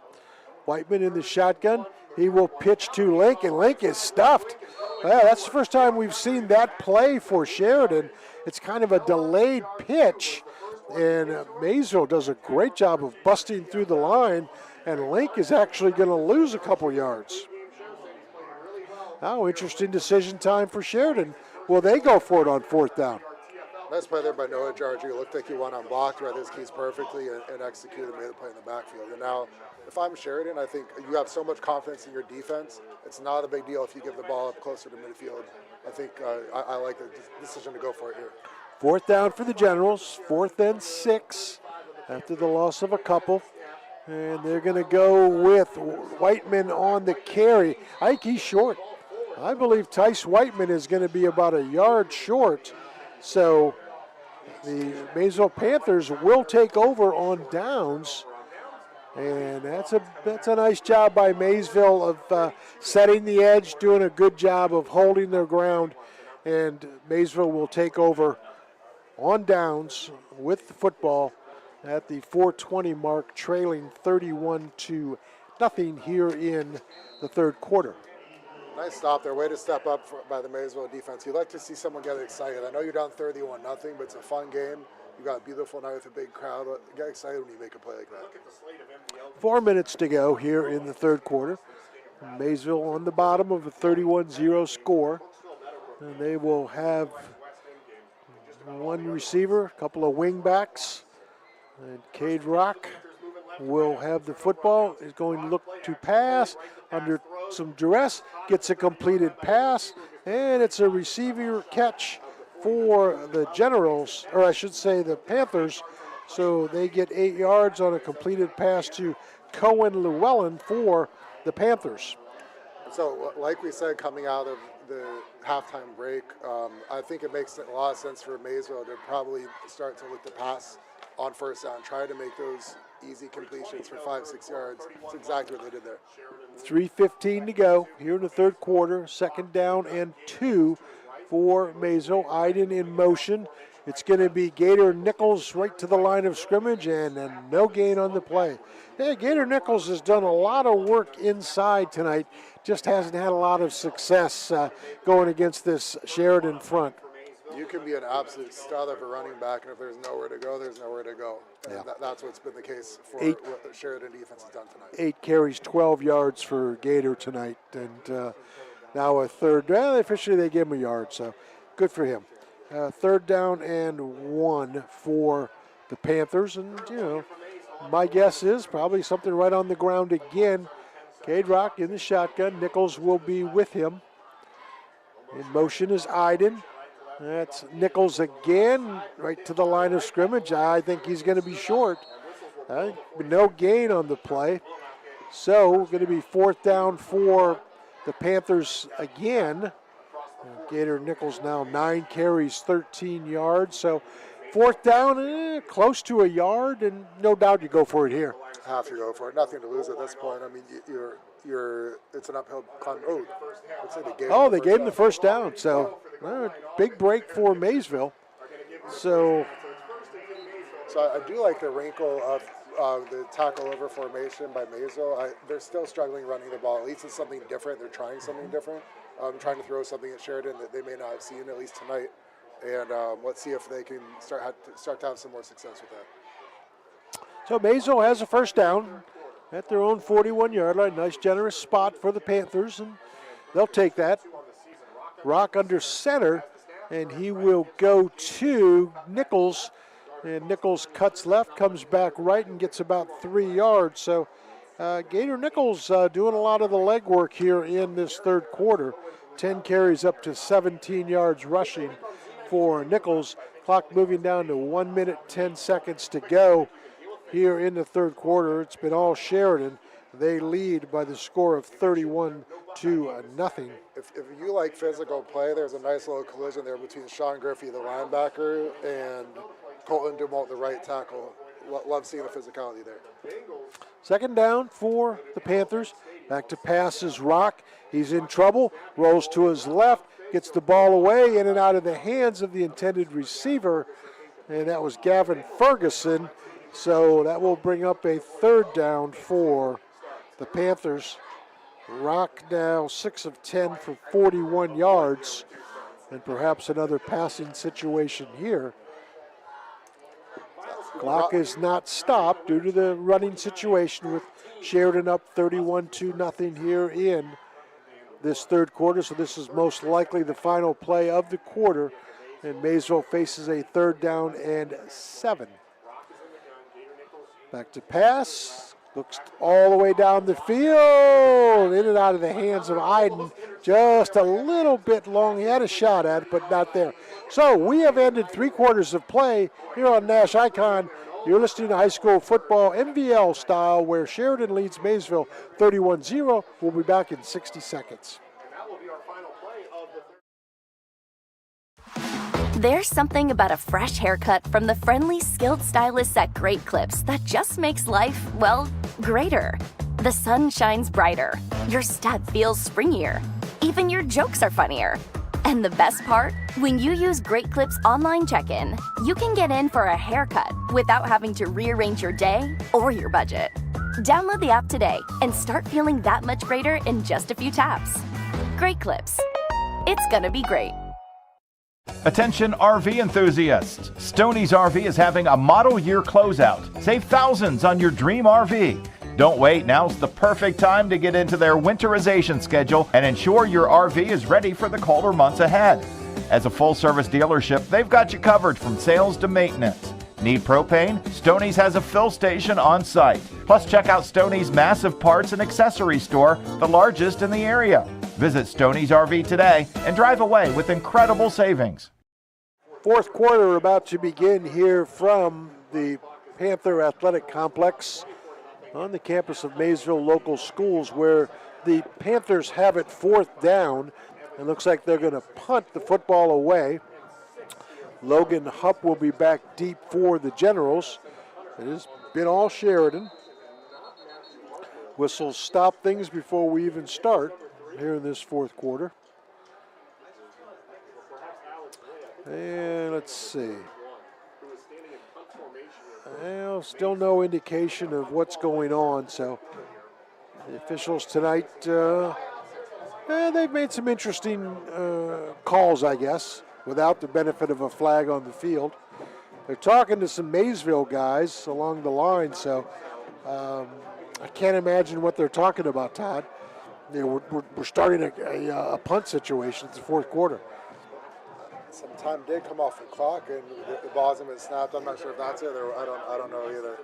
Whiteman in the shotgun. He will pitch to Link, and Link is stuffed. Well, that's the first time we've seen that play for Sheridan. It's kind of a delayed pitch, and Maysville does a great job of busting through the line, and Link is actually going to lose a couple yards. Now, interesting decision time for Sheridan. Will they go for it on 4th down? Nice play there by Noah Jarger. It looked like he went unblocked, read his keys perfectly, and executed and made the play in the backfield. And now, if I'm Sheridan, I think you have so much confidence in your defense. It's not a big deal if you give the ball up closer to midfield. I think I like the decision to go for it here. 4th down for the Generals, 4th and 6 after the loss of a couple. And they're going to go with Whiteman on the carry. I think he's short. I believe Tice Whiteman is going to be about a yard short. So the Maysville Panthers will take over on downs. And that's a nice job by Maysville of setting the edge, doing a good job of holding their ground. And Maysville will take over on downs with the football at the 4:20 mark, trailing 31-0 here in the 3rd quarter. Nice stop there. Way to step up by the Maysville defense. You'd like to see someone get excited. I know you're down 31-0, but it's a fun game. You got a beautiful night with a big crowd. Get excited when you make a play like that. 4 minutes to go here in the 3rd quarter. Maysville on the bottom of a 31-0 score. And they will have one receiver, a couple of wing backs. And Cade Rock will have the football. Is going to look to pass under some duress. Gets a completed pass. And it's a receiver catch for the Generals, or I should say the Panthers. So they get 8 yards on a completed pass to Cohen Llewellyn for the Panthers. So, like we said, coming out of the halftime break, I think it makes a lot of sense for Maysville to probably start to look to pass on first down, try to make those easy completions for 5-6 yards. That's exactly what they did there. 3:15 to go here in the third quarter. 2nd down and 2 for Maysville. Iden in motion. It's going to be Gator Nichols right to the line of scrimmage, and no gain on the play. Hey, Gator Nichols has done a lot of work inside tonight, just hasn't had a lot of success going against this Sheridan front. You can be an absolute stud of a running back, and if there's nowhere to go, there's nowhere to go. Yeah. That's what's been the case for what the Sheridan defense has done tonight. 8 carries, 12 yards for Gator tonight, and now a third. Well, officially they gave him a yard, so good for him. 3rd down and 1 for the Panthers, and my guess is probably something right on the ground again. Cade Rock in the shotgun. Nichols will be with him. In motion is Iden. That's Nichols again, right to the line of scrimmage. I think he's going to be short. No gain on the play. So going to be 4th down for the Panthers again. Gator Nichols now 9 carries, 13 yards. So 4th down, close to a yard, and no doubt you go for it here. Have to go for it. Nothing to lose at this point. I mean, it's an uphill climb. They gave him the first down. So big break for Maysville. So I do like the wrinkle of the tackle over formation by Maysville. They're still struggling running the ball. At least it's something different. They're trying something different. Trying to throw something at Sheridan that they may not have seen, at least tonight. And let's see if they can start to have some more success with that. So Maysville has a first down at their own 41-yard line. Nice, generous spot for the Panthers, and they'll take that. Rock under center, and he will go to Nichols. And Nichols cuts left, comes back right, and gets about 3 yards. So Gator Nichols doing a lot of the legwork here in this third quarter. 10 carries up to 17 yards rushing for Nichols. Clock moving down to 1 minute, 10 seconds to go here in the third quarter. It's been all Sheridan. They lead by the score of 31-0. If you like physical play, there's a nice little collision there between Sean Griffey, the linebacker, and Colton Dumont, the right tackle. Love seeing the physicality there. 2nd down for the Panthers. Back to pass is Rock. He's in trouble. Rolls to his left. Gets the ball away in and out of the hands of the intended receiver. And that was Gavin Ferguson. So that will bring up a 3rd down for the Panthers. Rock now 6 of 10 for 41 yards. And perhaps another passing situation here. Clock is not stopped due to the running situation with Sheridan up 31-0 here in this third quarter. So this is most likely the final play of the quarter. And Maysville faces a 3rd down and 7. Back to pass. Looks all the way down the field. In and out of the hands of Iden. Just a little bit long. He had a shot at it, but not there. So we have ended 3 quarters of play here on Nash Icon. You're listening to high school football MVL style, where Sheridan leads Maysville 31-0. We'll be back in 60 seconds. There's something about a fresh haircut from the friendly, skilled stylists at Great Clips that just makes life, well, greater. The sun shines brighter. Your step feels springier. Even your jokes are funnier. And the best part? When you use Great Clips online check-in, you can get in for a haircut without having to rearrange your day or your budget. Download the app today and start feeling that much greater in just a few taps. Great Clips. It's gonna be great. Attention RV enthusiasts. Stoney's RV is having a model year closeout. Save thousands on your dream RV. Don't wait, now's the perfect time to get into their winterization schedule and ensure your RV is ready for the colder months ahead. As a full-service dealership, they've got you covered from sales to maintenance. Need propane? Stoney's has a fill station on site. Plus, check out Stoney's massive parts and accessory store, the largest in the area. Visit Stoney's RV today and drive away with incredible savings. Fourth quarter about to begin here from the Panther Athletic Complex on the campus of Maysville Local Schools, where the Panthers have it fourth down. It looks like they're going to punt the football away. Logan Hupp will be back deep for the Generals. It has been all Sheridan. Whistles stop things before we even start here in this fourth quarter. And let's see. Well, still no indication of what's going on, so the officials tonight, they've made some interesting calls, I guess, without the benefit of a flag on the field. They're talking to some Maysville guys along the line, so I can't imagine what they're talking about, Todd. We're starting a punt situation. It's the fourth quarter. Some time did come off the clock, and the ball hasn't been snapped. I'm not sure if that's it, or I don't know either.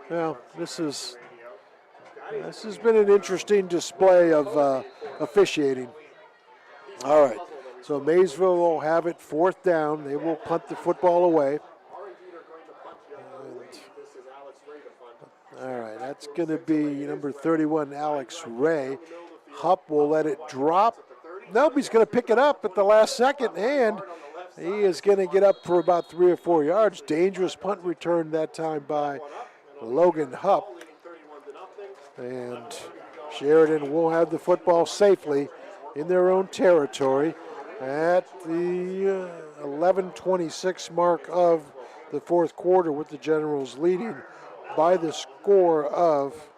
Well, this has been an interesting display of officiating. All right, so Maysville will have it fourth down. They will punt the football away. All right, that's going to be number 31, Alex Ray. Hupp will let it drop. Nope, he's going to pick it up at the last second, and he is going to get up for about 3 or 4 yards. Dangerous punt return that time by Logan Hupp. And Sheridan will have the football safely in their own territory at the 11:26 mark of the fourth quarter, with the Generals leading by the score of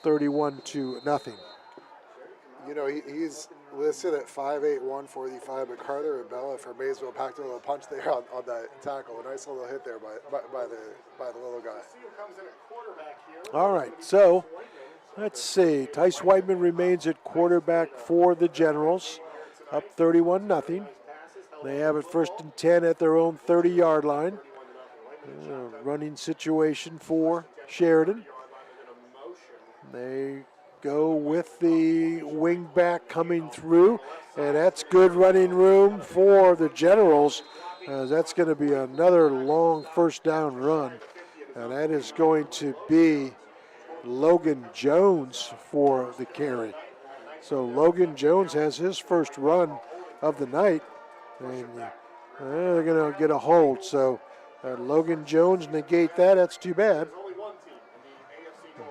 31-0. You know, he's listed at 5'8", 145, but Carter Abella for Maysville packed a little punch there on that tackle. A nice little hit there by the little guy. All right, so let's see. Tice Whiteman remains at quarterback for the Generals, up 31-0. They have it first and 10 at their own 30-yard line. Running situation for Sheridan. They go with the wing back coming through, and that's good running room for the Generals. That's going to be another long first down run, and that is going to be Logan Jones for the carry. So Logan Jones has his first run of the night, and they're going to get a hold. So Logan Jones negate that. That's too bad.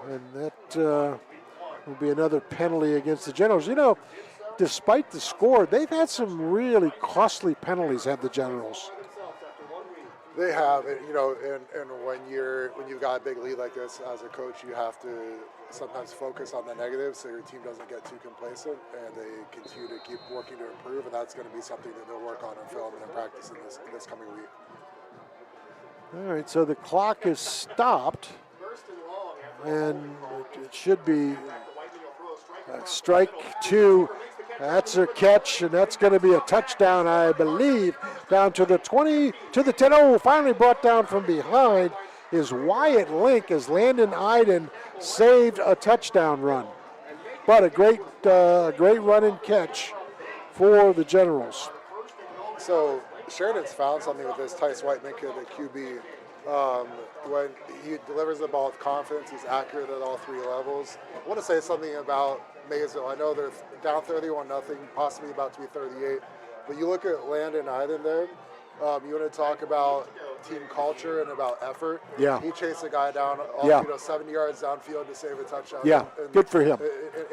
And that will be another penalty against the Generals. You know, despite the score, they've had some really costly penalties, have the Generals. They have, you know, and when you've got a big lead like this, as a coach, you have to sometimes focus on the negatives so your team doesn't get too complacent, and they continue to keep working to improve, and that's going to be something that they'll work on in film and in practice in this coming week. All right, so the clock is stopped, and it should be strike two. That's a catch, and that's going to be a touchdown, I believe, down to the 20, to the 10. Oh, finally brought down from behind is Wyatt Link, as Landon Iden saved a touchdown run. But a great run and catch for the Generals. So Sheridan's found something with this Tice Whiteman kid at QB. When he delivers the ball with confidence, he's accurate at all three levels. I want to say something about Maysville. I know they're down 31-0, possibly about to be 38. But you look at Landon Iden there. You want to talk about team culture and about effort. Yeah. He chased a guy down, 70 yards downfield to save a touchdown. Yeah, and good for him.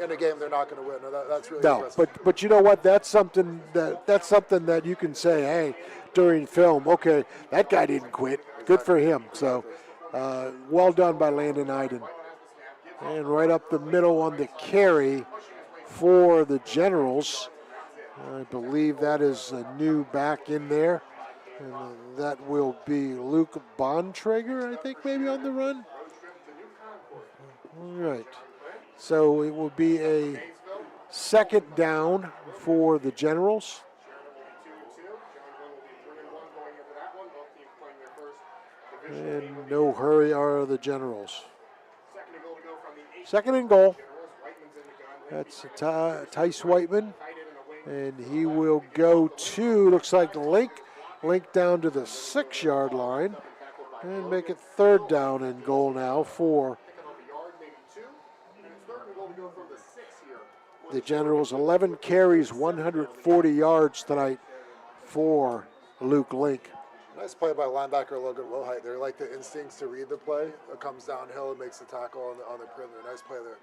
In a game they're not going to win. That's really impressive. But you know what? That's something that you can say, hey, during film, okay, that guy didn't quit. Good for him. So, well done by Landon Iden. And right up the middle on the carry for the Generals. I believe that is a new back in there. And that will be Luke Bontrager, I think, maybe on the run. All right. So it will be a second down for the Generals. And no hurry are the Generals. Second and goal. That's Tice Whiteman. And he will go to, looks like Link down to the 6-yard line. And make it 3rd down and goal now for the Generals. 11 carries, 140 yards tonight for Luke Link. Nice play by linebacker Logan Wilhite there. Like the instincts to read the play. It comes downhill and makes the tackle on the perimeter. Nice play there.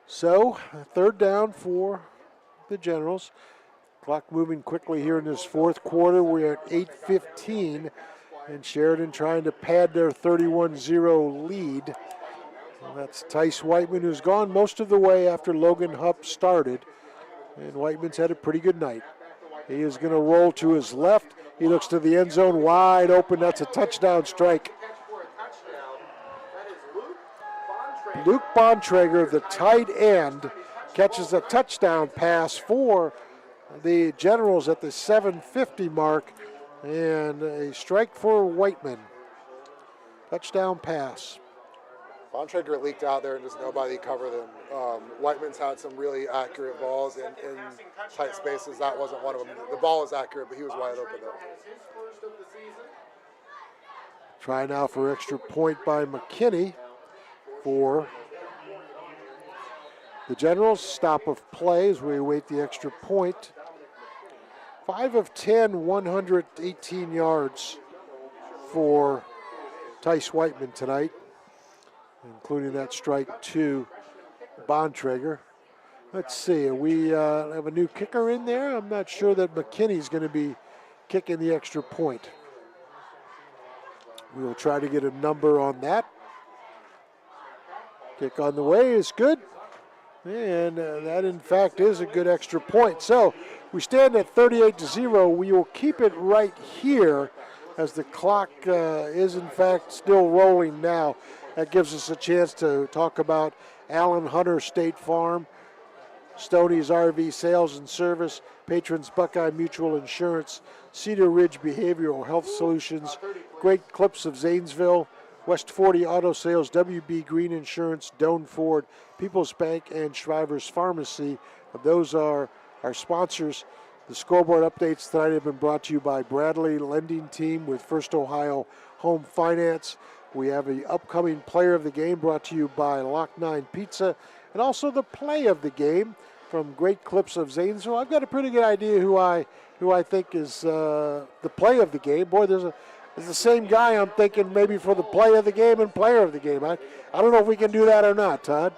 So, 3rd down for the Generals. Clock moving quickly here in this 4th quarter. We're at 8:15, and Sheridan trying to pad their 31-0 lead. And that's Tice Whiteman, who's gone most of the way after Logan Hupp started. And Whiteman's had a pretty good night. He is going to roll to his left. He looks to the end zone, wide open. That's a touchdown strike. Luke Bontrager, the tight end, catches a touchdown pass for the Generals at the 7:50 mark, and a strike for Whiteman. Touchdown pass. Bontrager leaked out there and just nobody covered him. Whiteman's had some really accurate balls in tight spaces. That wasn't one of them. The ball was accurate, but he was wide open though. Try now for extra point by McKinney for the Generals. Stop of play as we await the extra point. 5 of 10, 118 yards for Tice Whiteman tonight, including that strike to Bontrager. Let's see, we have a new kicker in there. I'm not sure that McKinney's going to be kicking the extra point. We will try to get a number on that. Kick on the way is good. And that, in fact, is a good extra point. So we stand at 38-0. We will keep it right here as the clock is, in fact, still rolling now. That gives us a chance to talk about Allen Hunter State Farm, Stoney's RV Sales and Service, Patrons Buckeye Mutual Insurance, Cedar Ridge Behavioral Health Solutions, Great Clips of Zanesville, West 40 Auto Sales, WB Green Insurance, Doan Ford, People's Bank, and Shriver's Pharmacy. Those are our sponsors. The scoreboard updates tonight have been brought to you by Bradley Lending Team with First Ohio Home Finance. We have the upcoming player of the game brought to you by Lock 9 Pizza, and also the play of the game from Great Clips of Zanesville. I've got a pretty good idea who I think is the play of the game. Boy, there's the same guy I'm thinking maybe for the play of the game and player of the game. I don't know if we can do that or not, Todd.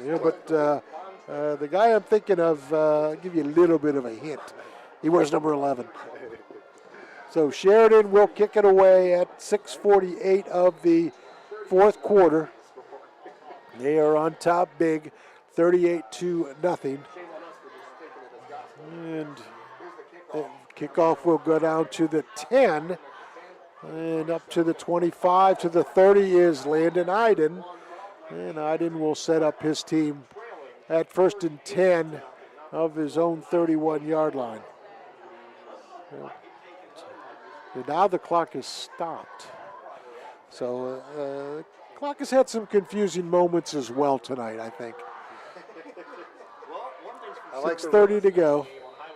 Yeah, but the guy I'm thinking of, I'll give you a little bit of a hint. He wears number 11. So Sheridan will kick it away at 6:48 of the 4th quarter. They are on top big, 38-0. And kickoff will go down to the 10. And up to the 25, to the 30 is Landon Iden. And Iden will set up his team at 1st and 10 of his own 31-yard line. And now the clock is stopped. So the clock has had some confusing moments as well tonight, I think. 6:30 to go.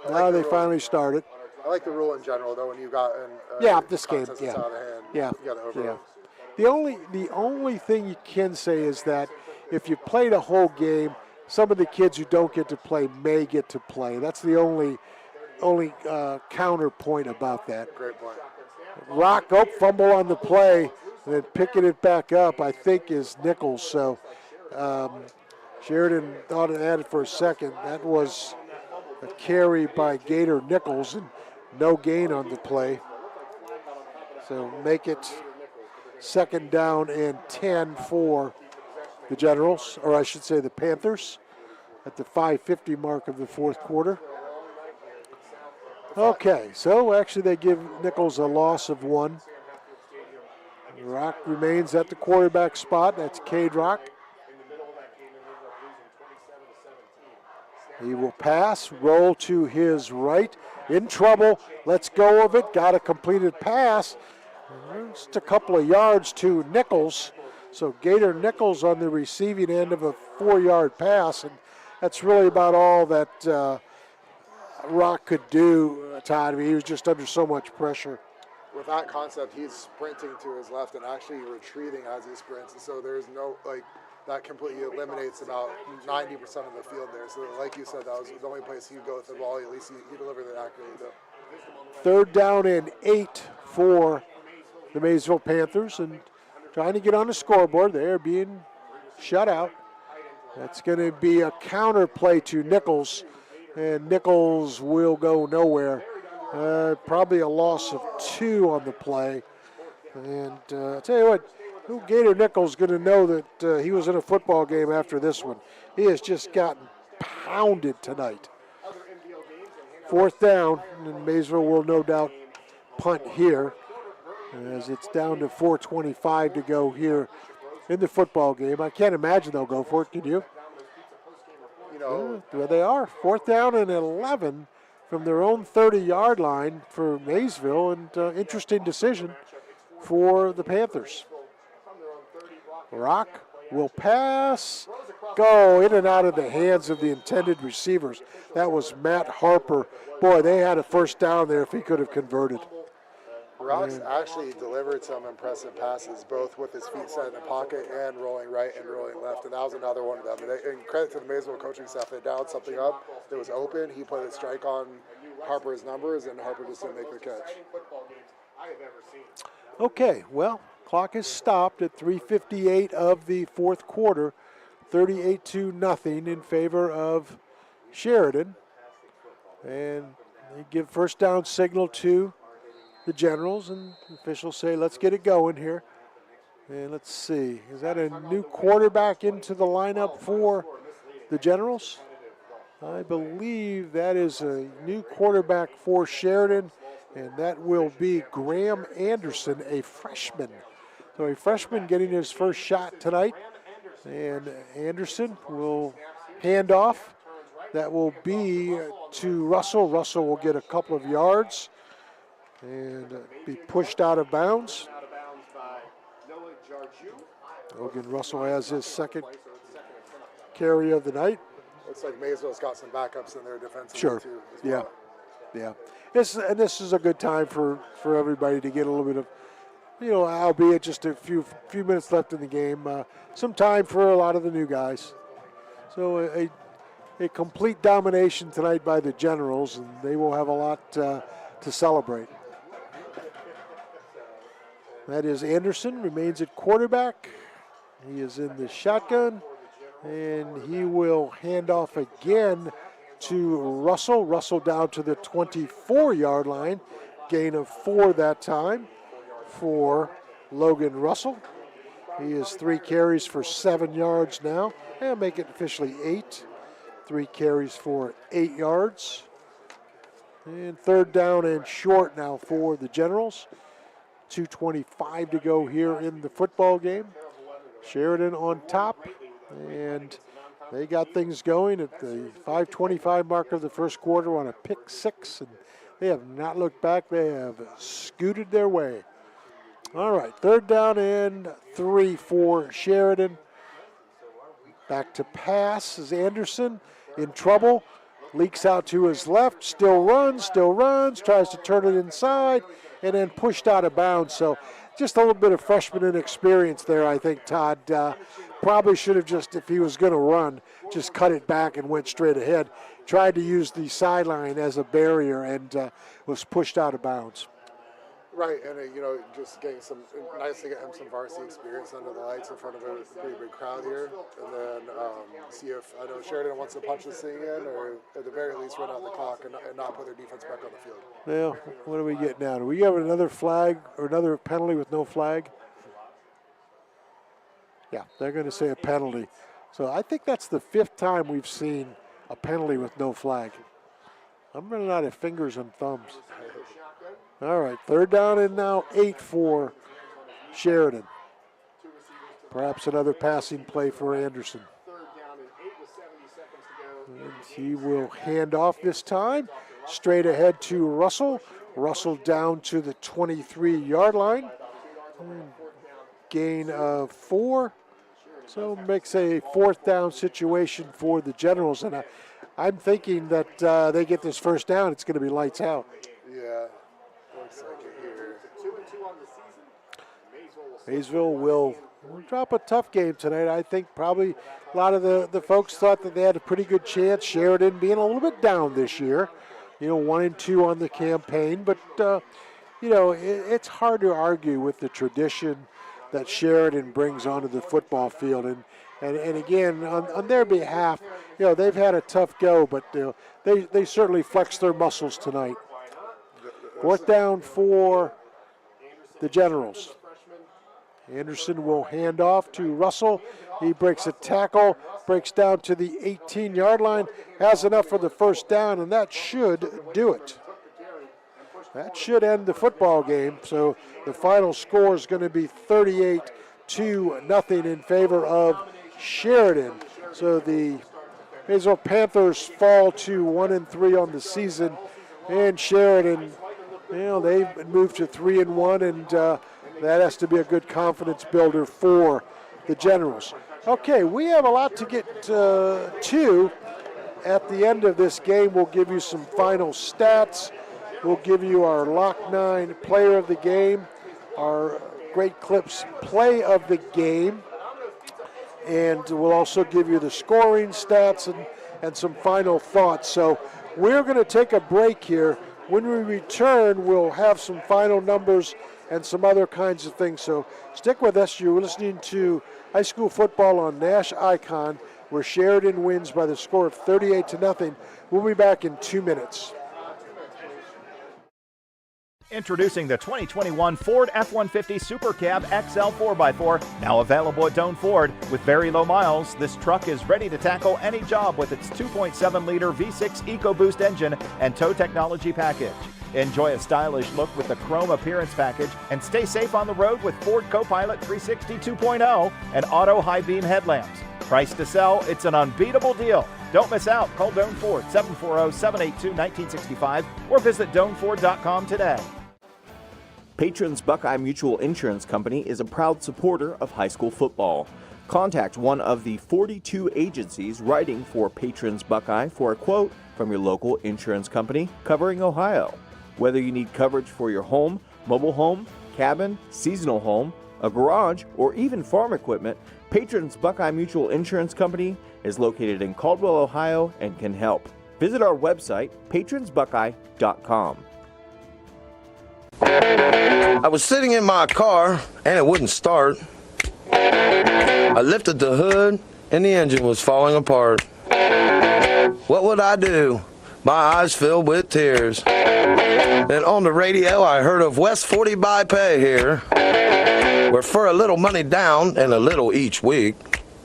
Now they finally started. I like the rule in general, though, when you got this game, out of hand, you got to overrule. The only thing you can say is that if you played a whole game, some of the kids who don't get to play may get to play. That's the only counterpoint about that. Great point. Rock, fumble on the play, and then picking it back up, I think, is Nichols. So Sheridan thought it had it for a second. That was a carry by Gator Nichols, and no gain on the play. So make it 2nd down and 10 for the Generals, or I should say the Panthers, at the 5:50 mark of the 4th quarter. Okay, so actually they give Nichols a loss of 1. Rock remains at the quarterback spot. That's Cade Rock. He will pass, roll to his right. In trouble, lets go of it, got a completed pass. Just a couple of yards to Nichols. So Gator Nichols on the receiving end of a 4-yard pass, and that's really about all that Rock could do, Todd. I mean, he was just under so much pressure. With that concept, he's sprinting to his left and actually retreating as he sprints. And so there's no, that completely eliminates about 90% of the field there. So like you said, that was the only place he could go with the ball. At least he delivered it accurately, though. 3rd down and 8 for the Maysville Panthers, and trying to get on the scoreboard. They're being shut out. That's going to be a counter play to Nichols, and Nichols will go nowhere. Probably a loss of 2 on the play. And I'll tell you what, Gator Nichols going to know that he was in a football game after this one. He has just gotten pounded tonight. 4th down, and Maysville will no doubt punt here, as it's down to 4:25 to go here in the football game. I can't imagine they'll go for it, can you? There they are, 4th down and 11 from their own 30-yard line for Maysville, and interesting decision for the Panthers. Rock will pass, go in and out of the hands of the intended receivers. That was Matt Harper. Boy, they had a 1st down there if he could have converted. Rock's actually delivered some impressive passes, both with his feet set in the pocket and rolling right and rolling left, and that was another one of them. And credit to the Maysville coaching staff, they dialed something up that was open. He put a strike on Harper's numbers, and Harper just didn't make the catch. Okay, well, clock is stopped at 3:58 of the 4th quarter, 38-0 in favor of Sheridan, and they give 1st down signal to the Generals, and officials say, let's get it going here. And let's see, is that a new quarterback into the lineup for the Generals? I believe that is a new quarterback for Sheridan, and that will be Graham Anderson, a freshman. So a freshman getting his first shot tonight, and Anderson will hand off. That will be to Russell. Russell will get a couple of yards and be pushed out of bounds. Logan Russell has his 2nd carry of the night. Looks like Maysville's got some backups in their defense. Sure. Too, Yeah. This is a good time for everybody to get a little bit of, albeit just a few minutes left in the game, some time for a lot of the new guys. So a complete domination tonight by the Generals, and they will have a lot to celebrate. That is Anderson, remains at quarterback. He is in the shotgun, and he will hand off again to Russell. Russell down to the 24-yard line. Gain of 4 that time for Logan Russell. He has 3 carries for 7 yards now. And make it officially 8. 3 carries for 8 yards. And 3rd down and short now for the Generals. 2:25 to go here in the football game. Sheridan on top, and they got things going at the 5:25 mark of the 1st quarter on a pick 6, and they have not looked back. They have scooted their way. All right, 3rd down and 3 for Sheridan. Back to pass is Anderson in trouble. Leaks out to his left, still runs, tries to turn it inside, and then pushed out of bounds. So just a little bit of freshman inexperience there, I think, Todd. Probably should have just, if he was going to run, just cut it back and went straight ahead. Tried to use the sideline as a barrier and was pushed out of bounds. Right, and just getting nice to get him some varsity experience under the lights in front of a pretty big crowd here, and then see if, I know Sheridan wants to punch this thing in, or at the very least run out the clock and not put their defense back on the field. Well, what do we get now? Do we have another flag or another penalty with no flag? Yeah, they're going to say a penalty. So I think that's the 5th time we've seen a penalty with no flag. I'm running out of fingers and thumbs. All right, 3rd down and now 8 for Sheridan. Perhaps another passing play for Anderson. And he will hand off this time. Straight ahead to Russell. Russell down to the 23-yard line. And gain of 4. So makes a 4th down situation for the Generals. And I'm thinking that they get this first down, it's going to be lights out. Yeah, looks like it here. 2-2 on the season. Maysville will drop a tough game tonight. I think probably a lot of the folks thought that they had a pretty good chance. Sheridan being a little bit down this year. 1-2 on the campaign. But, it's hard to argue with the tradition that Sheridan brings onto the football field. And again, on their behalf, they've had a tough go, but they certainly flexed their muscles tonight. 4th down for the Generals. Anderson will hand off to Russell. He breaks a tackle, breaks down to the 18-yard line, has enough for the first down, and that should do it. That should end the football game. So the final score is going to be 38-0 in favor of Sheridan. So the Maysville Panthers fall to 1-3 on the season, and Sheridan, they've moved to 3-1, and that has to be a good confidence builder for the Generals. Okay, we have a lot to get to. At the end of this game, we'll give you some final stats. We'll give you our Lock 9 player of the game, our Great Clips play of the game, and we'll also give you the scoring stats and some final thoughts. So we're going to take a break here. When we return, we'll have some final numbers and some other kinds of things. So stick with us. You're listening to high school football on Nash Icon, where Sheridan wins by the score of 38-0. We'll be back in 2 minutes. Introducing the 2021 Ford F-150 Super Cab XL 4x4, now available at Doan Ford. With very low miles, this truck is ready to tackle any job with its 2.7-liter V6 EcoBoost engine and tow technology package. Enjoy a stylish look with the chrome appearance package and stay safe on the road with Ford Copilot 360 2.0 and auto high beam headlamps. Price to sell, it's an unbeatable deal. Don't miss out. Call Doan Ford 740-782-1965 or visit DoanFord.com today. Patrons Buckeye Mutual Insurance Company is a proud supporter of high school football. Contact one of the 42 agencies writing for Patrons Buckeye for a quote from your local insurance company covering Ohio. Whether you need coverage for your home, mobile home, cabin, seasonal home, a garage, or even farm equipment, Patrons Buckeye Mutual Insurance Company is located in Caldwell, Ohio, and can help. Visit our website, patronsbuckeye.com. I was sitting in my car and it wouldn't start. I lifted the hood and the engine was falling apart. What would I do? My eyes filled with tears. Then on the radio I heard of West 40 by Pay here, where for a little money down and a little each week,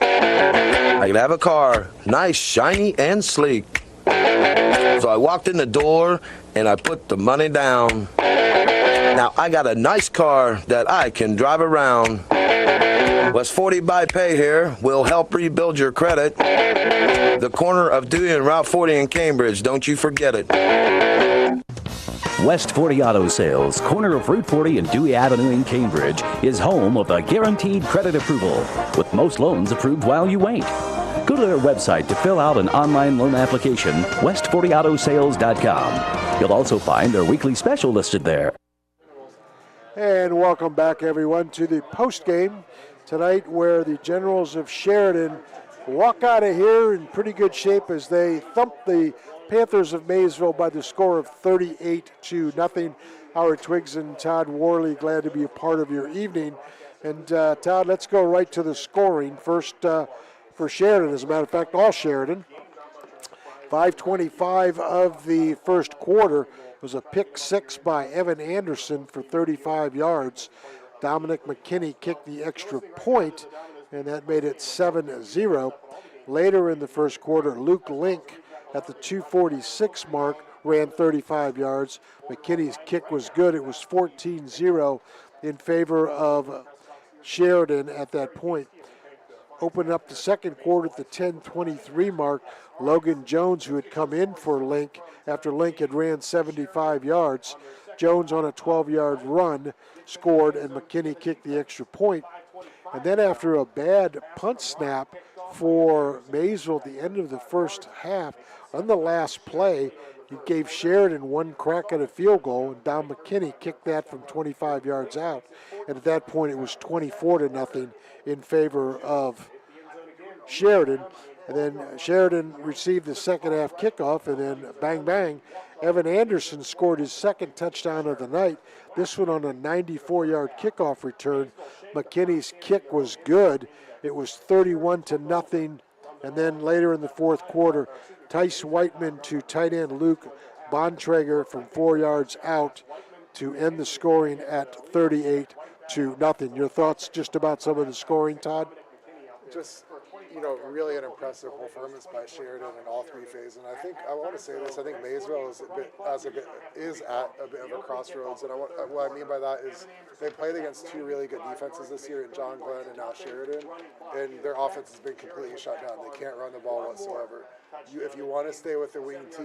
I could have a car, nice, shiny, and sleek. So I walked in the door and I put the money down. Now I got a nice car that I can drive around. West 40 by Pay here will help rebuild your credit. The corner of Dewey and Route 40 in Cambridge, don't you forget it. West 40 Auto Sales, corner of Route 40 and Dewey Avenue in Cambridge, is home of the guaranteed credit approval, with most loans approved while you wait. Go to their website to fill out an online loan application, west40autosales.com. You'll also find their weekly special listed there. And welcome back, everyone, to the postgame tonight, where the Generals of Sheridan walk out of here in pretty good shape as they thump the Panthers of Maysville by the score of 38-0. Howard Twiggs and Todd Worley, glad to be a part of your evening. And Todd, let's go right to the scoring. First for Sheridan, as a matter of fact, all Sheridan. 5:25 of the first quarter was a pick six by Evan Anderson for 35 yards. Dominic McKinney kicked the extra point, and that made it 7-0. Later in the first quarter, Luke Link at the 2:46 mark ran 35 yards. McKinney's kick was good. It was 14-0 in favor of Sheridan at that point. Opening up the second quarter at the 10:23 mark, Logan Jones, who had come in for Link after Link had ran 75 yards, Jones on a 12-yard run scored, and McKinney kicked the extra point. And then after a bad punt snap for Maysville at the end of the first half, on the last play, he gave Sheridan one crack at a field goal, and Don McKinney kicked that from 25 yards out. And at that point, it was 24-0 in favor of Sheridan. And then Sheridan received the second half kickoff, and then bang, bang, Evan Anderson scored his second touchdown of the night. This one on a 94-yard kickoff return. McKinney's kick was good. It was 31-0. And then later in the fourth quarter, Tice Whiteman to tight end Luke Bontrager from 4 yards out to end the scoring at 38-0. Your thoughts just about some of the scoring, Todd? Just, really an impressive performance by Sheridan in all three phases. And I want to say this, I think Maysville is at a bit of a crossroads. And what I mean by that is they played against two really good defenses this year in John Glenn and now Sheridan, and their offense has been completely shut down. They can't run the ball whatsoever. If you want to stay with the wing T,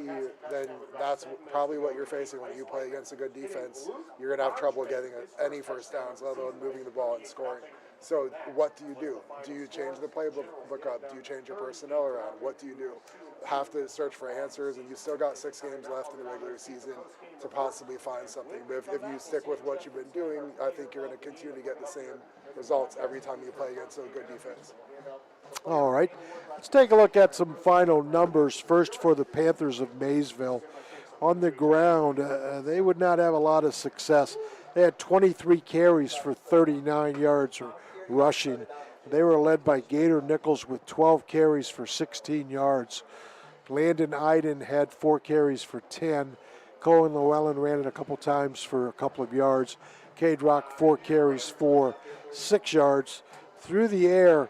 then that's probably what you're facing when you play against a good defense. You're going to have trouble getting any first downs, let alone moving the ball and scoring. So what do you do? Do you change the playbook up? Do you change your personnel around? What do you do? Have to search for answers, and you still got 6 games left in the regular season to possibly find something. But if you stick with what you've been doing, I think you're going to continue to get the same results every time you play against a good defense. All right, let's take a look at some final numbers. First for the Panthers of Maysville. On the ground, they would not have a lot of success. They had 23 carries for 39 yards rushing. They were led by Gator Nichols with 12 carries for 16 yards. Landon Iden had 4 carries for 10. Cohen Llewellyn ran it a couple times for a couple of yards. Cade Rock 4 carries for 6 yards. Through the air,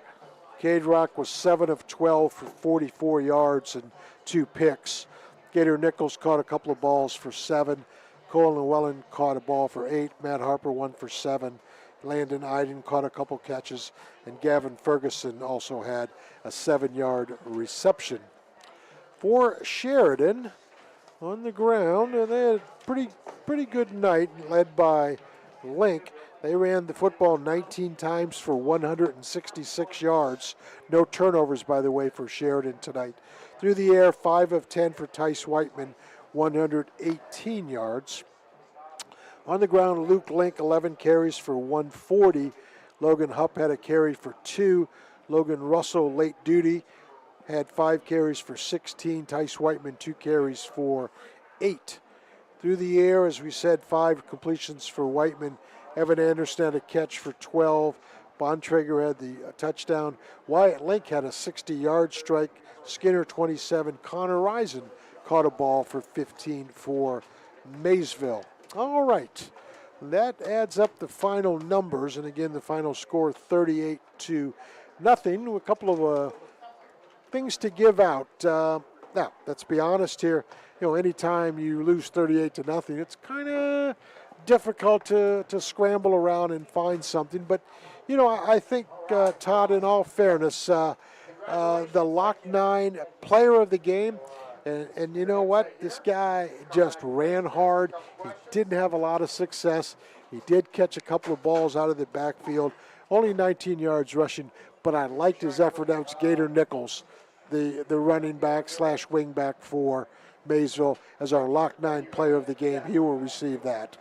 Cade Rock was 7 of 12 for 44 yards and 2 picks. Gator Nichols caught a couple of balls for 7. Cohen Llewellyn caught a ball for 8. Matt Harper 1 for 7. Landon Iden caught a couple catches, and Gavin Ferguson also had a 7-yard reception. For Sheridan, on the ground, they had a pretty good night, led by Link. They ran the football 19 times for 166 yards. No turnovers, by the way, for Sheridan tonight. Through the air, 5 of 10 for Tice Whiteman, 118 yards. On the ground, Luke Link, 11 carries for 140. Logan Hupp had a carry for 2. Logan Russell, late duty, had 5 carries for 16. Tice Whiteman, 2 carries for 8. Through the air, as we said, 5 completions for Whiteman. Evan Anderson had a catch for 12. Bontrager had the touchdown. Wyatt Link had a 60-yard strike. Skinner, 27. Connor Risen caught a ball for 15 for Maysville. All right, that adds up the final numbers, and again, the final score 38-0. A couple of things to give out. Now, let's be honest here. Anytime you lose 38-0, it's kind of difficult to scramble around and find something. But, I think, Todd, in all fairness, the Lock 9 player of the game, and you know what? This guy just ran hard. He didn't have a lot of success. He did catch a couple of balls out of the backfield. Only 19 yards rushing, but I liked his effort. That was Gator Nichols, the running back / wing back for Maysville, as our Lock 9 player of the game. He will receive that.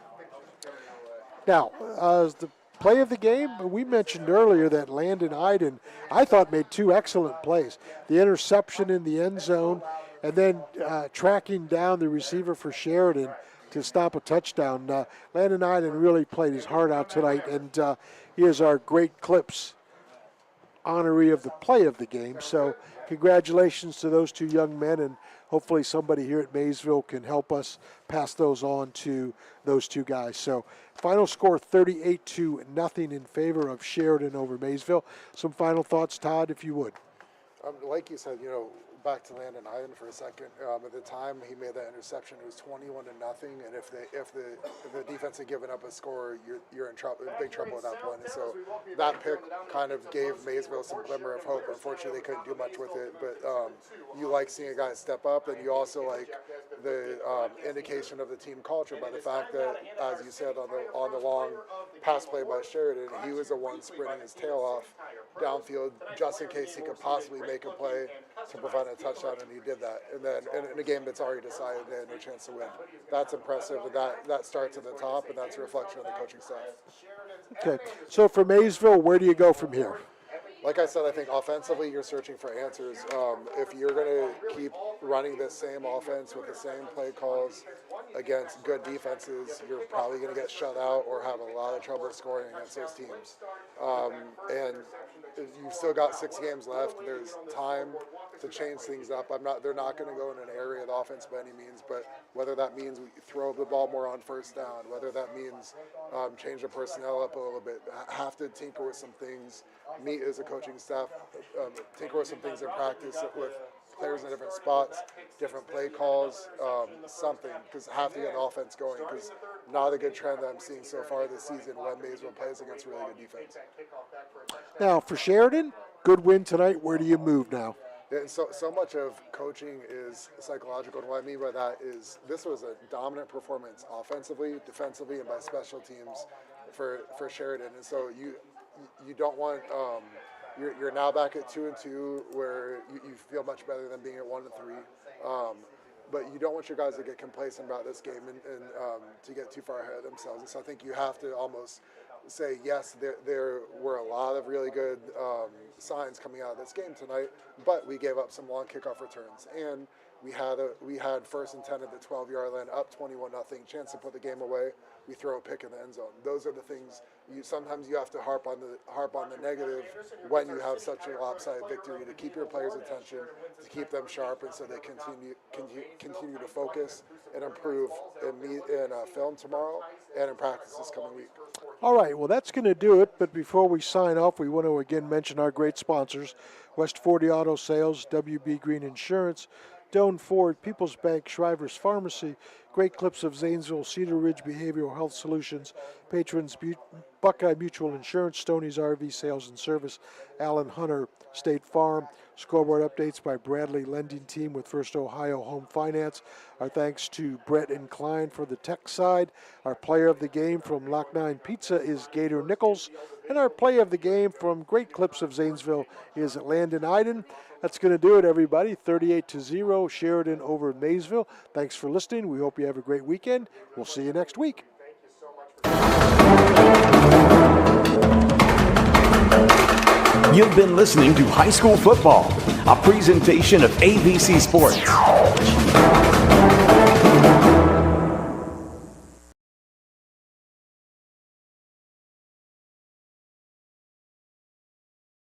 Now, as the play of the game, we mentioned earlier that Landon Iden, I thought, made 2 excellent plays. The interception in the end zone, and then tracking down the receiver for Sheridan to stop a touchdown. Landon Iden really played his heart out tonight, and he is our Great Clips honoree of the play of the game. So congratulations to those 2 young men, and hopefully somebody here at Maysville can help us pass those on to those 2 guys. So final score 38-0 in favor of Sheridan over Maysville. Some final thoughts, Todd, if you would. Like you said, back to Landon Iden for a second. At the time he made that interception, it was 21-0, and if the defense had given up a score, you're in trouble, big trouble at that point. And so that pick kind of gave Maysville some glimmer of hope. Unfortunately, they couldn't do much with it, but you like seeing a guy step up, and you also like the indication of the team culture by the fact that, as you said, on the long pass play by Sheridan, he was the one sprinting his tail off downfield just in case he could possibly make a play to prevent a touchdown, and he did that. And then in a game that's already decided, they had no chance to win. That's impressive, and that starts at the top, and that's a reflection of the coaching staff. Okay, so for Maysville, where do you go from here? Like I said, I think offensively you're searching for answers. If you're going to keep running the same offense with the same play calls against good defenses, you're probably going to get shut out or have a lot of trouble scoring against those teams. And you've still got 6 games left. There's time to change things up. They're not going to go in an area of the offense by any means, but whether that means we throw the ball more on first down, whether that means change the personnel up a little bit, have to tinker with some things. Meet as a coaching staff, tinker with some things in practice with players in different spots, different play calls, something, because have to get the offense going, because not a good trend that I'm seeing so far this season when Maysville plays against really good defense. Now, for Sheridan, good win tonight. Where do you move now? And so much of coaching is psychological, and what I mean by that is this was a dominant performance offensively, defensively, and by special teams for Sheridan. And so you don't want you're now back at 2-2 where you feel much better than being at 1-3. But you don't want your guys to get complacent about this game and to get too far ahead of themselves. And so I think you have to almost say, yes, there were a lot of really good signs coming out of this game tonight, but we gave up some long kickoff returns. And we had first and 10 at the 12-yard line, up 21-0, chance to put the game away. We throw a pick in the end zone. Those are the things sometimes you have to harp on the negative when you have such a lopsided victory, to keep your players' attention, to keep them sharp, and so they continue to focus and improve in film tomorrow and in practice this coming week. All right, well, that's going to do it. But before we sign off, we want to again mention our great sponsors: West 40 Auto Sales, WB Green Insurance, Doan Ford, People's Bank, Shriver's Pharmacy, Great Clips of Zanesville, Cedar Ridge Behavioral Health Solutions, Patrons, Buckeye Mutual Insurance, Stoney's RV Sales and Service, Allen Hunter State Farm. Scoreboard updates by Bradley Lending Team with First Ohio Home Finance. Our thanks to Brett and Klein for the tech side. Our player of the game from Lock 9 Pizza is Gator Nichols. And our play of the game from Great Clips of Zanesville is Landon Iden. That's going to do it, everybody. 38-0, Sheridan over Maysville. Thanks for listening. We hope you have a great weekend. We'll see you next week. You've been listening to High School Football, a presentation of ABC Sports.